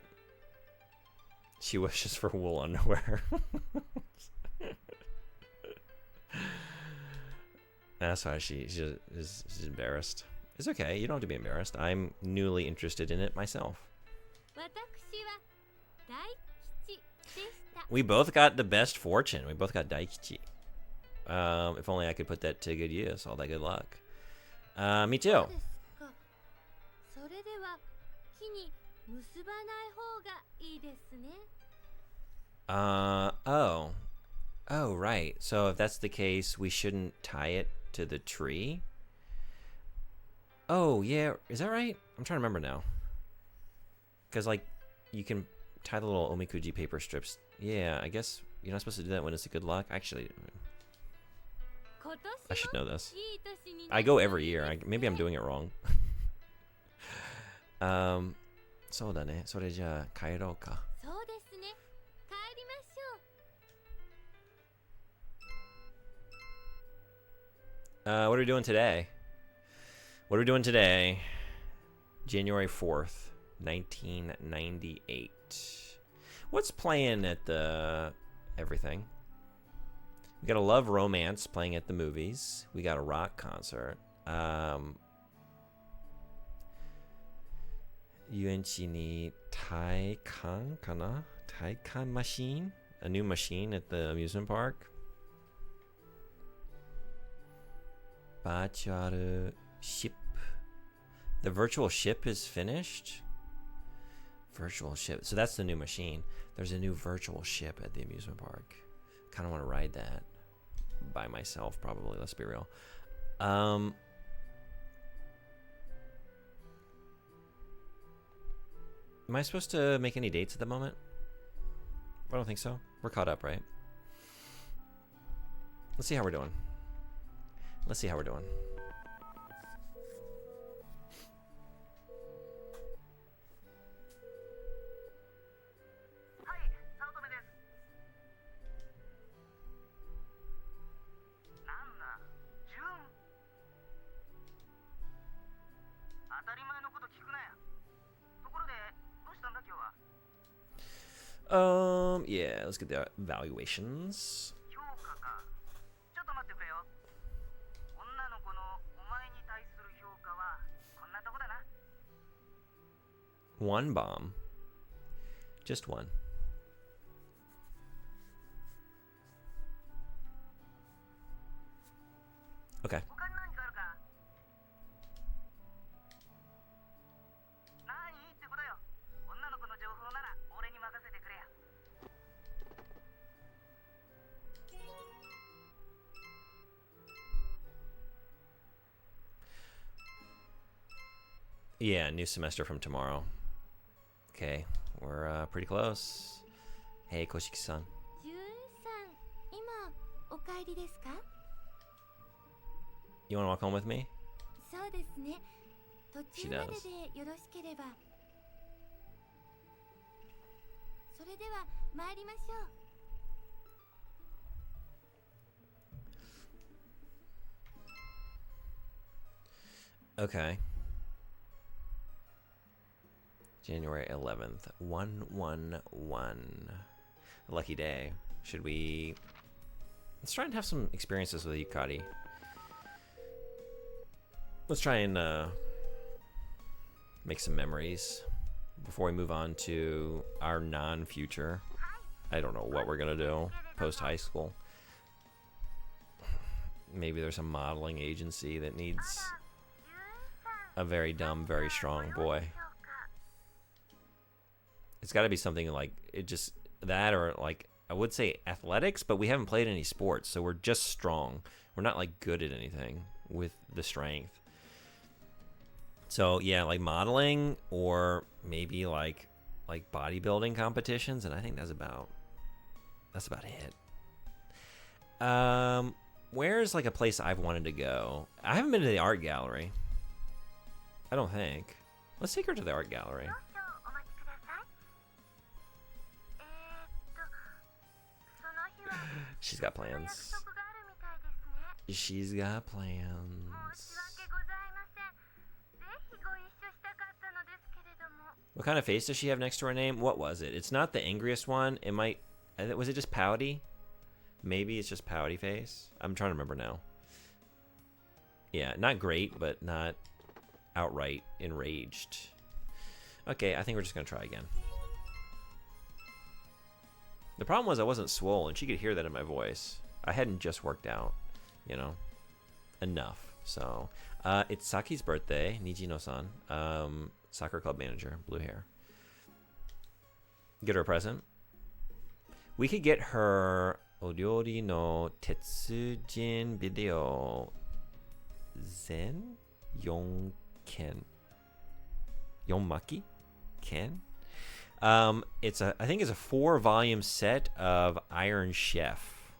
[SPEAKER 1] She wishes for wool underwear. That's why she's embarrassed. It's okay. You don't have to be embarrassed. I'm newly interested in it myself.
[SPEAKER 2] 私は大吉でした。
[SPEAKER 1] We both got the best fortune. We both got daikichi. If only I could put that to good use. All that good luck. Me too.
[SPEAKER 2] そうですか。それでは木に結ばない方がいいですね。
[SPEAKER 1] Oh, right. So if that's the case, we shouldn't tie it to the tree? Oh, yeah. Is that right? I'm trying to remember now. Because, like, you can tie the little omikuji paper strips. Yeah, I guess you're not supposed to do that when it's a good luck. Actually, I should know this. I go every year. Maybe I'm doing it wrong. そうだね。それじゃあ帰ろうか。
[SPEAKER 2] そうですね。帰りましょう。
[SPEAKER 1] What are we doing today? What are we doing today? January 4th, 1998. What's playing at the everything? We got a love romance playing at the movies. We got a rock concert. Yuenchi ni Taikan kana? Taikan machine? A new machine at the amusement park. Virtual ship. The virtual ship is finished? Virtual ship. So that's the new machine. There's a new virtual ship at the amusement park. Kind of want to ride that by myself, probably. Let's be real. Am I supposed to make any dates at the moment? I don't think so. We're caught up, right? Let's see how we're doing. Let's see how we're doing. Yeah, let's get the evaluations.
[SPEAKER 5] 評価か。ちょっと待ってくれよ。女の子のお前に対する評価はこんなとこだな。
[SPEAKER 1] One bomb. Just one. Okay.
[SPEAKER 5] 他に何かあるか。何ってことよ。女の子の情報なら俺に任せてくれよ。
[SPEAKER 1] Yeah, new semester from tomorrow. Okay, we're pretty close. Hey, Koshiki-san.
[SPEAKER 2] ジュンさん、今お帰りですか？
[SPEAKER 1] You want to walk home with me?
[SPEAKER 2] そうですね。途
[SPEAKER 1] She
[SPEAKER 2] 中ま
[SPEAKER 1] does.
[SPEAKER 2] ででよろしければ。それでは参りましょう。
[SPEAKER 1] Okay. January 11th. 111. Lucky day. Should we... Let's try and have some experiences with Yukari. let's try and make some memories before we move on to our non-future. I don't know what we're gonna do post high school. Maybe there's a modeling agency that needs a very dumb, very strong boy. It's got to be something like it just that, or like I would say athletics, but we haven't played any sports, so we're just strong. We're not like good at anything with the strength. So yeah, like modeling or maybe like bodybuilding competitions, and I think that's about it. Where's like a place I've wanted to go? I haven't been to the art gallery. I don't think. Let's take her to the art gallery. She's got plans. She's got plans. What kind of face does she have next to her name? What was it? It's not the angriest one. It might... Was it just pouty? Maybe it's just pouty face. I'm trying to remember now. Yeah, not great, but not outright enraged. Okay, I think we're just going to try again. The problem was I wasn't swollen. She could hear that in my voice. I hadn't just worked out, you know, enough. So, it's Saki's birthday, Nijino-san, soccer club manager, blue hair. Get her a present. We could get her Oryori no Tetsujin video Zen Yonken. Yonmaki? Ken? I think it's a 4-volume set of Iron Chef.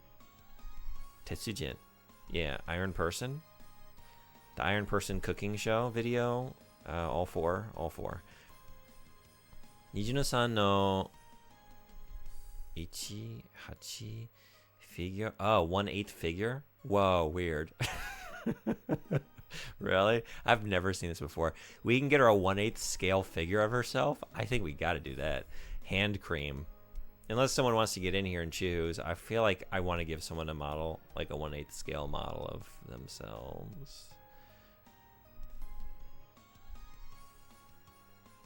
[SPEAKER 1] Tetsujin. Yeah, Iron Person. The Iron Person cooking show video. All four. Nijino-san no 1/8 figure. Oh, 1/8 figure? Whoa, weird. Really? I've never seen this before. We can get her a 1/8 scale figure of herself. I think we got to do that. Hand cream. Unless someone wants to get in here and choose, I feel like I want to give someone a model, like a 1/8 scale model of themselves.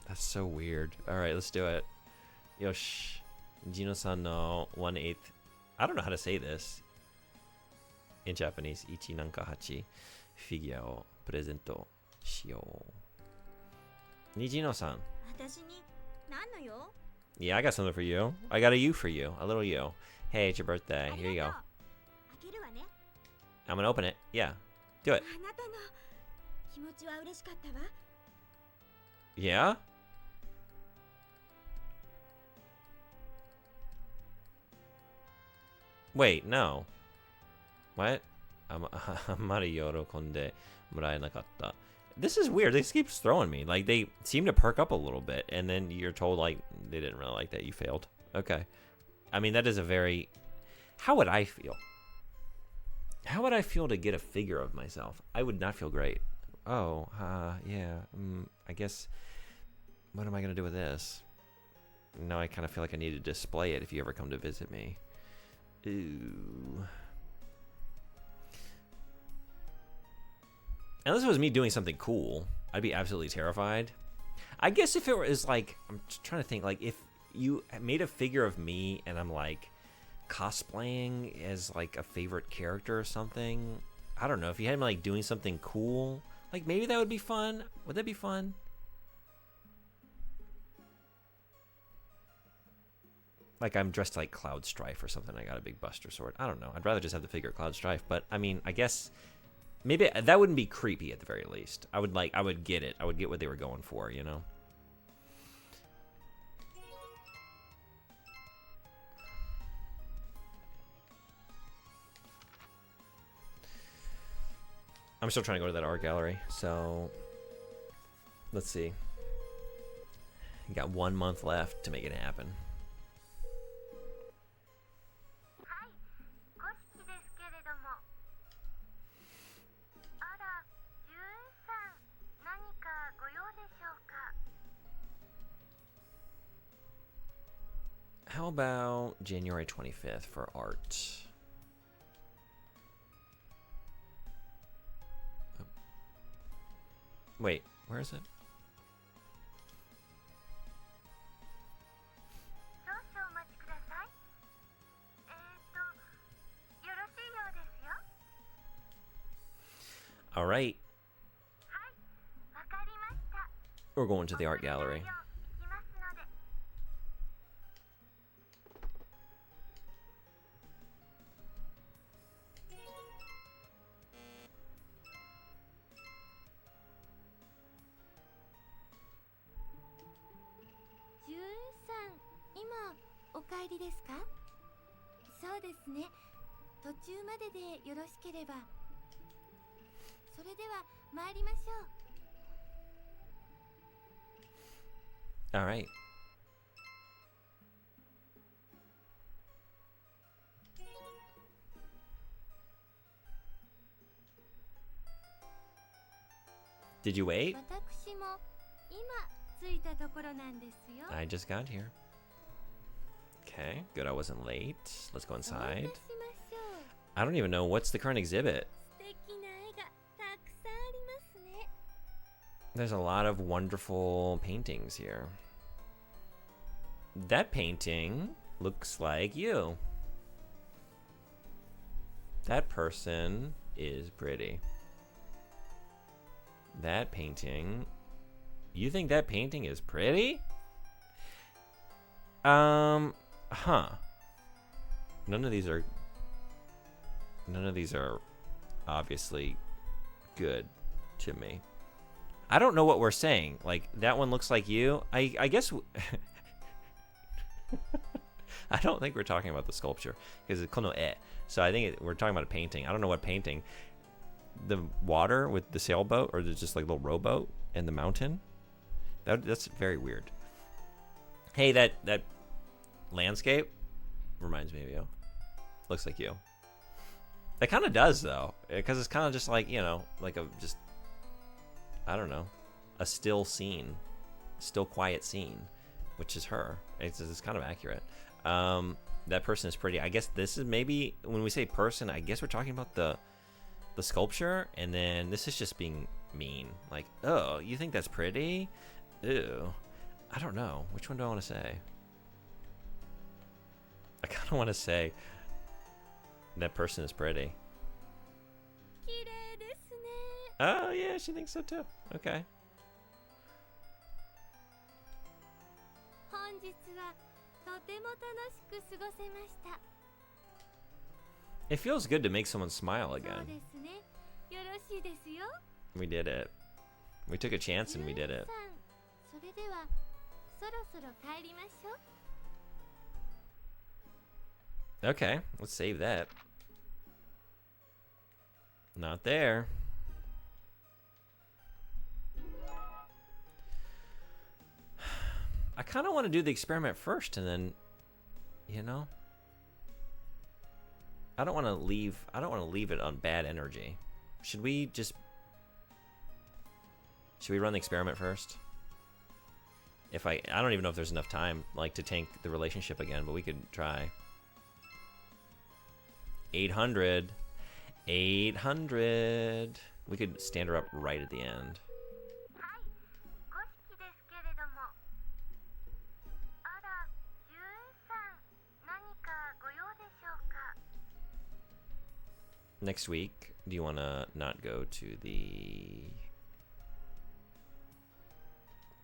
[SPEAKER 1] That's so weird. All right, let's do it. Yosh. Jino-san no 1/8. I don't know how to say this in Japanese. Ichi nanka hachi figure o presento shiyou. Nijino-san. Yeah, I got something for you. I got a you for you. A little you. Hey, it's your birthday. Here you go. I'm gonna open it. Yeah. Do it. Yeah? Wait, no. What? This is weird. This keeps throwing me. Like, they seem to perk up a little bit, and then you're told, like, they didn't really like that. You failed. Okay. I mean, that is a very... How would I feel? How would I feel to get a figure of myself? I would not feel great. Oh, yeah. I guess... What am I going to do with this? Now I kind of feel like I need to display it if you ever come to visit me. Ooh. Unless it was me doing something cool, I'd be absolutely terrified. I guess if it was like, I'm trying to think, like if you made a figure of me and I'm like cosplaying as like a favorite character or something. I don't know. If you had me like doing something cool, like maybe that would be fun. Would that be fun? Like I'm dressed like Cloud Strife or something. I got a big Buster Sword. I don't know. I'd rather just have the figure Cloud Strife. But I mean, I guess maybe that wouldn't be creepy at the very least. I would get it. I would get what they were going for, you know? I'm still trying to go to that art gallery. So let's see. You got 1 month left to make it happen. How about January 25th for art? Wait, where is it?
[SPEAKER 2] 少々お待ちください。よろしいようですよ。
[SPEAKER 1] All right.
[SPEAKER 2] はい、わかりました。
[SPEAKER 1] We're going to the art gallery.
[SPEAKER 2] 行きますので。ジュンさん、今お帰りですか？そうですね。途中まででよろしければ。それでは参りましょう。
[SPEAKER 1] All right. Did you wait?
[SPEAKER 2] 私も今着いたところなんですよ。
[SPEAKER 1] I just got here. Okay, good. I wasn't late. Let's go
[SPEAKER 2] お
[SPEAKER 1] inside.
[SPEAKER 2] 待たせしましょう。
[SPEAKER 1] I don't even know what's the current exhibit.
[SPEAKER 2] 素敵な絵がたくさんありますね。
[SPEAKER 1] There's a lot of wonderful paintings here. That painting looks like you. That person is pretty. That painting. You think that painting is pretty? Huh. None of these are obviously good to me. I don't know what we're saying. Like, that one looks like you. I guess I don't think we're talking about the sculpture because it's kono e. So I think we're talking about a painting. I don't know what painting. The water with the sailboat, or just like a little rowboat and the mountain. That's very weird. Hey, that landscape reminds me of you. Looks like you. It kind of does though, because it's kind of just like, you know, like I don't know, a still scene, still quiet scene, which is her. It's kind of accurate. That person is pretty. I guess this is maybe when we say person, I guess we're talking about the sculpture, and then this is just being mean. Like, oh, you think that's pretty? Ew. I don't know. Which one do I want to say? I kind of want to say that person is pretty.
[SPEAKER 2] 綺麗ですね。
[SPEAKER 1] Oh, yeah, she thinks so too. Okay.
[SPEAKER 2] 本日はとても楽しく過ごせました。
[SPEAKER 1] It feels good to make someone smile
[SPEAKER 2] そう
[SPEAKER 1] again.
[SPEAKER 2] ですね。よろしいですよ。
[SPEAKER 1] We did it. We took a chance and we did
[SPEAKER 2] ジュ
[SPEAKER 1] it.
[SPEAKER 2] ンさん、それではそろそろ帰りましょう。
[SPEAKER 1] Okay, let's save that. Not there. I kind of want to do the experiment first and then, you know, I don't want to leave it on bad energy. Should we run the experiment first? If I don't even know if there's enough time like to tank the relationship again, but we could try. 800. We could stand her up right at the end.
[SPEAKER 2] はい、五色ですけれども。あら、ジュンさん、何かご用でしょうか。
[SPEAKER 1] Next week, do you want to not go to the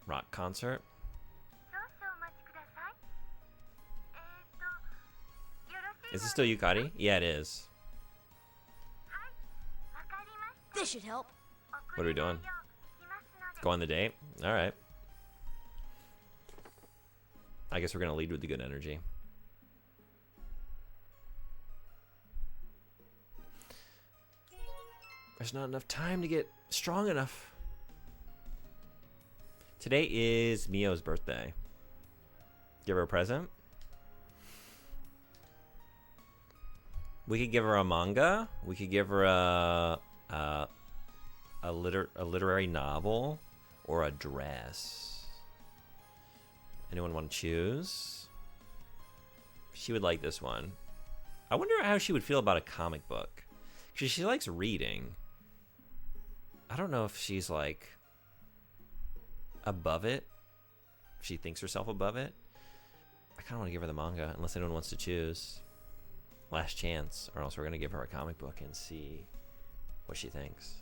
[SPEAKER 1] rock concert?
[SPEAKER 2] 少々お待ちください。よろしい
[SPEAKER 1] Is it still Yukari? Yeah, it is.
[SPEAKER 2] はい、わかりました。
[SPEAKER 4] This should help.
[SPEAKER 1] What are we doing?
[SPEAKER 2] 行きますので。
[SPEAKER 1] Go on the date? All right. I guess we're going to lead with the good energy. There's not enough time to get strong enough. Today is Mio's birthday. Give her a present. We could give her a manga. We could give her a literary novel or a dress. Anyone want to choose? She would like this one. I wonder how she would feel about a comic book. Because she likes reading. I don't know if she's like above it. She thinks herself above it. I kind of want to give her the manga, unless anyone wants to choose. Last chance, or else we're going to give her a comic book and see what she thinks.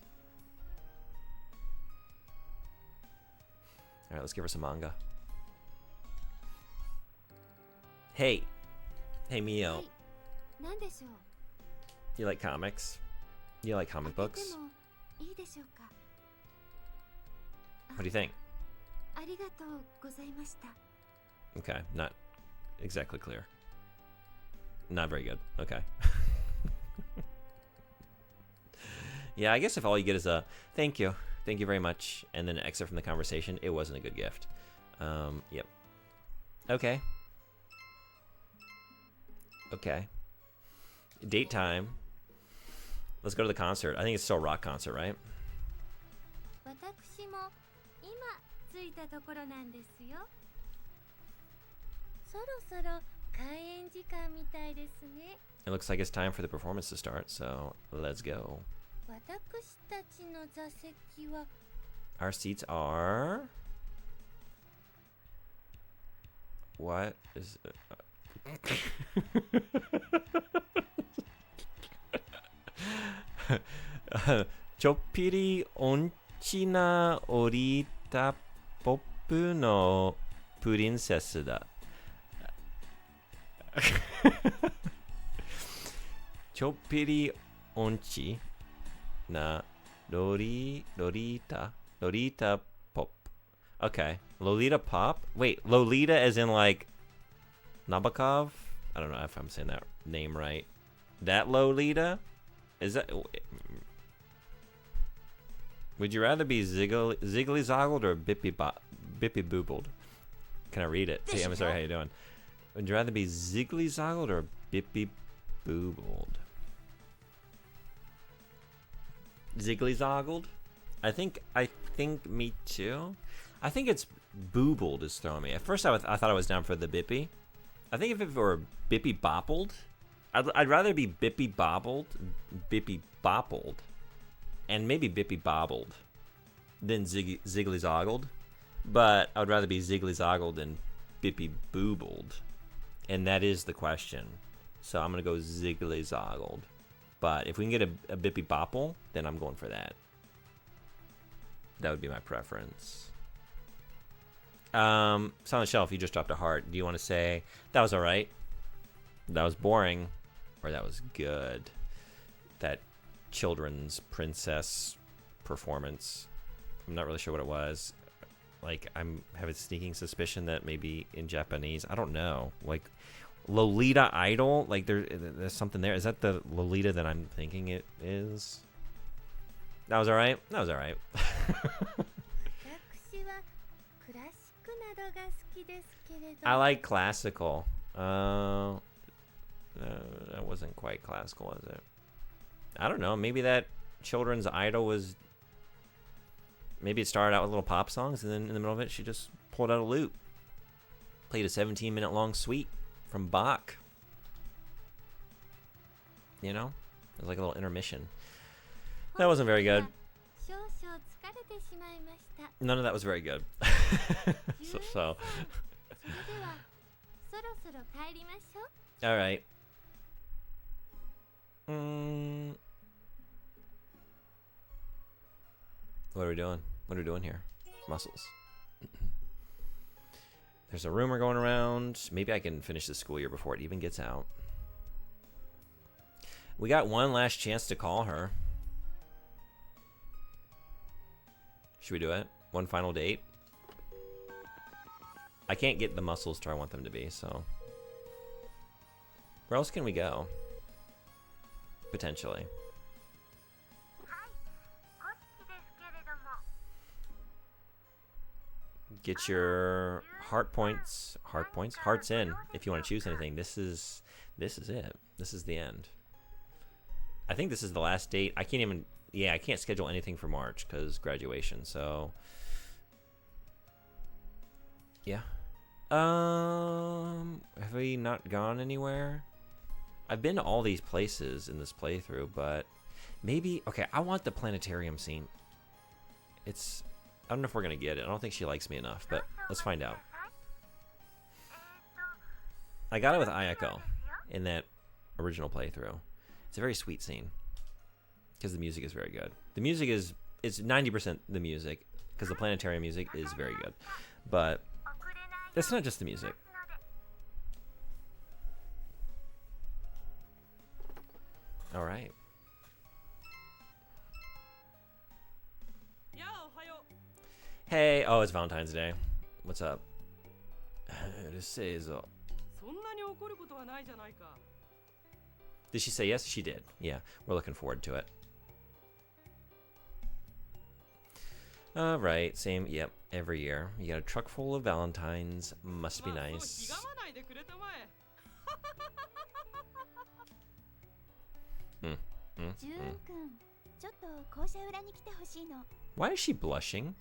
[SPEAKER 1] Alright, let's give her some manga. Hey! Hey, Mio.
[SPEAKER 2] 何でしょう
[SPEAKER 1] You like comics? You like comic
[SPEAKER 2] 開け
[SPEAKER 1] books?
[SPEAKER 2] てもいいでしょうか
[SPEAKER 1] What do you think?
[SPEAKER 2] ありがとうございました
[SPEAKER 1] Okay, not exactly clear. Not very good. Okay. Yeah, I guess if all you get is a thank you very much, and then an exit from the conversation, it wasn't a good gift. Yep. Okay. Okay. Date time. Let's go to the concert. I think it's still a rock concert, right?
[SPEAKER 2] 私も今着いたところなんですよそろそろ開演時間みたいですね
[SPEAKER 1] It looks like it's time for the performance to start, so let's go.
[SPEAKER 2] 私たちの座席は
[SPEAKER 1] Our seats are... What is... Choppiri onchina orita poppu no princess da. Choppiri onchi na Lolita pop. Okay, Lolita pop. Wait, Lolita as in like Nabokov? I don't know if I'm saying that name right. That Lolita? Is that? Would you rather be ziggly zoggled or bippy boobled? Can I read it? Hey, I'm sorry. How you doing? Would you rather be ziggly zoggled or bippy boobled? Ziggly zoggled? I think me too. I think it's boobled is throwing me. At first I thought I was down for the bippy. I think if it were bippy boppled, I'd rather be bippy boppled, and maybe bippy bobbled than ziggly zoggled. But I would rather be ziggly zoggled than bippy boobled. And that is the question. So I'm gonna go ziggly zoggled. But if we can get a bippy bopple, then I'm going for that. That would be my preference. Silent Shelf, you just dropped a heart. Do you want to say that was alright? That was boring? Or that was good? That children's princess performance. I'm not really sure what it was. Like, I'm have a sneaking suspicion that maybe in Japanese, I don't know. Like, Lolita Idol? Like, there's something there. Is that the Lolita that I'm thinking it is? That was alright? That was alright.
[SPEAKER 2] 私はクラシックなどが好きですけれど
[SPEAKER 1] I like classical. That wasn't quite classical, was it? I don't know. Maybe that children's idol was... Maybe it started out with little pop songs, and then in the middle of it, she just pulled out a lute. Played a 17-minute long suite from Bach. You know? It was like a little intermission. That wasn't very good.
[SPEAKER 2] 少々疲れてしまいました
[SPEAKER 1] None of that was very good. so,
[SPEAKER 2] それではそろそろ帰りましょう
[SPEAKER 1] all right. What are we doing? What are we doing here? Muscles. There's a rumor going around. Maybe I can finish the school year before it even gets out. We got one last chance to call her. Should we do it? One final date? I can't get the muscles to where I want them to be, so... Where else can we go? Potentially. Get your hearts in if you want to choose anything. This is it. This is the end. I think this is the last date. I can't schedule anything for March because graduation, so yeah. Have we not gone anywhere? I've been to all these places in this playthrough, but maybe... Okay, I want the planetarium scene. It's I don't know if we're gonna get it. I don't think she likes me enough, but let's find out. I got it with Ayako in that original playthrough. It's a very sweet scene because the music is very good. The music is, it's 90% the music because the planetary music is very good, but it's not just the music. All right. Hey, oh, it's Valentine's Day. What's up? Did she say yes? She did. Yeah, we're looking forward to it. All right, same. Yep, every year. You got a truck full of Valentines. Must be nice. Why is she blushing?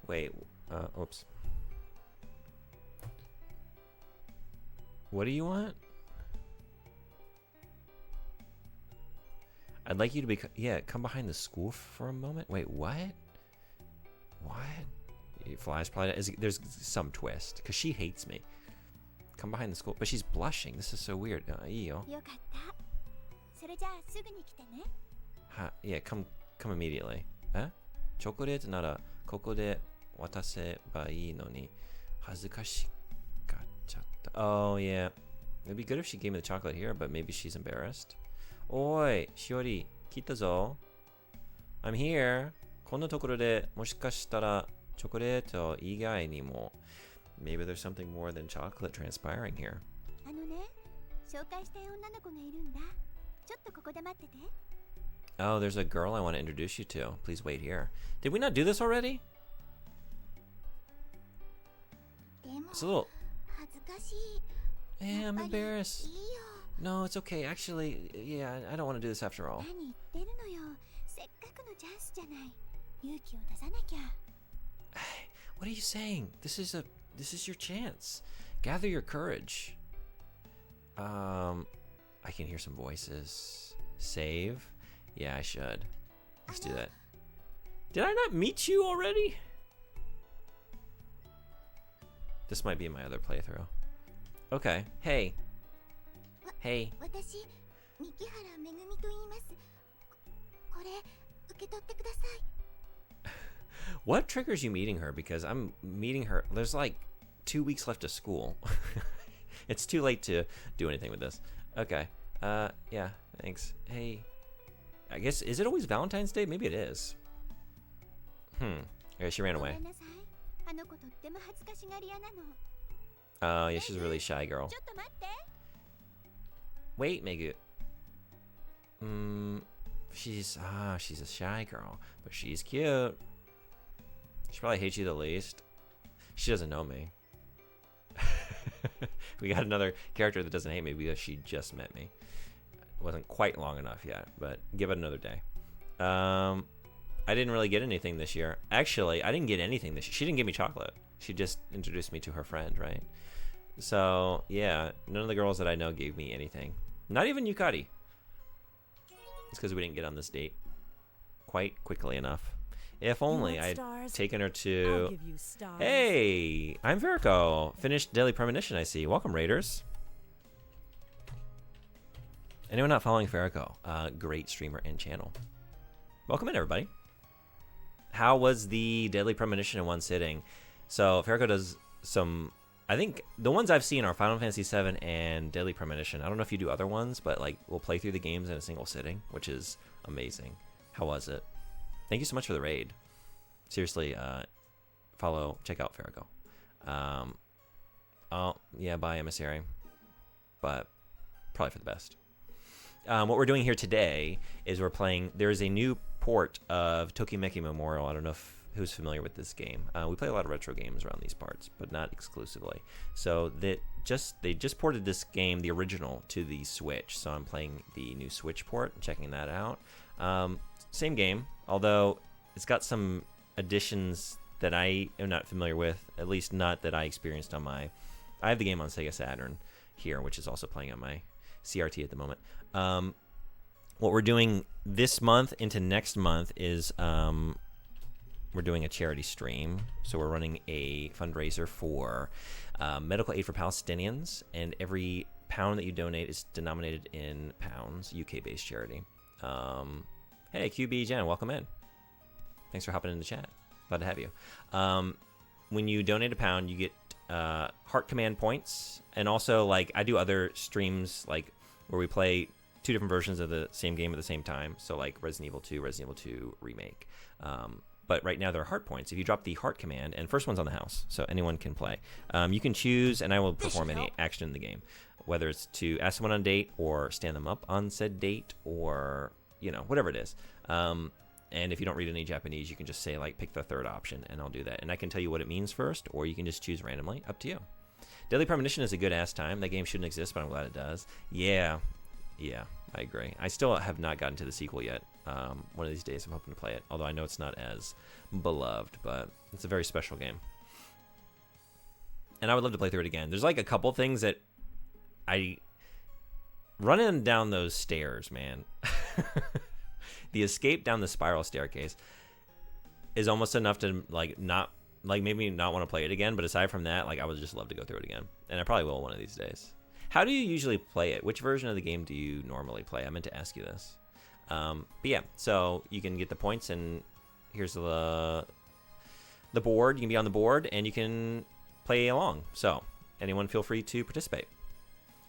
[SPEAKER 1] Wait, oops. What do you want? I'd like you to be, yeah, come behind the school for a moment. Wait, what? What? Flies probably, there's some twist, because she hates me. Come behind the school, but she's blushing. This is so weird. Yeah, come immediately. Huh? Chocolate nara koko de wataseba ii no ni hazukashikachatta. Oh, yeah. It'd be good if she gave me the chocolate here, but maybe she's embarrassed. Oi, Shiori, kita zo. I'm here. こんなところでもしかしたらチョコレート以外にも maybe there's something more than chocolate transpiring here. Oh, there's a girl I want to introduce you to. Please wait here. Did we not do this already? It's a little... Yeah, I'm embarrassed. No, it's okay. Actually, yeah, I don't want to do this after all. What are you saying? This is your chance. Gather your courage. I can hear some voices. Save? Yeah, I should. Let's do that. Did I not meet you already? This might be in my other playthrough. Okay. Hey. Hey. What triggers you meeting her? Because I'm meeting her. There's like 2 weeks left of school. It's too late to do anything with this. Okay. Yeah, thanks. Hey. I guess, is it always Valentine's Day? Maybe it is. Okay, she ran away. Oh, yeah, she's a really shy girl. Wait, Megu. She's a shy girl, but she's cute. She probably hates you the least. She doesn't know me. We got another character that doesn't hate me because she just met me. It wasn't quite long enough yet, but give it another day. I didn't really get anything this year. Actually, I didn't get anything this year. She didn't give me chocolate. She just introduced me to her friend, right? So, yeah, none of the girls that I know gave me anything. Not even Yukari. It's because we didn't get on this date quite quickly enough. If only I'd taken her to... Hey, I'm Verico. Finished Daily Premonition, I see. Welcome, Raiders. Anyone not following Verico? Great streamer and channel. Welcome in, everybody. How was the Daily Premonition in one sitting? So, Verico does some... I think the ones I've seen are Final Fantasy VII and Daily Premonition. I don't know if you do other ones, but like we'll play through the games in a single sitting, which is amazing. How was it? Thank you so much for the raid. Seriously, check out Verico. Oh, yeah, bye, Emissary. But probably for the best. What we're doing here today is we're playing, there's a new port of Tokimeki Memorial. I don't know who's familiar with this game. We play a lot of retro games around these parts, but not exclusively. So they just ported this game, the original, to the Switch. So I'm playing the new Switch port and checking that out. Same game, although it's got some additions that I am not familiar with, at least not that I experienced on my... I have the game on Sega Saturn here, which is also playing on my CRT at the moment. What we're doing this month into next month is we're doing a charity stream. So we're running a fundraiser for medical aid for Palestinians, and every pound that you donate is denominated in pounds, UK-based charity. Hey, QB Jen, welcome in. Thanks for hopping in the chat. Glad to have you. When you donate a pound, you get heart command points, and also like I do other streams like where we play 2 different versions of the same game at the same time. So like Resident Evil 2, Resident Evil 2 Remake. But right now there are heart points. If you drop the heart command, and first one's on the house, so anyone can play. You can choose, and I will perform any action in the game, whether it's to ask someone on a date or stand them up on said date, or whatever it is. And if you don't read any Japanese, you can just say like pick the third option, and I'll do that. And I can tell you what it means first, or you can just choose randomly. Up to you. Deadly Premonition is a good ass time. That game shouldn't exist, but I'm glad it does. Yeah, I agree. I still have not gotten to the sequel yet. One of these days I'm hoping to play it, although I know it's not as beloved, but it's a very special game. And I would love to play through it again. There's like a couple things that running down those stairs, man. The escape down the spiral staircase is almost enough to maybe not want to play it again, but aside from that, like I would just love to go through it again. And I probably will one of these days. How do you usually play it? Which version of the game do you normally play? I meant to ask you this. But yeah, so you can get the points, and here's the board. You can be on the board, and you can play along. So anyone feel free to participate.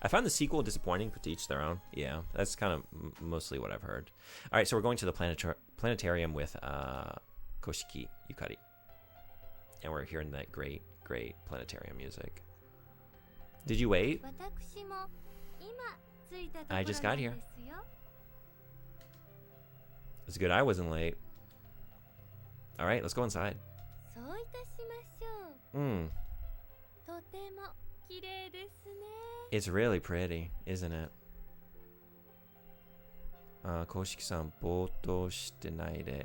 [SPEAKER 1] I found the sequel disappointing, but to each their own. Yeah, that's kind of mostly what I've heard. All right, so we're going to the planetarium with Koshiki Yukari. And we're hearing that great, great planetarium music. Did you wait? I just got here. It's good I wasn't late. All right, let's go inside. It's really pretty, isn't it? Koshiki-san, boto shite nai de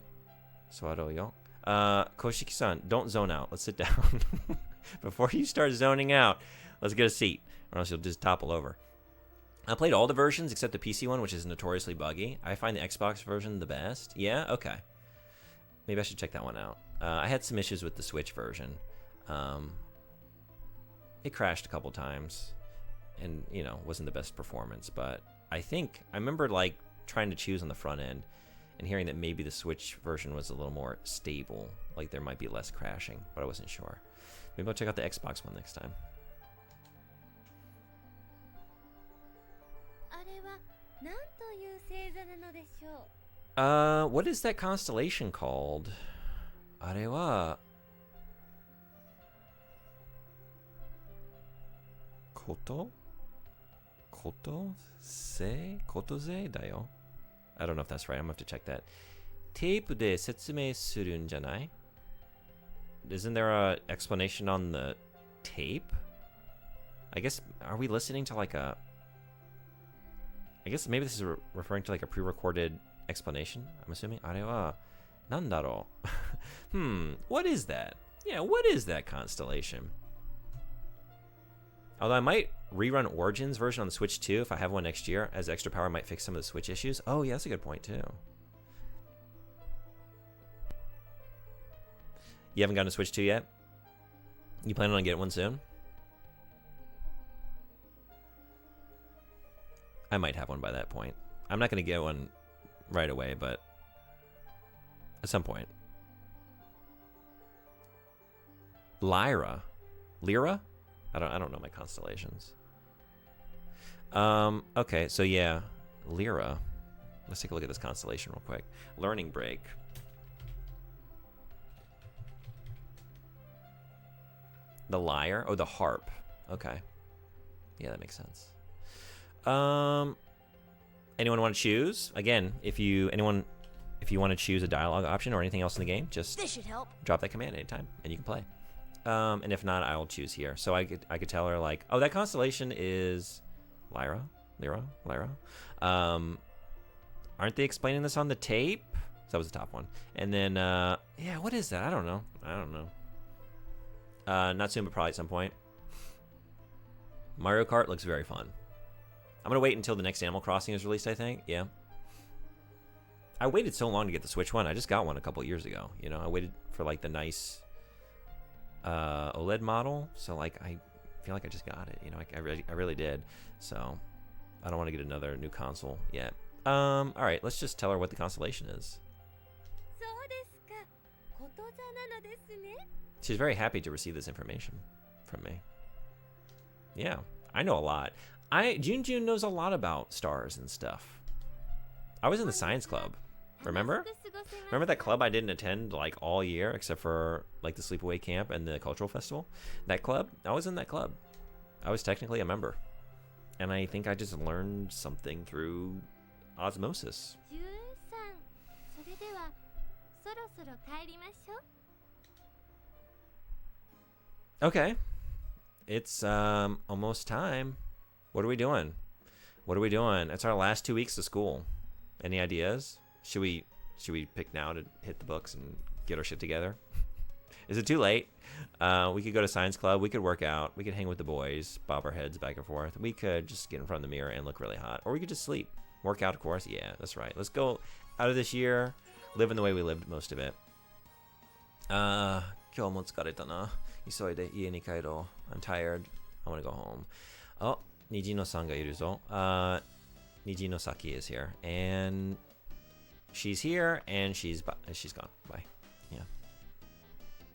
[SPEAKER 1] suwarou yo. Koshiki-san, don't zone out. Let's sit down. Before you start zoning out, let's get a seat, or else you'll just topple over. I played all the versions except the PC one, which is notoriously buggy. I find the Xbox version the best. Yeah? Okay. Maybe I should check that one out. I had some issues with the Switch version. It crashed a couple times, and, wasn't the best performance, but I remember, like, trying to choose on the front end and hearing that maybe the Switch version was a little more stable, like there might be less crashing, but I wasn't sure. Maybe I'll check out the Xbox one next time. What is that constellation called? あれはことぜだよ. I don't know if that's right. I'm gonna have to check that. テープで説明するんじゃない? Isn't there a explanation on the tape? I guess, are we listening to like a... I guess maybe this is referring to like a pre-recorded explanation, I'm assuming. あれはなんだろう? What is that? Yeah, what is that constellation? Although I might rerun Origins version on the Switch too if I have one next year, as extra power might fix some of the Switch issues. Oh yeah, that's a good point too. You haven't gotten a Switch 2 yet? You planning on getting one soon? I might have one by that point. I'm not going to get one right away, but at some point. Lyra? I don't know my constellations. Okay, so yeah, Lyra. Let's take a look at this constellation real quick. Learning break. The lyre? Oh, the harp. Okay. Yeah, that makes sense. Anyone want to choose? Again, if you want to choose a dialogue option or anything else in the game, just
[SPEAKER 4] This should help.
[SPEAKER 1] drop that command anytime and you can play. And if not, I'll choose here. So I could tell her like, oh, that constellation is Lyra. Aren't they explaining this on the tape? So that was the top one. And then yeah, what is that? I don't know. Not soon, but probably at some point. Mario Kart looks very fun. I'm gonna wait until the next Animal Crossing is released, I think. Yeah. I waited so long to get the Switch one. I just got one a couple years ago. You know, I waited for like the nice OLED model. So like, I feel like I just got it. You know, I really did. So I don't want to get another new console yet. All right, let's just tell her what the constellation is.
[SPEAKER 2] そうですか。ことざなのですね。
[SPEAKER 1] She's very happy to receive this information from me. Yeah, I know a lot. Jun knows a lot about stars and stuff. I was in the science club. Remember? Remember that club I didn't attend like all year except for like the sleepaway camp and the cultural festival? That club? I was in that club. I was technically a member. And I think I just learned something through osmosis.
[SPEAKER 2] 13それではそろそろ帰りましょう。
[SPEAKER 1] Okay. It's almost time. What are we doing? What are we doing? It's our last 2 weeks of school. Any ideas? Should we pick now to hit the books and get our shit together? Is it too late? We could go to science club. We could work out. We could hang with the boys, bob our heads back and forth. We could just get in front of the mirror and look really hot. Or we could just sleep. Work out, of course. Yeah, that's right. Let's go out of this year, living the way we lived most of it. 今日も疲れたな。急いで家に帰ろう. I'm tired. I want to go home. Oh, Nijino-sanがいるぞ. Nijino-saki is here. And she's here, and she's gone. Bye. Yeah.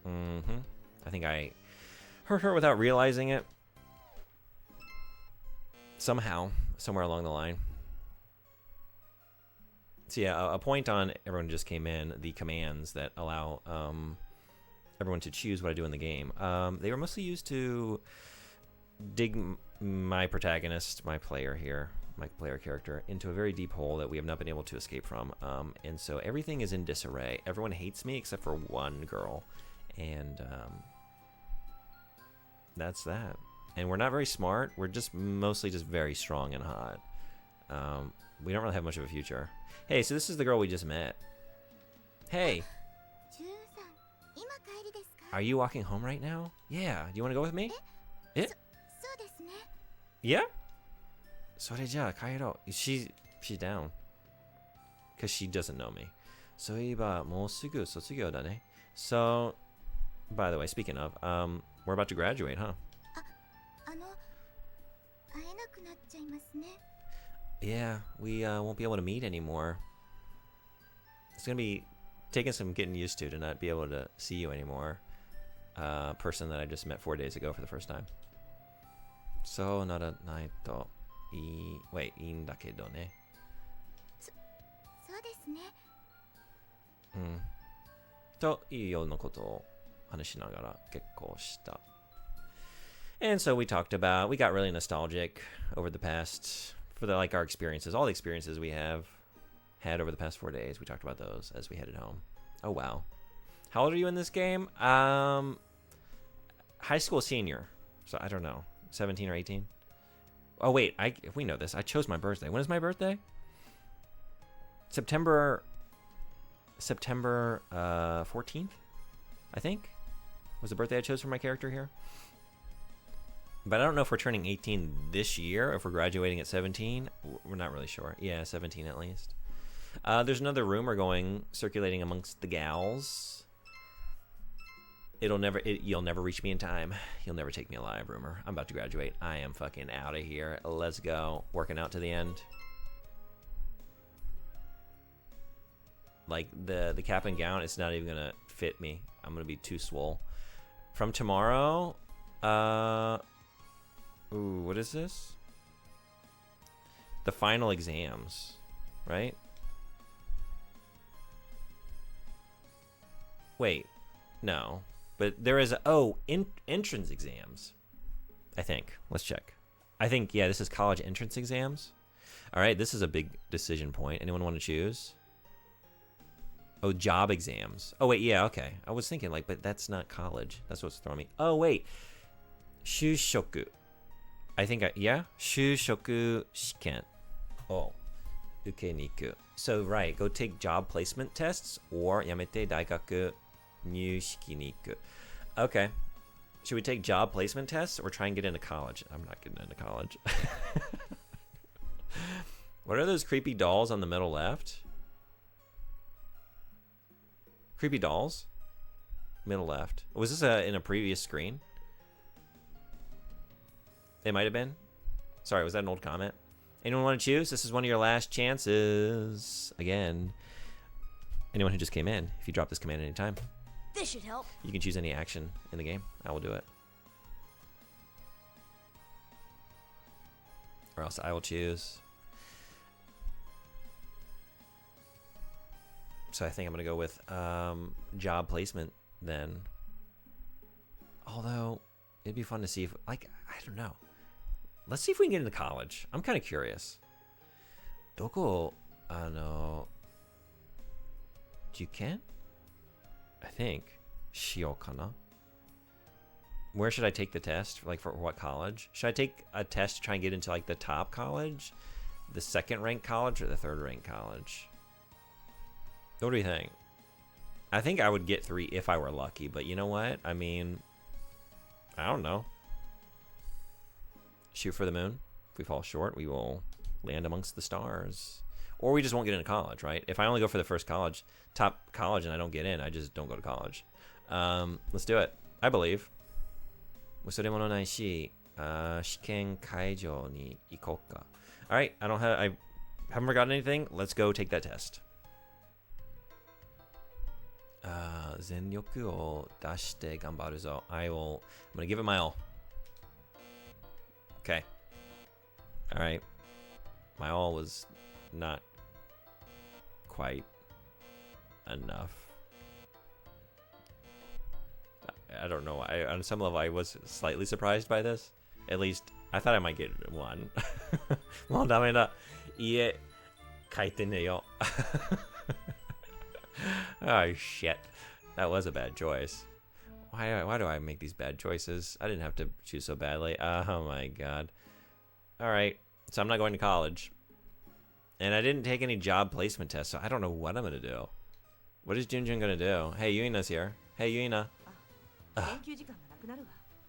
[SPEAKER 1] I think I hurt her without realizing it. Somehow, somewhere along the line. So yeah, a point on everyone who just came in, the commands that allow everyone to choose what I do in the game. They were mostly used to dig my protagonist, my player here, my player character, into a very deep hole that we have not been able to escape from. And so everything is in disarray. Everyone hates me except for one girl. And that's that. And we're not very smart. We're just mostly just very strong and hot. We don't really have much of a future. Hey, so this is the girl we just met. Hey.
[SPEAKER 2] 13今帰りですか？
[SPEAKER 1] Are you walking home right now? Yeah. Do you want to go with me?
[SPEAKER 2] そうですね。
[SPEAKER 1] Yeah? それじゃあ帰ろう. She's down. Because she doesn't know me. そういえばもうすぐ卒業だね. So, by the way, speaking of, we're about to graduate, huh?
[SPEAKER 2] 会えなくなっちゃいますね。
[SPEAKER 1] Yeah, we won't be able to meet anymore. It's going to be taking some getting used to not be able to see you anymore. Person that I just met 4 days ago for the first time. So, ならないといいんだけどね。
[SPEAKER 2] そうですね。
[SPEAKER 1] というようなことを話しながら結構した。And so we talked about, we got really nostalgic over the past, for the, like our experiences, all the experiences we have had over the past 4 days. We talked about those as we headed home. Oh, wow. How old are you in this game? High school senior. So I don't know, 17 or 18? Oh, wait, if we know this, I chose my birthday. When is my birthday? September 14th, I think, was the birthday I chose for my character here. But I don't know if we're turning 18 this year, if we're graduating at 17. We're not really sure. Yeah, 17 at least. There's another rumor circulating amongst the gals. You'll never reach me in time. You'll never take me alive, rumor. I'm about to graduate. I am fucking out of here. Let's go. Working out to the end. Like, the cap and gown, it's not even gonna fit me. I'm gonna be too swole. From tomorrow, ooh, what is this? The final exams, right? Wait, no. But there is, entrance exams, I think. Let's check. I think, yeah, this is college entrance exams. All right, this is a big decision point. Anyone want to choose? Oh, job exams. Oh, wait, yeah, okay. I was thinking, like, but that's not college. That's what's throwing me. Oh, wait. Shushoku. I think, yeah? Shushoku shiken. Oh. Ukeniku. So, right, go take job placement tests or yamete daigaku nyushiki ni iku. Okay. Should we take job placement tests or try and get into college? I'm not getting into college. What are those creepy dolls on the middle left? Creepy dolls? Middle left. Was this in a previous screen? It might have been. Sorry, was that an old comment? Anyone want to choose? This is one of your last chances. Again, anyone who just came in, if you drop this command anytime,
[SPEAKER 4] This should help.
[SPEAKER 1] you can choose any action in the game. I will do it. Or else I will choose. So I think I'm going to go with job placement then. Although, it'd be fun to see if, like, I don't know. Let's see if we can get into college. I'm kind of curious. Doko, juken? I think. Shio kana? Where should I take the test? Like, for what college? Should I take a test to try and get into, like, the top college? The second ranked college or the third ranked college? What do you think? I think I would get 3 if I were lucky, but you know what? I mean, I don't know. Shoot for the moon. If we fall short, we will land amongst the stars. Or we just won't get into college, right? If I only go for the first college, top college, and I don't get in, I just don't go to college. Let's do it. I believe. それもないし、試験会場に行こうか. Alright, I haven't forgotten anything. Let's go take that test. 全力を出して頑張るぞ. I'm gonna give it my all. Okay. Alright. My all was not quite enough. I don't know. On some level, I was slightly surprised by this. At least, I thought I might get 1. もうダメだ. 家書いてねよ. Oh, shit. That was a bad choice. Why do I make these bad choices? I didn't have to choose so badly. Oh, my God. All right. So I'm not going to college. And I didn't take any job placement tests, so I don't know what I'm going to do. What is Junjun going to do? Hey, Yuina's here. Hey, Yuina.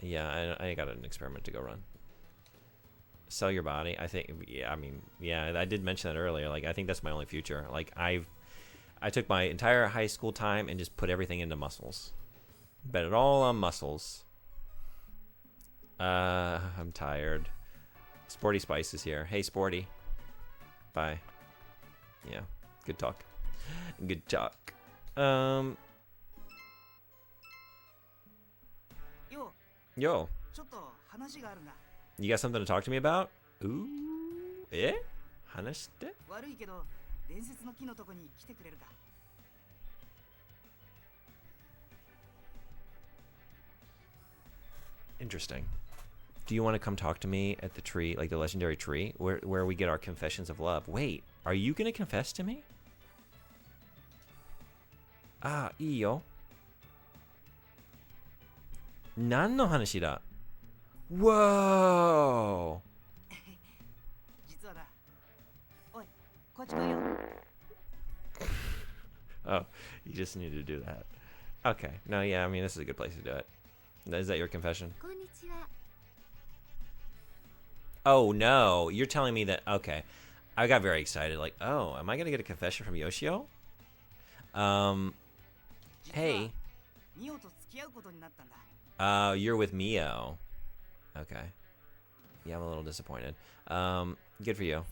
[SPEAKER 1] Yeah, I got an experiment to go run. Sell your body. I think, yeah, I mean, yeah, I did mention that earlier. Like, I think that's my only future. Like, I took my entire high school time and just put everything into muscles. Bet it all on muscles. I'm tired. Sporty Spice is here. Hey, Sporty. Bye. Yeah, good talk. Good talk. Yo. You got something to talk to me about? Ooh. Eh? 話して? Interesting. Do you want to come talk to me at the tree, like the legendary tree, where we get our confessions of love? Wait, are you gonna confess to me? Ah, いいよ. 何の話だ? Whoa! Oh, you just need to do that. Okay. No, yeah, I mean, this is a good place to do it. Is that your confession? Oh, no. You're telling me that... Okay. I got very excited. Like, oh, am I going to get a confession from Yoshio? Hey. You're with Mio. Okay. Yeah, I'm a little disappointed. Good for you.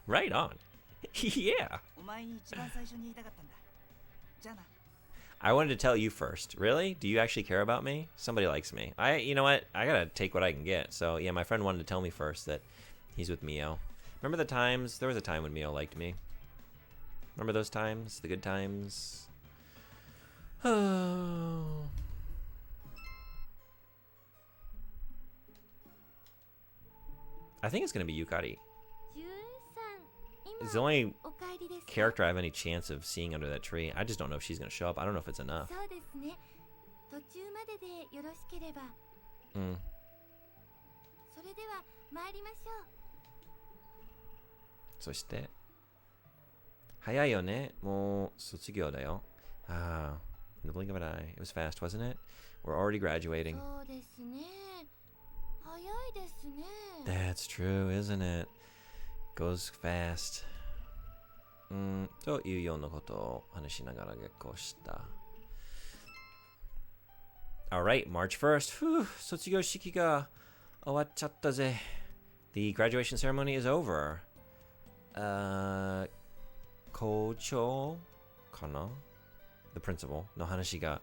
[SPEAKER 1] Right on. Yeah. I wanted to tell you first. Really? Do you actually care about me? Somebody likes me. You know what? I gotta take what I can get. So, yeah, my friend wanted to tell me first that he's with Mio. Remember the times? There was a time when Mio liked me. Remember those times? The good times? Oh. I think it's gonna be Yukari. It's the only character I have any chance of seeing under that tree. I just don't know if she's gonna show up. I don't know if it's enough. Mm. そして、早いよね。もう卒業だよ。Ah, in the blink of an eye. It was fast, wasn't it? We're already graduating.
[SPEAKER 2] 早いですね。
[SPEAKER 1] That's true, isn't it? Goes fast. というようなことを話しながら下校した。Alright, March 1st. Phew, 卒業式が終わっちゃったぜ。The graduation ceremony is over. 校長かな ?The principal の話が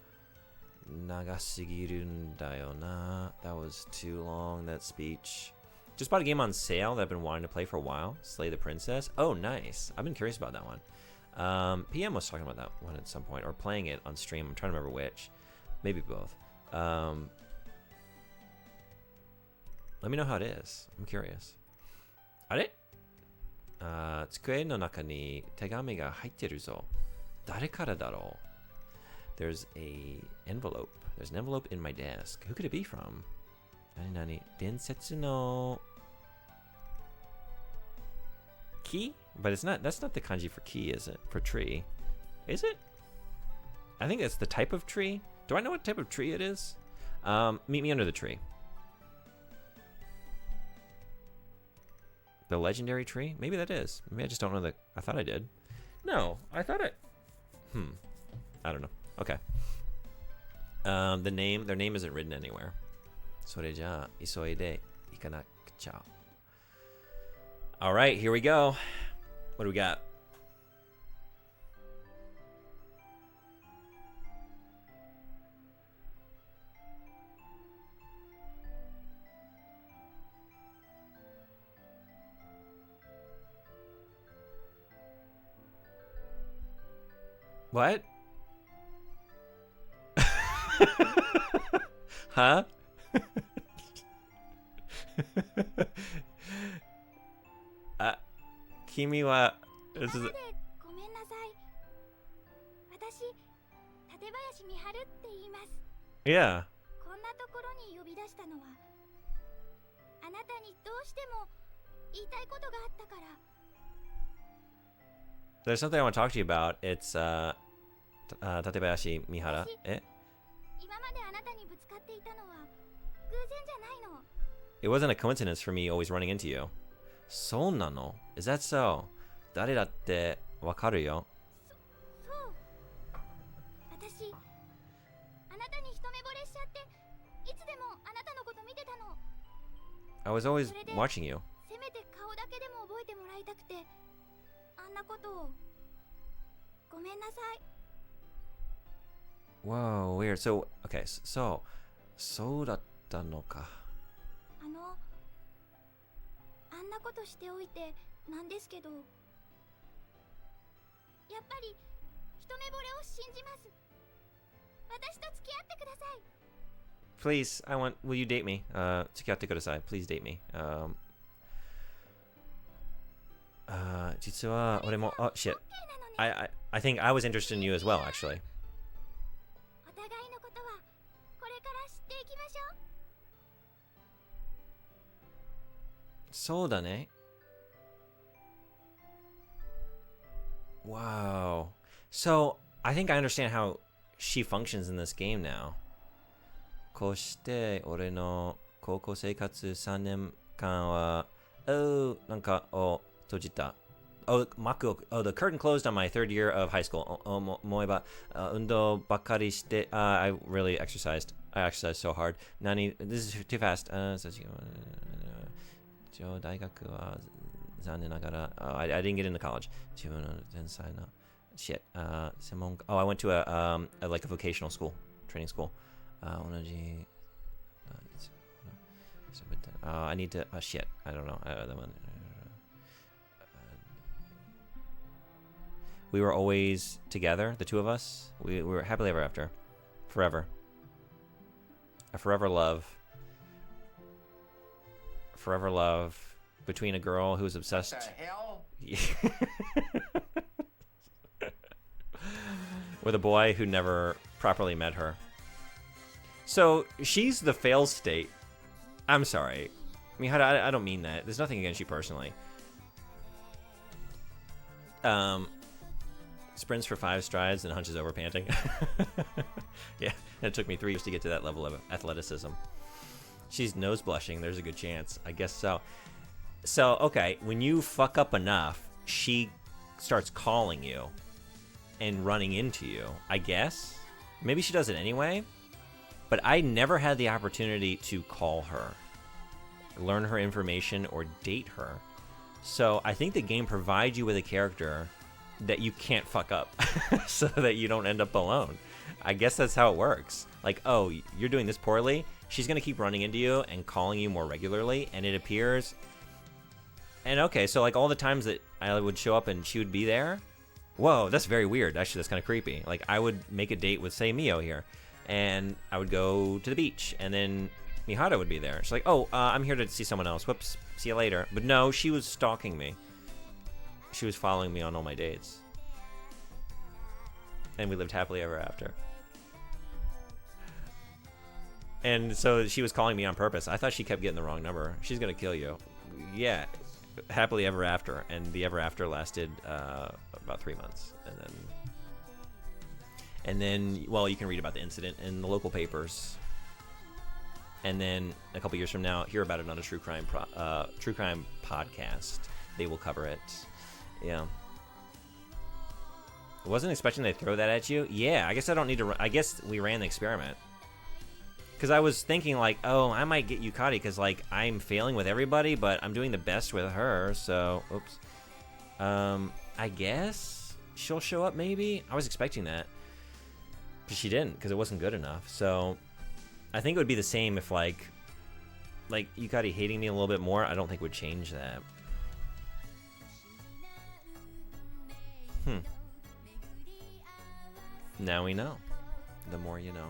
[SPEAKER 1] 長すぎるんだよな。That was too long, that speech. Just bought a game on sale that I've been wanting to play for a while. Slay the Princess. Oh, nice. I've been curious about that one. PM was talking about that one at some point, or playing it on stream. I'm trying to remember which. Maybe both. Let me know how it is. I'm curious. あれ机の中に手紙が入ってるぞ。誰からだろう There's a envelope. There's an envelope in my desk. Who could it be from? 何々伝説の key? But it's not, that's not the kanji for key, is it? For tree. Is it? I think that's the type of tree. Do I know what type of tree it is? Meet me under the tree. The legendary tree? Maybe that is. Maybe I just don't know that. I thought I did. No, I thought it. I don't know. Okay. Their name isn't written anywhere. それじゃあ急いで行かなくちゃ. All right, here we go. What do we got? What? Huh? Kimi wa... This is...
[SPEAKER 2] ごめんなさい。私、館林美春って言います。
[SPEAKER 1] Yeah.
[SPEAKER 2] こんなところに呼び出したのは、あなたにどうしても言いたいことがあったから。
[SPEAKER 1] There's something I want to talk to you about. It's, Tatebayashi Mihara.
[SPEAKER 2] 今まであなたにぶつかっていたのは偶然じゃないの。
[SPEAKER 1] It wasn't a coincidence for me always running into you. そうなの? Is that so? 誰だってわかるよ。
[SPEAKER 2] そう。私、あなたに一目惚れしちゃって、いつでもあなたのこと見てたの。
[SPEAKER 1] I was always watching you.
[SPEAKER 2] せめて顔だけでも覚えてもらいたくて、あんなことを。ごめんなさい。
[SPEAKER 1] Whoa, weird. So, okay, so, そうだったのか。
[SPEAKER 2] あんなことしておいてなんですけど、やっぱり一目惚れを信じます。私と付き合ってください。
[SPEAKER 1] Please, will you date me? 付き合ってください. Please date me. 実は俺も、oh shit. I think I was interested in you as well, actually.
[SPEAKER 2] お互いのことはこれから知っていきましょう。
[SPEAKER 1] そうだね。Wow. So, I think I understand how she functions in this game now. こうして俺の高校生活3年間は、なんかを閉じた。Oh, the curtain closed on my third year of high school. 思えば、運動ばっかりして、I really exercised. I exercised so hard. This is too fast. 大学は残念ながら、I didn't get into college. 自分の天才な shit. 専門家 I went to a like a vocational school, training school. 同じ I need to shit. I don't know. We were always together, the two of us. We were happily ever after. Forever. A forever love. Forever love between a girl who's obsessed.
[SPEAKER 7] What the hell?
[SPEAKER 1] With a boy who never properly met her. So she's the fail state. I'm sorry. I mean, I don't mean that. There's nothing against you personally. Sprints for 5 strides and hunches over panting. Yeah, it took me 3 years to get to that level of athleticism. She's nose blushing. There's a good chance. I guess so. So, okay, when you fuck up enough, she starts calling you and running into you, I guess. Maybe she does it anyway. But I never had the opportunity to call her, learn her information, or date her. So I think the game provides you with a character that you can't fuck up so that you don't end up alone. I guess that's how it works. Like, oh, you're doing this poorly. She's going to keep running into you and calling you more regularly. And it appears... And okay, so like all the times that I would show up and she would be there. Whoa, that's very weird. Actually, that's kind of creepy. Like I would make a date with, say, Mio here. And I would go to the beach. And then Mihara would be there. She's like, oh, I'm here to see someone else. Whoops, see you later. But no, she was stalking me. She was following me on all my dates. And we lived happily ever after. And so she was calling me on purpose. I thought she kept getting the wrong number. She's going to kill you. Yeah, happily ever after. And the ever after lasted about 3 months. And then, well, you can read about the incident in the local papers. And then a couple years from now, hear about it on a true crime podcast. They will cover it. Yeah. I wasn't expecting they'd throw that at you. Yeah, I guess I don't need to... I guess we ran the experiment. Because I was thinking, like, oh, I might get Yukari because, like, I'm failing with everybody, but I'm doing the best with her, so... Oops. I guess she'll show up, maybe? I was expecting that. But she didn't, because it wasn't good enough. So, I think it would be the same if, like Yukari hating me a little bit more, I don't think would change that. Now we know. The more you know.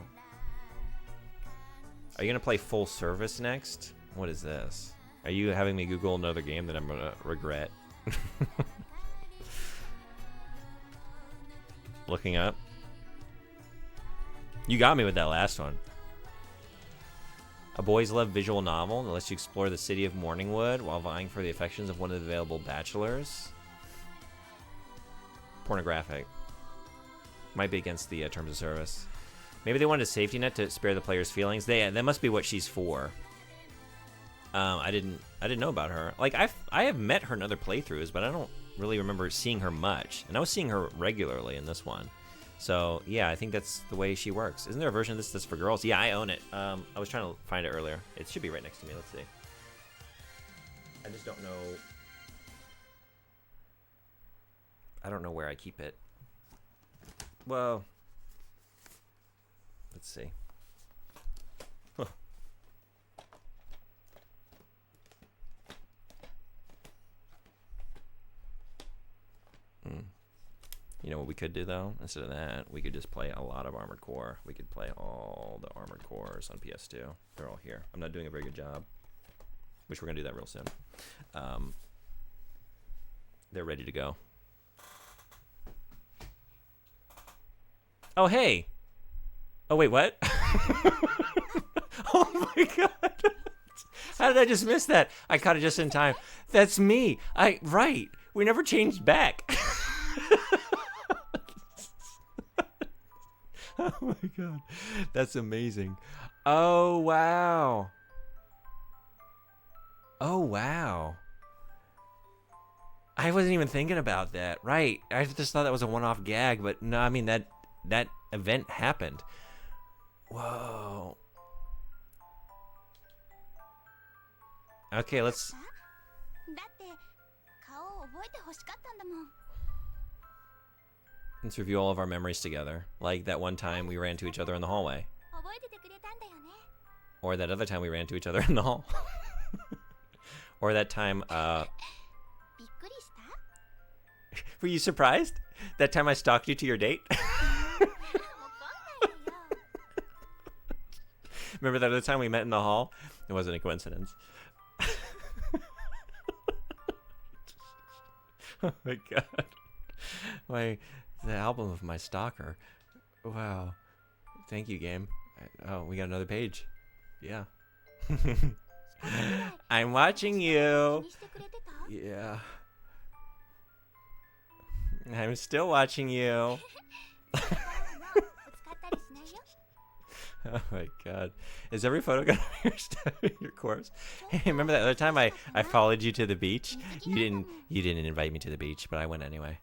[SPEAKER 1] Are you going to play Full Service next? What is this? Are you having me Google another game that I'm going to regret? Looking up. You got me with that last one. A boys' love visual novel that lets you explore the city of Morningwood while vying for the affections of one of the available bachelors. Pornographic. Might be against the terms of service. Maybe they wanted a safety net to spare the player's feelings. That must be what she's for. I didn't know about her. Like I have met her in other playthroughs, but I don't really remember seeing her much. And I was seeing her regularly in this one. So yeah, I think that's the way she works. Isn't there a version of this that's for girls? Yeah, I own it. I was trying to find it earlier. It should be right next to me. Let's see. I just don't know. I don't know where I keep it. Well, let's see. Huh. You know what we could do, though? Instead of that, we could just play a lot of Armored Core. We could play all the Armored Cores on PS2. They're all here. I'm not doing a very good job, which we're going to do that real soon. They're ready to go. Oh, hey. Oh, wait, what? Oh, my God. How did I just miss that? I caught it just in time. That's me. Right. We never changed back. Oh, my God. That's amazing. Oh, wow. Oh, wow. I wasn't even thinking about that. Right. I just thought that was a one-off gag, but no, I mean, that event happened. Whoa. Okay, let's... Let's review all of our memories together. Like that one time we ran to each other in the hallway. Or that other time we ran to each other in the hall. Or that time, were you surprised? That time I stalked you to your date? Remember that other time we met in the hall? It wasn't a coincidence. Oh my God. The album of my stalker. Wow. Thank you, game. Oh, we got another page. Yeah. I'm watching you. Yeah. I'm still watching you. Oh my god. Is every photo gonna be your course? Hey, remember that other time I followed you to the beach? You didn't invite me to the beach, but I went anyway.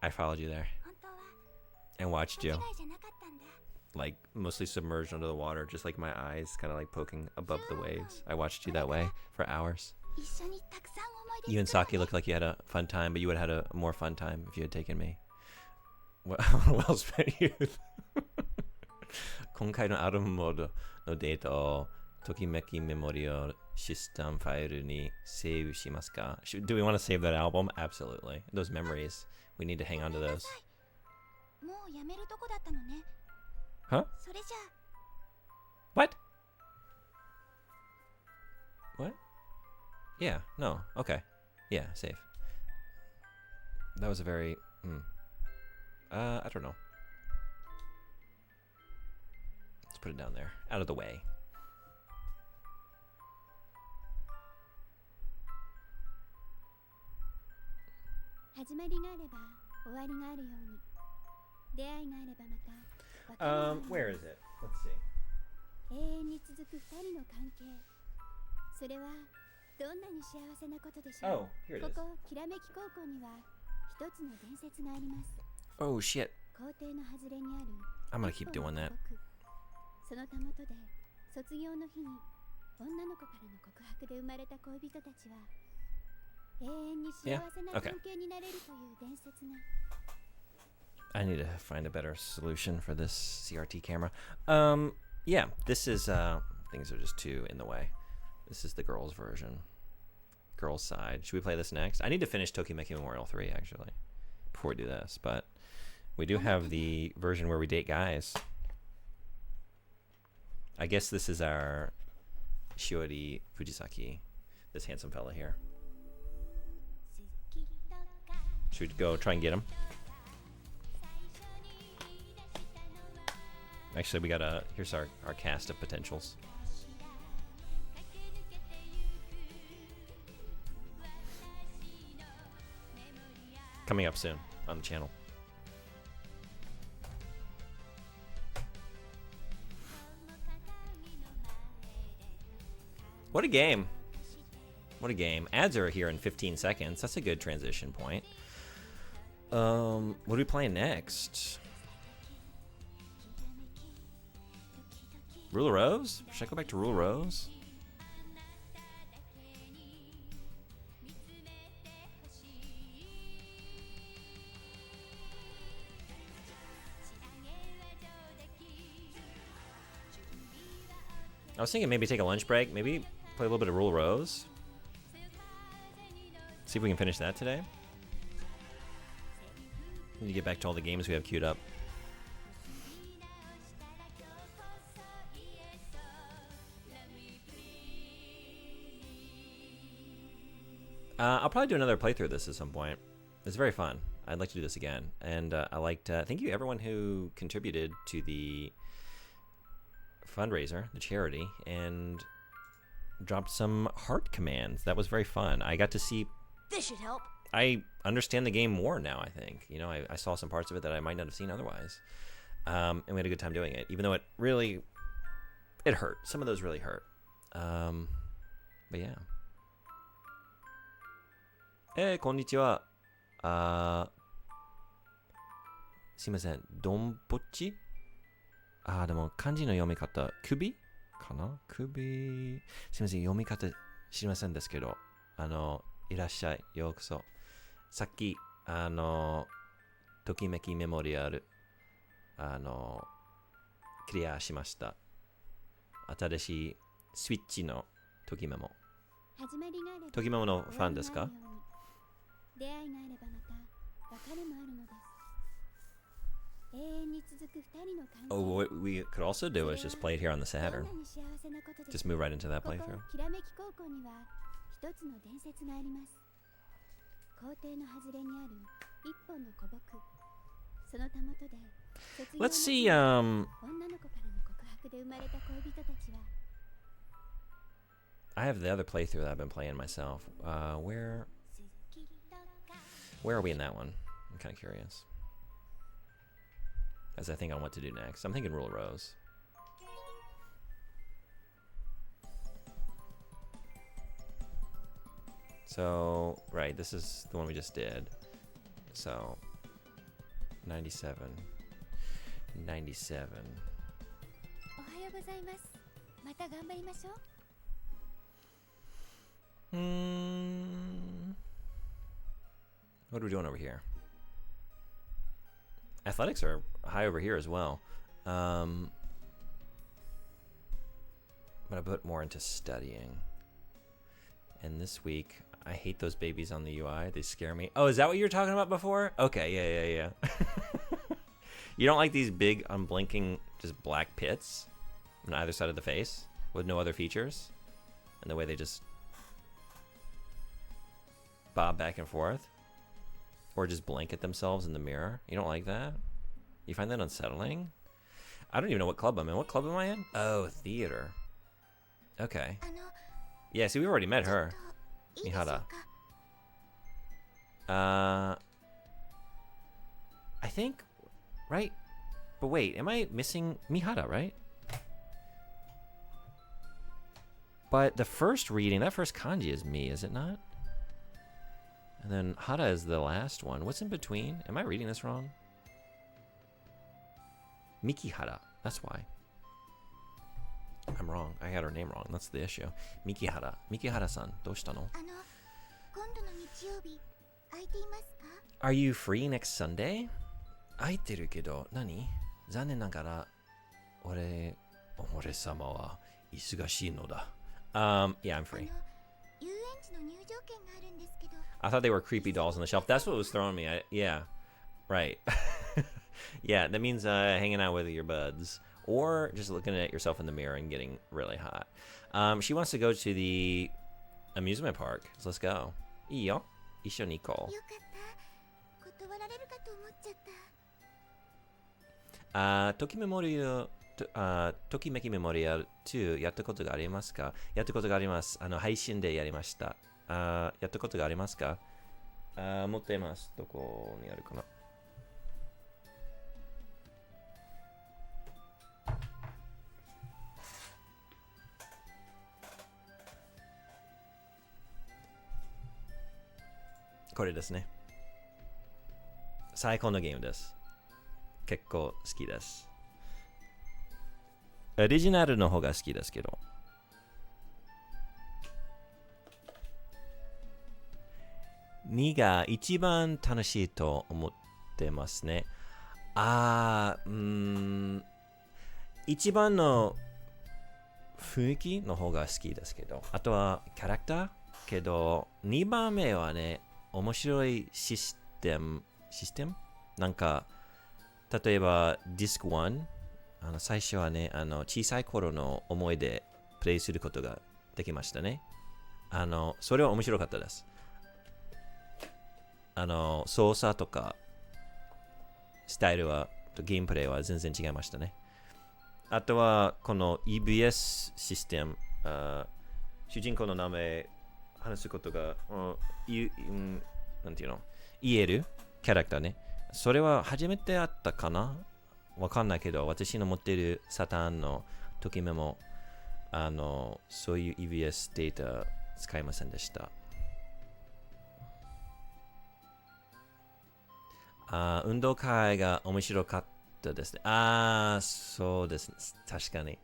[SPEAKER 1] I followed you there
[SPEAKER 2] 本当は
[SPEAKER 1] and watched
[SPEAKER 2] 間
[SPEAKER 1] you.
[SPEAKER 2] 違いじゃなかったんだ。
[SPEAKER 1] Like mostly submerged under the water, just like my eyes kind of like poking above the waves. I watched you that way for hours.
[SPEAKER 2] 一緒にたくさん思い出
[SPEAKER 1] You and
[SPEAKER 2] 作ろう
[SPEAKER 1] Saki
[SPEAKER 2] ね
[SPEAKER 1] looked like you had a fun time, but you would have had a more fun time if you had taken me. Well spent youth. 今回のアルバムモードのデータをときめきメモリアルシステムファイルにセーブしますか? Do we want to save that album? Absolutely. Those memories. We need to hang on to
[SPEAKER 2] ごめんな
[SPEAKER 1] those.
[SPEAKER 2] さい。もうやめるとこだったのね。
[SPEAKER 1] Huh?
[SPEAKER 2] それじゃ
[SPEAKER 1] What? What? Yeah, no. Okay. Yeah, save. That was a very... I don't know. Let's put it down there. Out of the way.
[SPEAKER 2] 始まりがあれば終わりがあるように。出会いがあればまた別れがあるように。
[SPEAKER 1] Where is it? Let's see.
[SPEAKER 2] 永遠に続く二人の関係。それはどんなに幸せなことでしょう。
[SPEAKER 1] Oh, here it
[SPEAKER 2] こ
[SPEAKER 1] is.
[SPEAKER 2] こきらめき高校には一つの伝説があります。
[SPEAKER 1] Oh, shit.
[SPEAKER 2] 校庭の外れにある
[SPEAKER 1] I'm gonna keep
[SPEAKER 2] 一本
[SPEAKER 1] doing
[SPEAKER 2] の
[SPEAKER 1] that.
[SPEAKER 2] 古木。そのたもとで卒業の日に女の子からの告白で生まれた恋人たちは永遠に幸せな
[SPEAKER 1] Yeah, okay.
[SPEAKER 2] 関係になれるという伝説が。
[SPEAKER 1] I need to find a better solution for this CRT camera. Yeah, this is, things are just too in the way. This is the girls' version. Girls' side. Should we play this next? I need to finish Tokimeki Memorial 3, actually, before we do this, but we do have the version where we date guys. I guess this is our Shiori Fujisaki, this handsome fella here. Should we go try and get him? Actually, we got here's our cast of potentials. Coming up soon on the channel. What a game. What a game. Ads are here in 15 seconds. That's a good transition point. What are we playing next? Rule of Rose? Should I go back to Rule of Rose? I was thinking maybe take a lunch break, maybe play a little bit of Rule of Rose. See if we can finish that today. Need to get back to all the games we have queued up. I'll probably do another playthrough of this at some point. It's very fun. I'd like to do this again. And I liked, thank you everyone who contributed to the fundraiser, the charity, and dropped some heart commands. That was very fun. I got to see...
[SPEAKER 4] This should help.
[SPEAKER 1] I understand the game more now, I think. You know, I saw some parts of it that I might not have seen otherwise. And we had a good time doing it, even though it really... It hurt. Some of those really hurt. But yeah. こんにちは。すいません。どんぼっち？でも漢字の読み方、首かな？首。すいません。読み方知りませんですけど、いらっしゃい。ようこそ。さっき、ときめきメモリアル、クリアしました。新しいスイッチのときメモ。ときメモのファンですか？
[SPEAKER 2] 出会いがあればまた別れもあるのです。永遠に続く二人の関係。
[SPEAKER 1] Oh, what we could also do is just play it here on the Saturn. Just move right into that playthrough.
[SPEAKER 2] きらめき高校には一つの伝説があります。校庭の外れにある一本の古木。そのたもとで
[SPEAKER 1] Let's see,
[SPEAKER 2] 女の子からの告白で生まれた恋人たちは
[SPEAKER 1] I have the other playthrough that I've been playing myself. Where are we in that one? I'm kind of curious. As I think on what to do next. I'm thinking Rule of Rose. So, right, this is the one we just did. So, 97. 97.
[SPEAKER 2] おはようございます。また頑張りましょう。
[SPEAKER 1] What are we doing over here? Athletics are high over here as well. But I put more into studying. And this week, I hate those babies on the UI. They scare me. Oh, is that what you were talking about before? Okay, yeah. You don't like these big, unblinking, just black pits on either side of the face with no other features? And the way they just bob back and forth? Or just blink at themselves in the mirror? You don't like that? You find that unsettling? I don't even know what club I'm in. What club am I in? Oh, theater. Okay. Yeah, see, we've already met her. Mihara. I think, right? But wait, am I missing Mihara, right? But the first reading, that first kanji is me, is it not? And then Hara is the last one. What's in between? Am I reading this wrong? Mikihara. That's why. I'm wrong. I had her name wrong. That's the issue. Mikihara. Mikihara-san. どうしたの?
[SPEAKER 2] 今度の日曜日、空いていますか?
[SPEAKER 1] Are you free next Sunday? 空いてるけど、何? 残念ながら、俺様は忙しいのだ。Yeah, I'm free.
[SPEAKER 2] 遊園地の入場券があるんですけど。
[SPEAKER 1] I thought they were creepy dolls on the shelf. That's what was throwing me. Yeah. Right. Yeah, that means hanging out with your buds. Or just looking at yourself in the mirror and getting really hot. She wants to go to the amusement park. So let's go. いいよ。一緒に行こう。
[SPEAKER 2] よかった。断られるかと思っちゃった。
[SPEAKER 1] Tokimeki Memorial 2やったことがありますか? やったことがあります。配信でやりました。やったことがありますか? 持っています。どこにあるかな? This これですね。最高のゲームです。結構好きです。オリジナルの方が好きですけど。2が一番楽しいと思ってますね。一番の雰囲気の方が好きですけど。あとはキャラクターけど、2番目はね、面白いシステムなんか、例えばディスク1、最初はね、小さい頃の思い出プレイすることができましたね。それは面白かったです。操作とかスタイルはゲームプレイは全然違いましたね。あとはこの EBS システム、主人公の名前話すことが、なんていうの、言えるキャラクターね。それは初めてあったかな、わかんないけど、私の持っているサターンの時メモ、そういう EBS データ使いませんでした。運動会が面白かったですね。そうですね。確かに。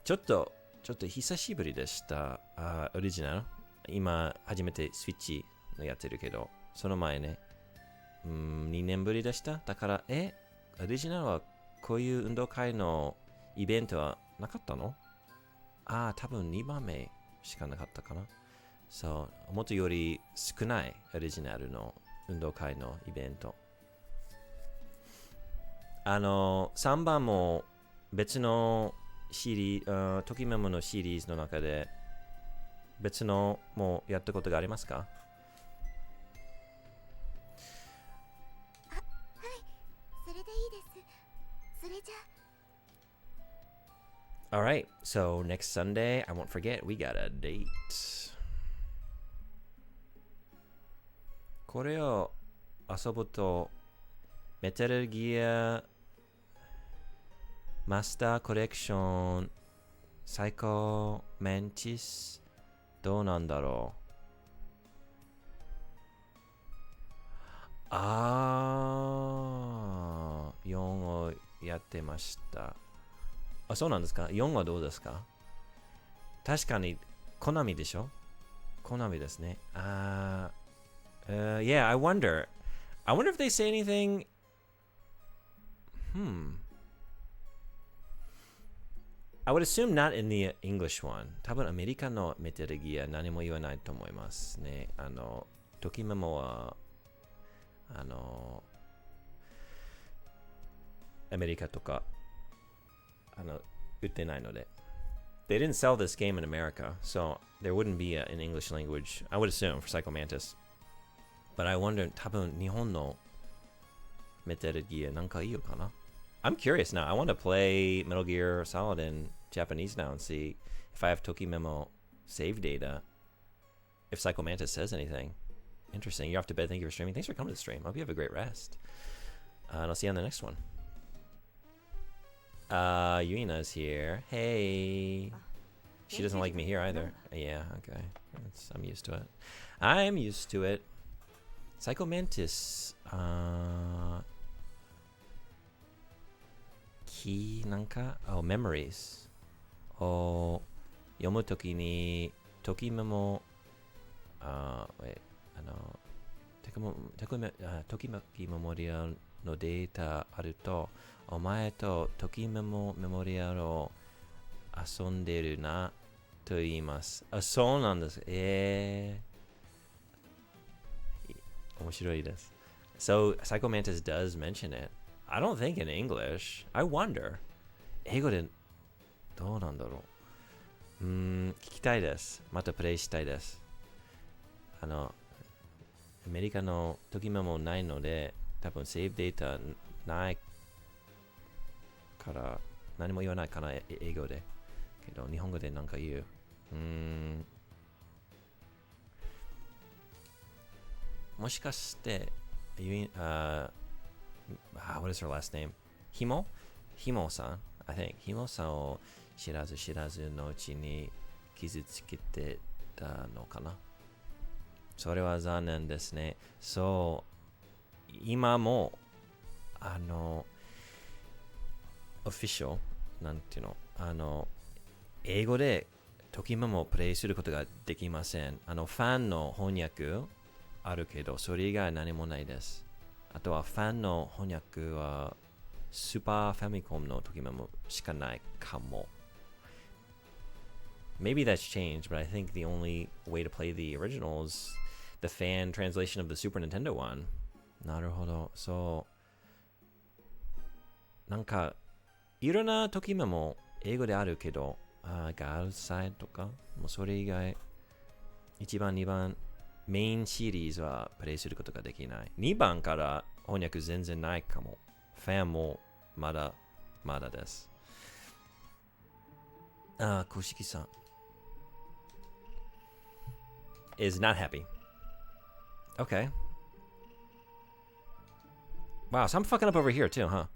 [SPEAKER 1] ちょっと久しぶりでした。オリジナル。今、初めてスイッチのやってるけど、その前ね、2年ぶりでした。だから、オリジナルはこういう運動会のイベントはなかったの？多分2番目しかなかったかな。そう、もっとより少ないオリジナルの運動会のイベント。3番も別のシリーズ、ときメモのシリーズの中で別のもやったことがありますか？
[SPEAKER 2] はい、それでいいです。それじゃ。
[SPEAKER 1] Alright, so next Sunday, I won't forget, we got a date. これを遊ぶと、メタルギアマスターコレクション、サイコメンチスどうなんだろう。4をやってました。あ、そうなんですか？ 4 はどうですか？確かに、コナミでしょ？コナミですね。Yeah, I wonder. I wonder if they say anything. I would assume not in the English one. 多分アメリカのメタルギア何も言わないと思いますね。ときメモは、アメリカとか、売ってないので。They didn't sell this game in America, so there wouldn't be an English language, I would assume, for Psycho Mantis. But I wonder, 多分日本のメタルギアなんかいいのかな？ I'm curious now. I want to play Metal Gear Solid in Japanese now and see if I have Tokimemo save data. If Psycho Mantis says anything. Interesting. You're off to bed. Thank you for streaming. Thanks for coming to the stream. I hope you have a great rest. And I'll see you on the next one. Yuina's here. Hey. She doesn't like me here either. Yeah, okay. I'm used to it. I'm used to it. Psycho Mantis. なんか memories を読むときにときメモときめきメモリアルのデータあるとお前とときメモリアルを遊んでるなと言います。あ、そうなんです。面白いです。So Psycho Mantis does mention it. I don't think in English. I wonder. 英語でどうなんだろう。聞きたいです。またプレイしたいです。アメリカの時メモないので、多分セーブデータないから何も言わないかな、英語で。けど日本語でなんか言う。もしかして、what is her last name? Himo? Himo-san, I think. Himo-san を知らずのうちに傷つけてたのかな。それは残念ですね。そう、今も、オフィシャル、なんていうの、英語で時メモをプレイすることができません。ファンの翻訳あるけど、それ以外何もないです。あとはファンの翻訳はスーパーファミコンの時メモしかないかも。Maybe that's changed, but I think the only way to play the original is the fan translation of the Super Nintendo one. なるほど。そう。なんか、いろんな時メモ英語であるけど、ガールズサイドとか、もうそれ以外、1番、2番、メインシリーズはプレイすることができない。2番から翻訳全然ないかも。ファンもまだです。公式さん is not happy. Okay. Wow, so I'm fucking up over here too, huh?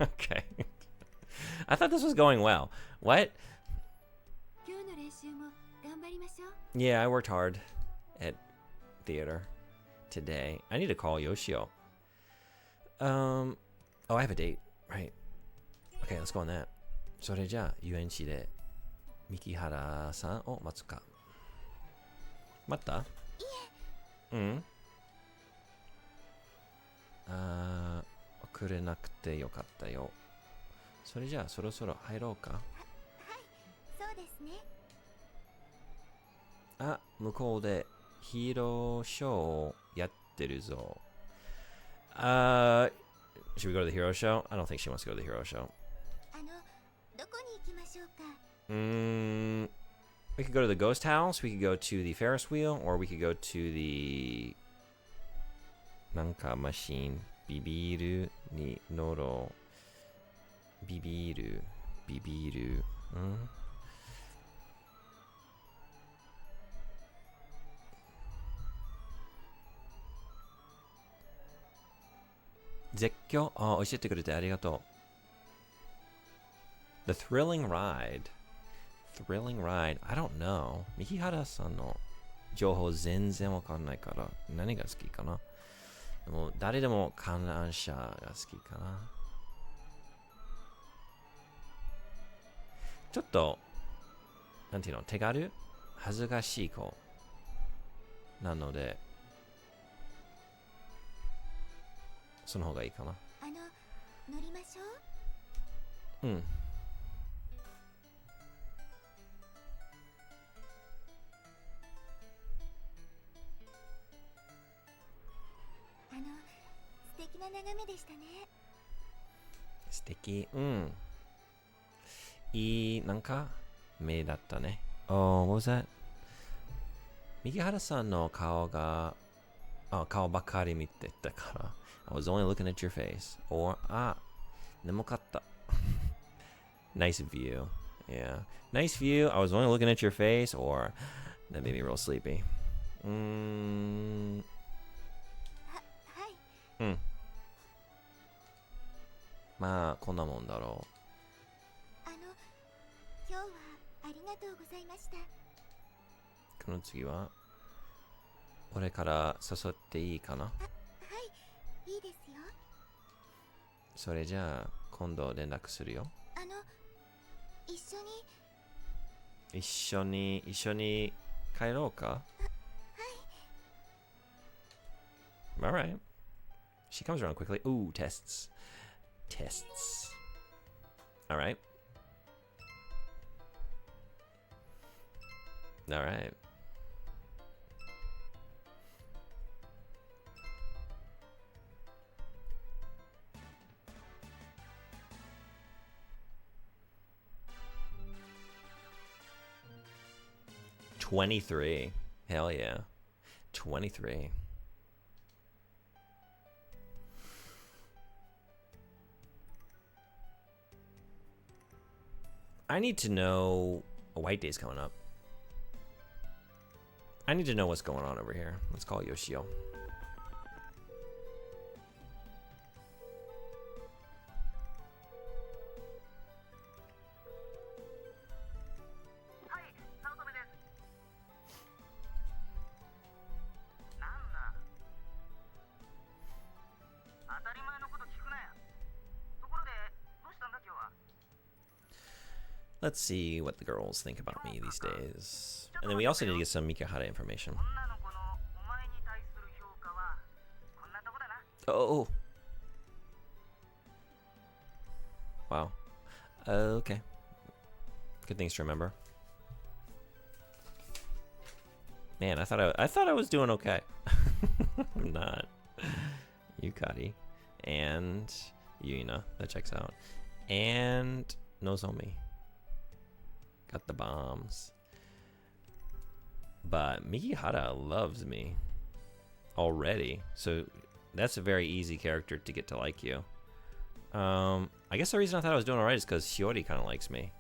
[SPEAKER 1] Okay. I thought this was going well. What?
[SPEAKER 2] 今日の練習も頑張りましょう。
[SPEAKER 1] Yeah, I worked hard at theater today. I need to call Yoshio. Oh, I have a date, right? Okay, let's go on that. それじゃあ、遊園地で三木原さんを待つか。待った？いえ。うん。遅れなくてよかったよ。それじゃあ、そろそろ入ろうか。
[SPEAKER 2] はい、そうですね。
[SPEAKER 1] あ、向こうでヒーローショーをやってるぞ。Should we go to the hero show? I don't think she wants to go to the hero show.
[SPEAKER 2] どこに行きましょうか。
[SPEAKER 1] We could go to the ghost house, we could go to the Ferris wheel, or we could go to the なんかマシン、ビビールに乗ろう。ビビール。絶叫教えてくれてありがとう。The thrilling ride. Thrilling ride. I don't know. 三原さんの情報全然わかんないから何が好きかな。でも誰でも観覧車が好きかな。ちょっとなんていうの、手軽恥ずかしい子なのでその方がいいかな。
[SPEAKER 2] 乗りましょう。
[SPEAKER 1] うん。
[SPEAKER 2] 素敵な眺めでしたね。
[SPEAKER 1] 素敵。うん。いい、なんか、目だったね。Oh, what was that? 右原さんの顔が、顔ばかり見てたから。I was only looking at your face. Or, 眠かった。Nice view. Yeah. Nice view. I was only looking at your face. Or, that made me real sleepy.
[SPEAKER 2] はい。
[SPEAKER 1] うん。まあ、こんなもんだろう。
[SPEAKER 2] 今日はありがとうございました。
[SPEAKER 1] この次は、俺から誘っていいかな？
[SPEAKER 2] はい、いいですよ。
[SPEAKER 1] それじゃあ、今度連絡するよ。一緒に帰ろうか？はい。Alright. She comes around quickly. Ooh, tests. Alright. Alright. $23. Hell yeah. 23. I need to know a white day's coming up. I need to know what's going on over here. Let's call Yoshio. Let's see what the girls think about me these days. And then we also need to get some Mikihara information. Oh. Wow. Okay. Good things to remember. Man, I thought I was doing okay. I'm not. Yukari. And Yuina. That checks out. And Nozomi. Got the bombs. But Mikihara loves me already. So that's a very easy character to get to like you. I guess the reason I thought I was doing alright is because Shiori kind of likes me.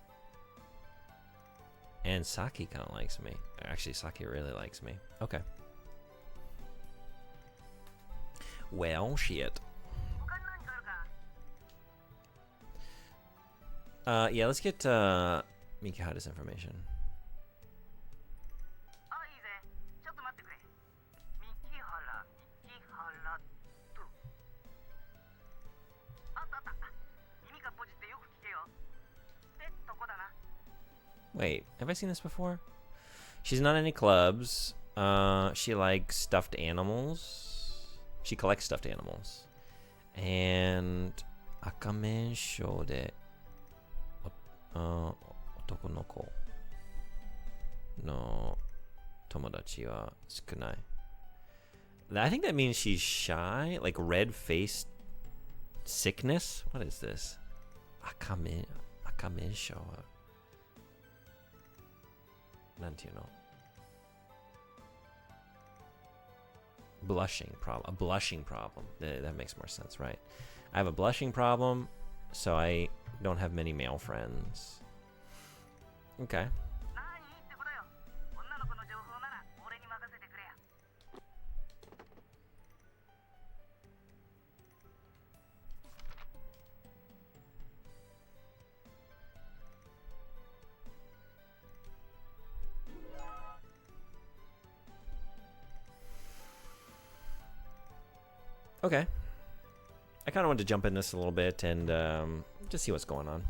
[SPEAKER 1] And Saki kind of likes me. Actually, Saki really likes me. Okay. Well, shit. Yeah, let's get Mikihara's information. Wait, have I seen this before? She's not in any clubs. She likes stuffed animals. She collects stuffed animals. And Akamen show de 男の子の友達は少ない. I think that means she's shy, like red-faced sickness. What is this? Akamen show. なんていうの? Blushing problem. A blushing problem. That makes more sense, right? I have a blushing problem, so I don't have many male friends. Okay. Okay. I kind of want to jump in this a little bit and just see what's going on.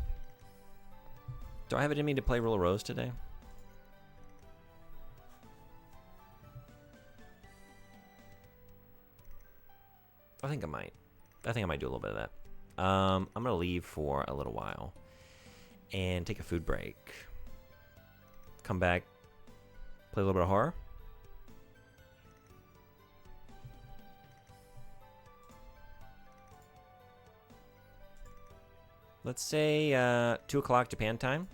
[SPEAKER 1] Do I have it in me to play Rule of Rose today? I think I might. I think I might do a little bit of that. I'm going to leave for a little while and take a food break. Come back, play a little bit of horror. Let's say 2 o'clock Japan time.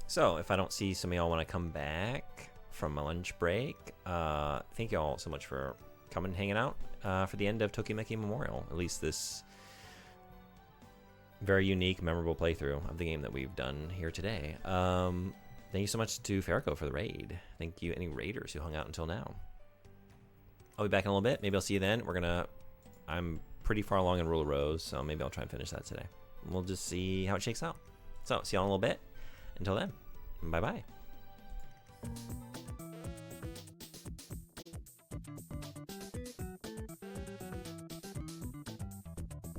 [SPEAKER 1] So, if I don't see some of y'all when I come back from my lunch break, thank y'all so much for coming and hanging out for the end of Tokimeki Memorial. At least this very unique, memorable playthrough of the game that we've done here today. Thank you so much to Farrico for the raid. Thank you any raiders who hung out until now. I'll be back in a little bit. Maybe I'll see you then. I'm pretty far along in Rule of Rose, so maybe I'll try and finish that today. We'll just see how it shakes out. So, see y'all in a little bit. Until then, bye-bye.